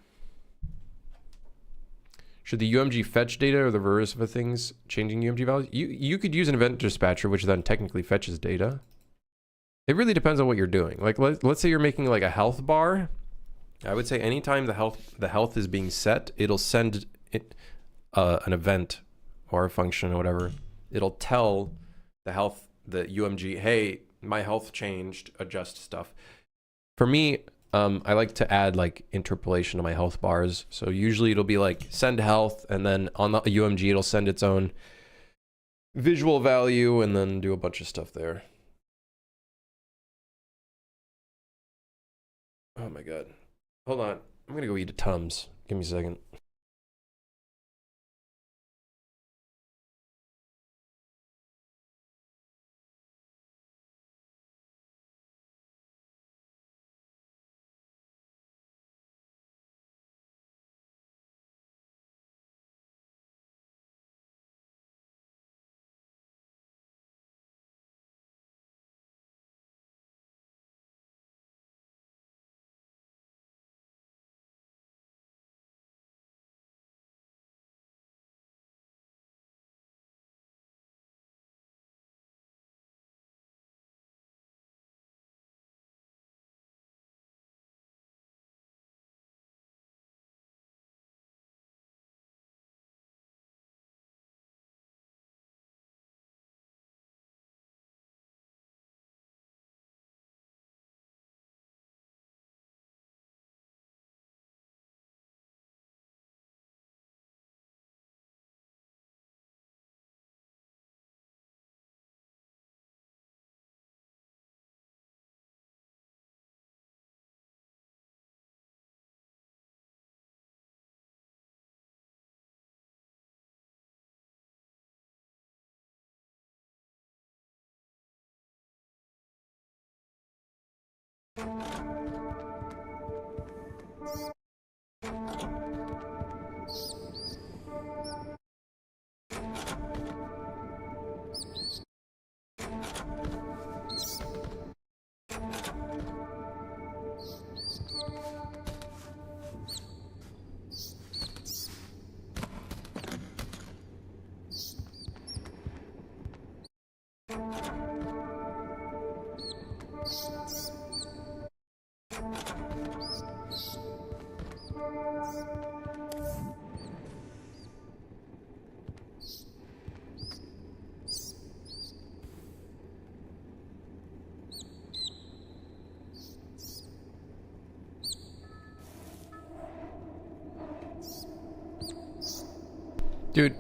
Should the UMG fetch data or the reverse of things changing UMG values? You could use an event dispatcher, which then technically fetches data. It really depends on what you're doing. Like let's say you're making like a health bar. I would say anytime the health is being set, it'll send it an event or a function or whatever. It'll tell the UMG, hey, my health changed, adjust stuff. For me, I like to add like interpolation to my health bars. So usually it'll be like send health, and then on the UMG it'll send its own visual value and then do a bunch of stuff there. Oh my god. Hold on. I'm gonna go eat a Tums. Give me a second. Dude,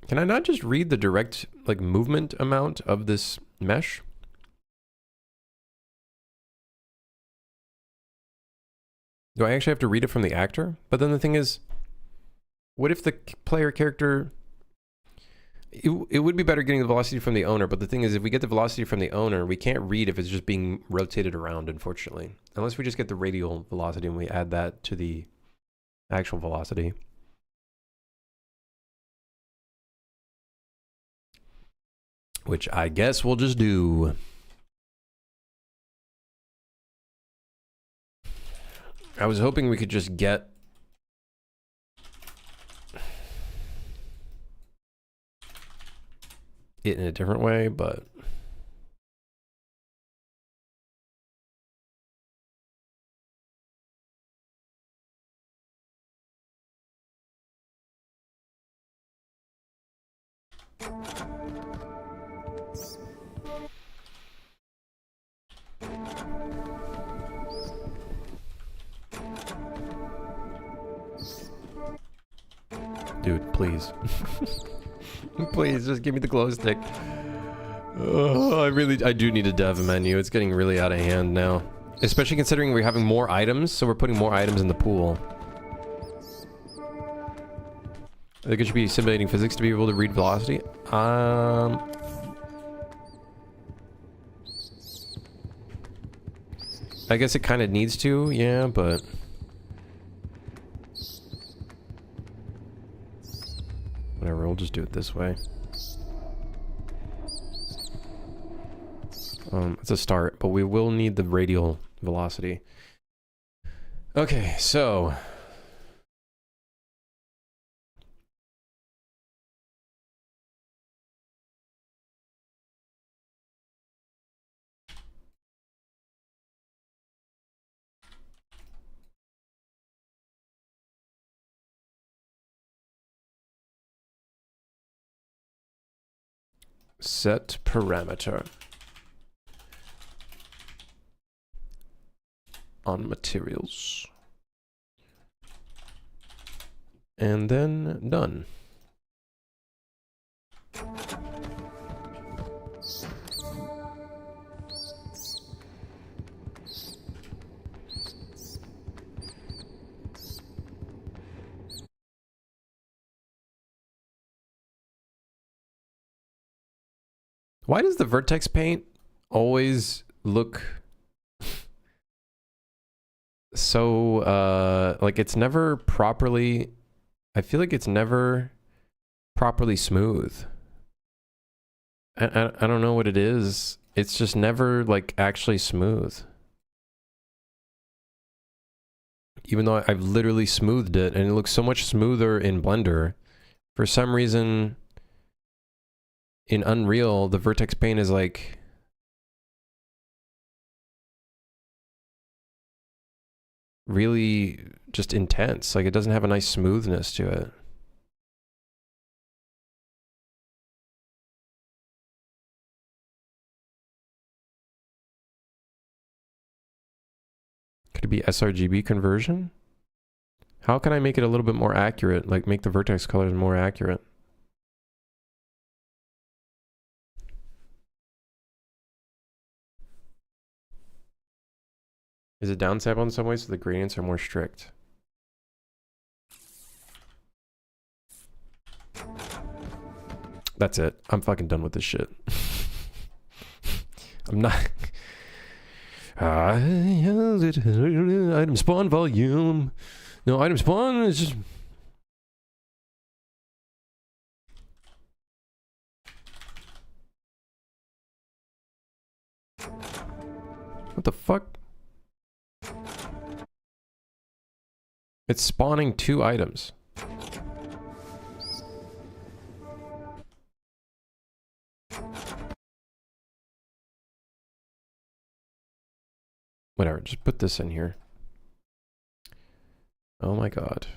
can I not just read the direct like movement amount of this mesh? Do I actually have to read it from the actor? But then the thing is, what if the player character... It would be better getting the velocity from the owner, but the thing is, if we get the velocity from the owner, we can't read if it's just being rotated around, unfortunately. Unless we just get the radial velocity and we add that to the actual velocity. Which I guess we'll just do. I was hoping we could just get it in a different way, but dude, please. Please, just give me the glow stick. Oh, I do need a dev menu. It's getting really out of hand now. Especially considering we're having more items, so we're putting more items in the pool. I think it should be simulating physics to be able to read velocity. I guess it kind of needs to, yeah, but... whatever, we'll just do it this way. It's a start, but we will need the radial velocity. Okay, so... set parameter on materials. And then done. Why does the vertex paint always look so, like it's never properly, I feel like it's never properly smooth. I don't know what it is. It's just never like actually smooth. Even though I've literally smoothed it and it looks so much smoother in Blender, for some reason in Unreal, the vertex paint is like really just intense. Like it doesn't have a nice smoothness to it. Could it be sRGB conversion? How can I make it a little bit more accurate? Like make the vertex colors more accurate? Is it downsampled in some ways so the gradients are more strict? That's it. I'm fucking done with this shit. I'm not... item spawn volume. No, item spawn is just... What the fuck? It's spawning 2 items. Whatever, just put this in here. Oh my god.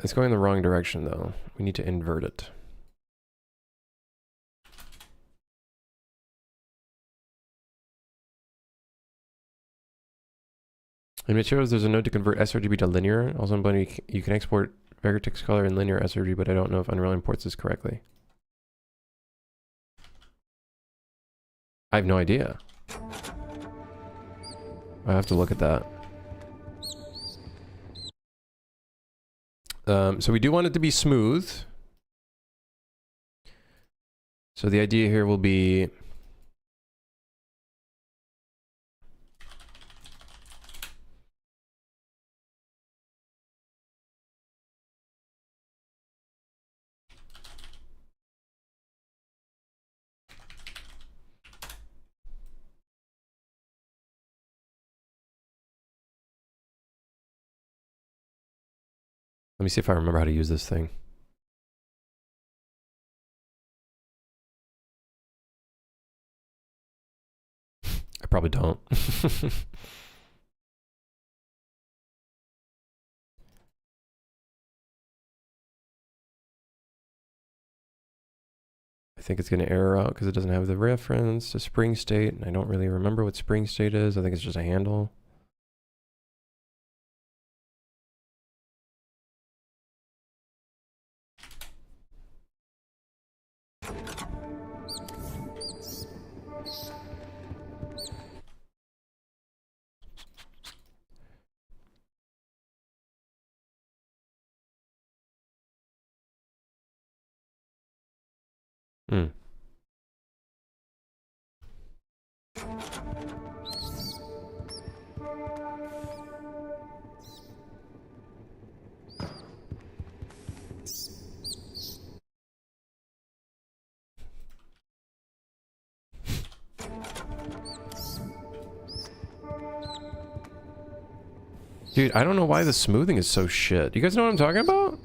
It's going in the wrong direction though. We need to invert it. In materials, there's a node to convert sRGB to linear. Also in Blender, you can export vertex color in linear sRGB, but I don't know if Unreal imports this correctly. I have no idea. I have to look at that. So we do want it to be smooth. So the idea here will be... Let me see if I remember how to use this thing. I probably don't. I think it's going to error out because it doesn't have the reference to spring state, and I don't really remember what spring state is. I think it's just a handle. Hmm. Dude, I don't know why the smoothing is so shit. You guys know what I'm talking about?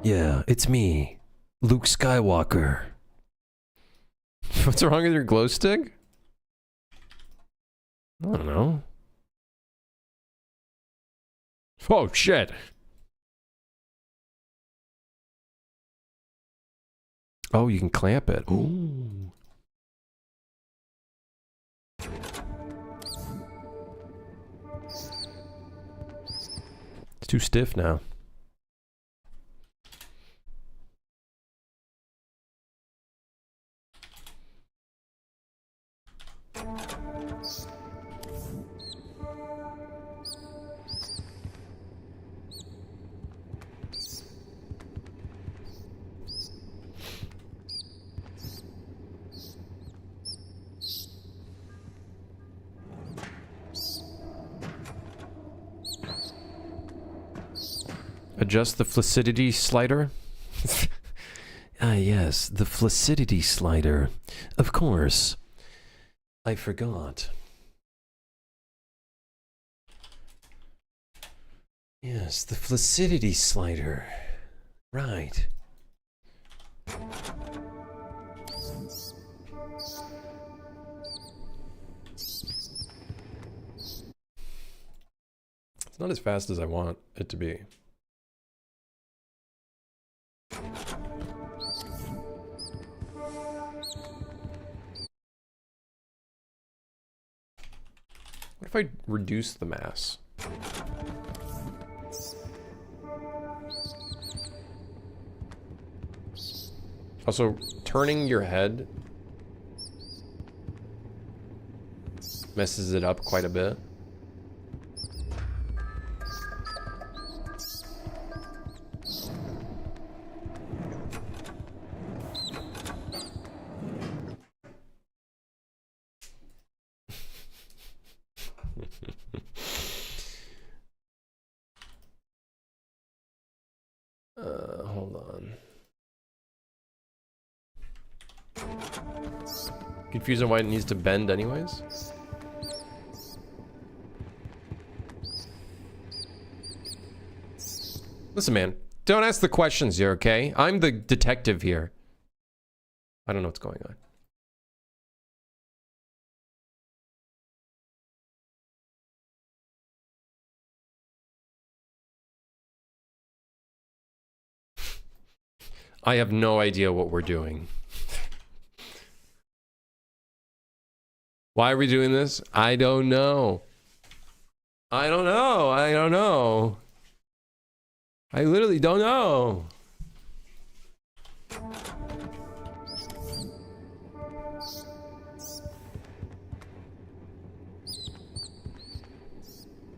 Yeah, it's me, Luke Skywalker. What's wrong with your glow stick? I don't know. Oh, shit. Oh, you can clamp it. Ooh. It's too stiff now. Adjust the flaccidity slider. Ah, yes, the flaccidity slider. Of course. I forgot. Yes, the flaccidity slider. Right. It's not as fast as I want it to be. What if I reduce the mass? Also, turning your head messes it up quite a bit. Hold on. Confused on why it needs to bend anyways? Listen, man. Don't ask the questions here, okay? I'm the detective here. I don't know what's going on. I have no idea what we're doing. Why are we doing this? I don't know. I don't know. I don't know. I literally don't know.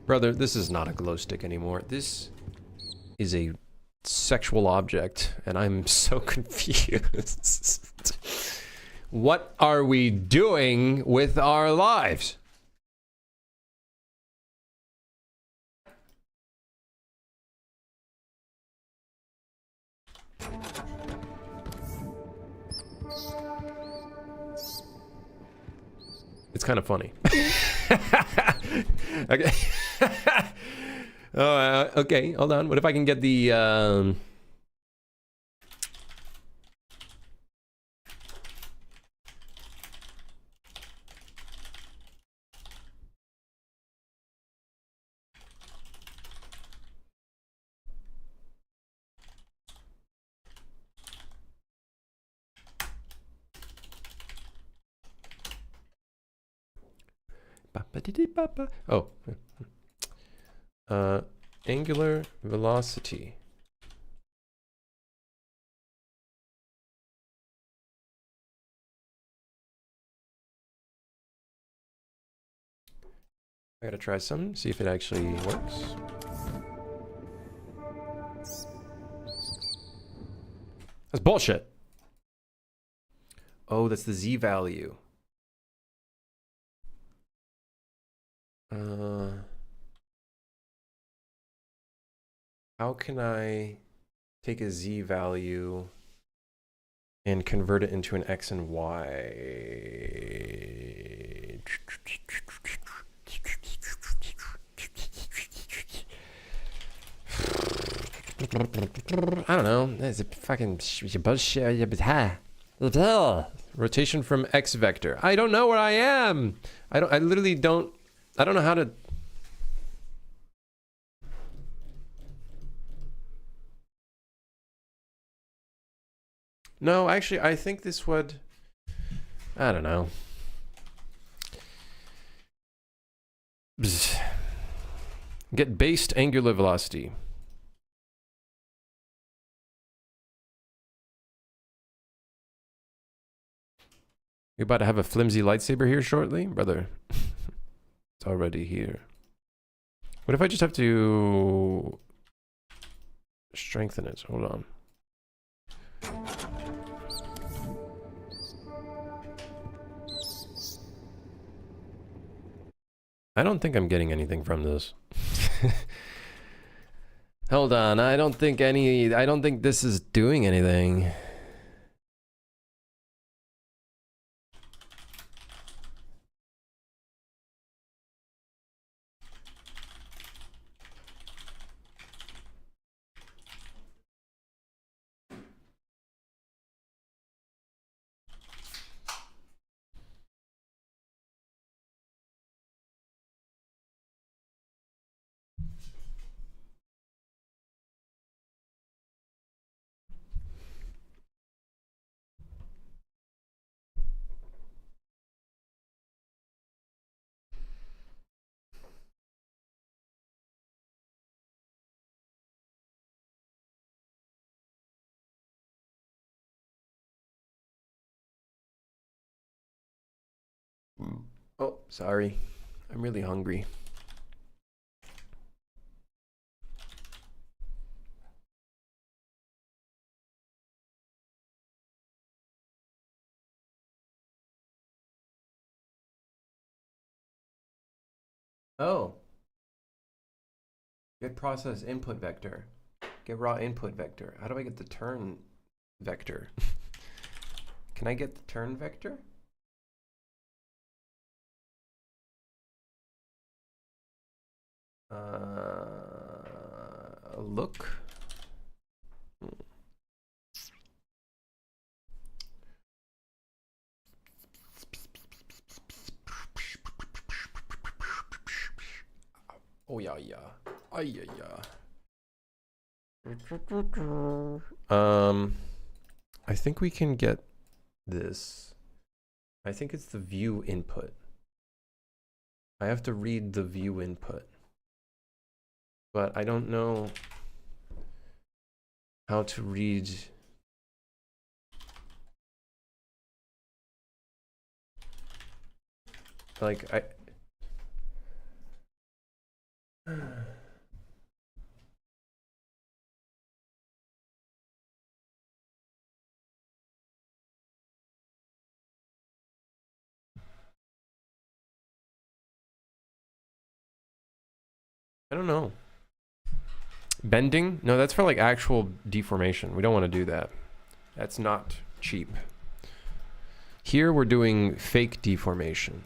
Brother, this is not a glow stick anymore. This is a sexual object, and I'm so confused. What are we doing with our lives? It's kind of funny. Okay. Oh, okay, hold on. What if I can get the... Oh. Angular velocity. I gotta try some, see if it actually works. That's bullshit. Oh, that's the Z value. How can I take a Z value and convert it into an X and Y? I don't know. That's a fucking bullshit. Rotation from X vector. I don't know where I am. I literally don't. I don't know how to. No, actually, I think this would. I don't know. Bzz. Get based angular velocity. You about to have a flimsy lightsaber here shortly? Brother, it's already here. What if I just have to strengthen it? Hold on. I don't think I'm getting anything from this. Hold on, I don't think this is doing anything. Oh, sorry. I'm really hungry. Oh. Get process input vector. Get raw input vector. How do I get the turn vector? Can I get the turn vector? Look. Oh yeah, yeah. Ay yeah, yeah. I think we can get this. I think it's the view input. I have to read the view input. But I don't know how to read. Like I don't know. Bending? No, that's for like actual deformation. We don't want to do that. That's not cheap. Here we're doing fake deformation.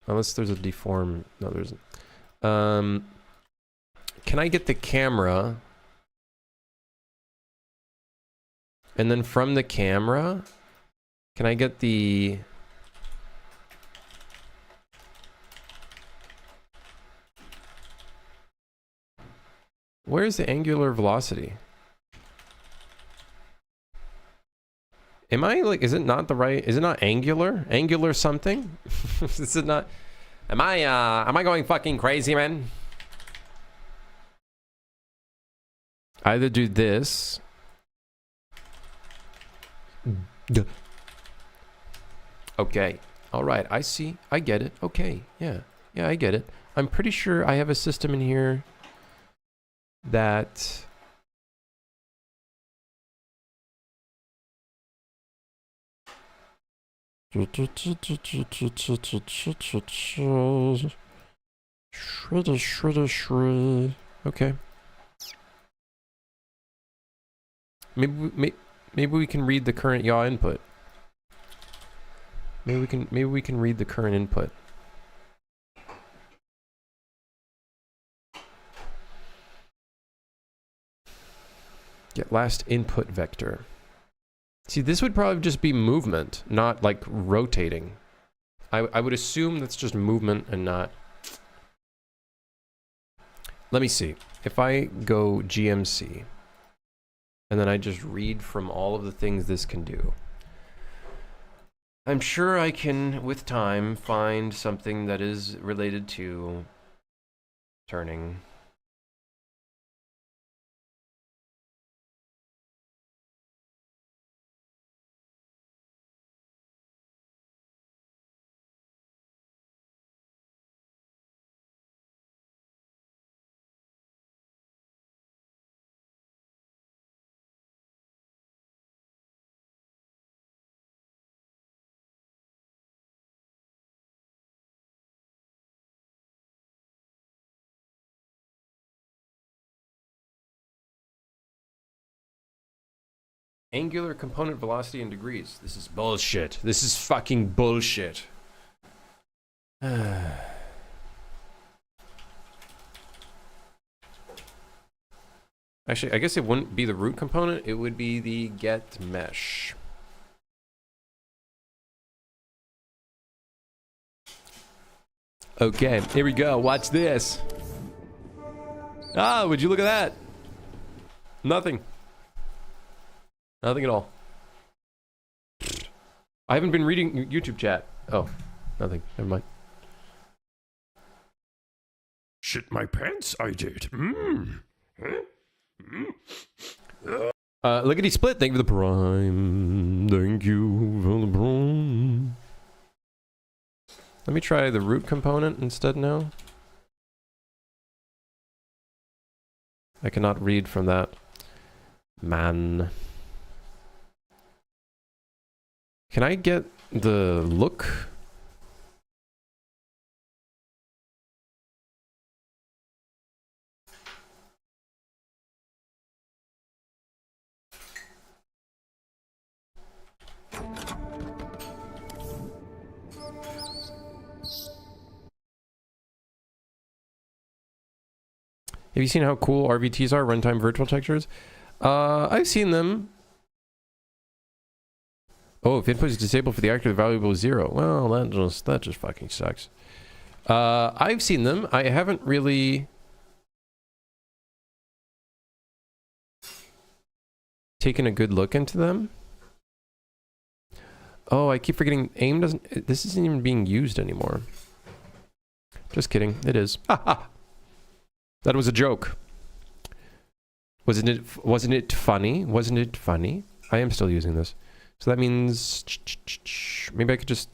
Unless there's a deform... No, there isn't. Can I get the camera? And then from the camera, can I get the... Where's the angular velocity? Am I like, is it not the right, is it not angular? Angular something? Is it not, am I going fucking crazy, man? Either do this. Okay. All right. I see. I get it. Okay. Yeah. Yeah, I get it. I'm pretty sure I have a system in here that... Shredder. Okay. Maybe we can read the current yaw input. Maybe we can read the current input. Get last input vector. See, this would probably just be movement, not like rotating. I would assume that's just movement and not... Let me see. If I go GMC, and then I just read from all of the things this can do, I'm sure I can, with time, find something that is related to turning. Angular component velocity in degrees. This is bullshit. This is fucking bullshit. Actually, I guess it wouldn't be the root component. It would be the get mesh. Okay, here we go. Watch this. Ah, would you look at that? Nothing. Nothing at all. I haven't been reading YouTube chat. Oh, nothing. Never mind. Shit my pants, I did. Lickety split. Thank you for the prime. Thank you for the prime. Let me try the root component instead now. I cannot read from that. Man. Can I get the look? Have you seen how cool RVTs are, runtime virtual textures? I've seen them. Oh, if input is disabled for the actor, the value is 0. Well, that just fucking sucks. I've seen them. I haven't really taken a good look into them. Oh, I keep forgetting AIM doesn't... This isn't even being used anymore. Just kidding. It is. Ha! That was a joke. Wasn't it funny? Wasn't it funny? I am still using this. So that means maybe I could just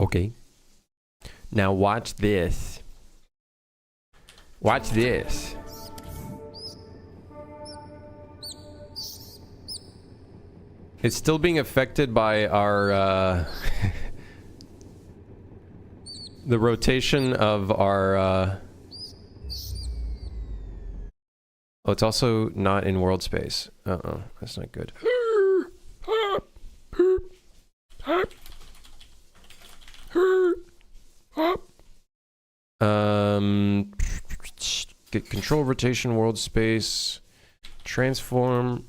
Okay. Now watch this. Watch this. It's still being affected by our, the rotation of our, oh, it's also not in world space. Uh-oh, that's not good. Get control rotation, world space, transform.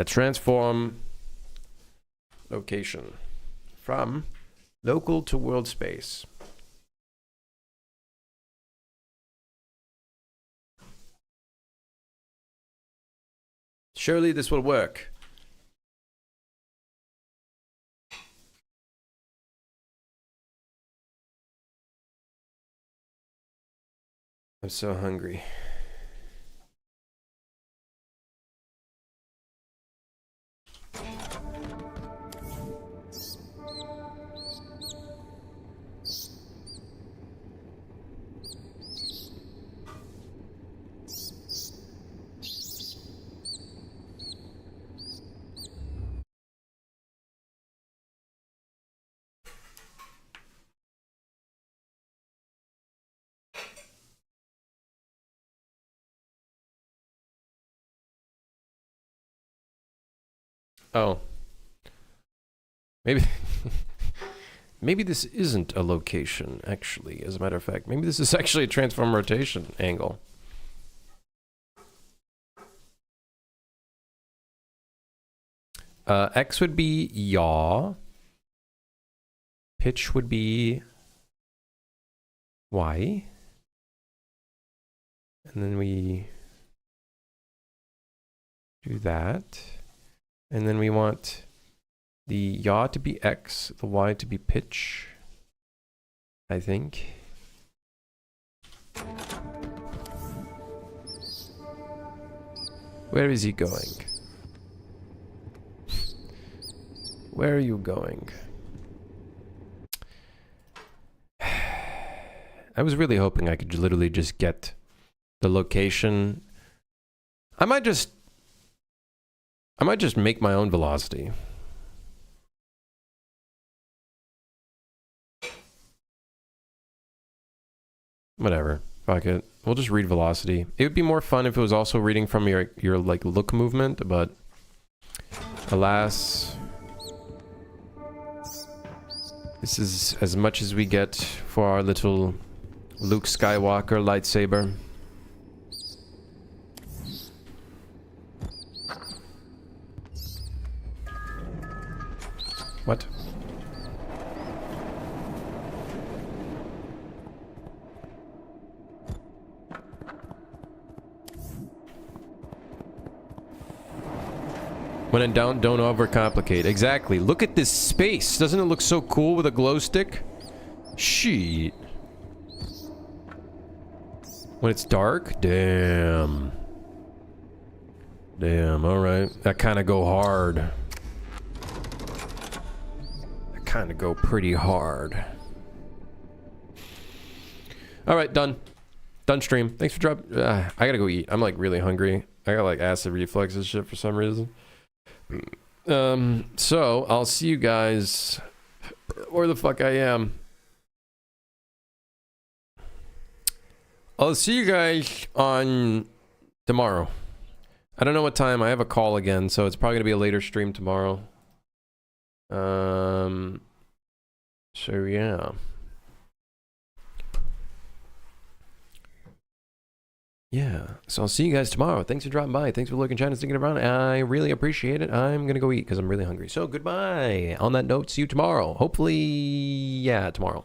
Transform location from local to world space. Surely this will work. I'm so hungry. Oh. Maybe maybe this isn't a location, actually, as a matter of fact. Maybe this is actually a transform rotation angle. X would be yaw. Pitch would be Y. And then we do that. And then we want the yaw to be X, the Y to be pitch, I think. Where is he going? Where are you going? I was really hoping I could literally just get the location. I might just make my own velocity. Whatever. Fuck it. We'll just read velocity. It would be more fun if it was also reading from your like look movement, but alas, this is as much as we get for our little Luke Skywalker lightsaber. What? When in doubt, don't overcomplicate. Exactly. Look at this space. Doesn't it look so cool with a glow stick? Shit. When it's dark? Damn. Damn, alright. That kind of go hard. Kind of go pretty hard. All right, done stream. Thanks for dropping. I gotta go eat. I'm like really hungry. I got like acid reflexes shit for some reason. So I'll see you guys where the fuck I am. I'll see you guys on tomorrow. I don't know what time. I have a call again, so it's probably gonna be a later stream tomorrow. So yeah. Yeah, so I'll see you guys tomorrow. Thanks for dropping by. Thanks for looking, chatting, sticking around. I really appreciate it. I'm gonna go eat because I'm really hungry. So goodbye. On that note, see you tomorrow. Hopefully, yeah, tomorrow.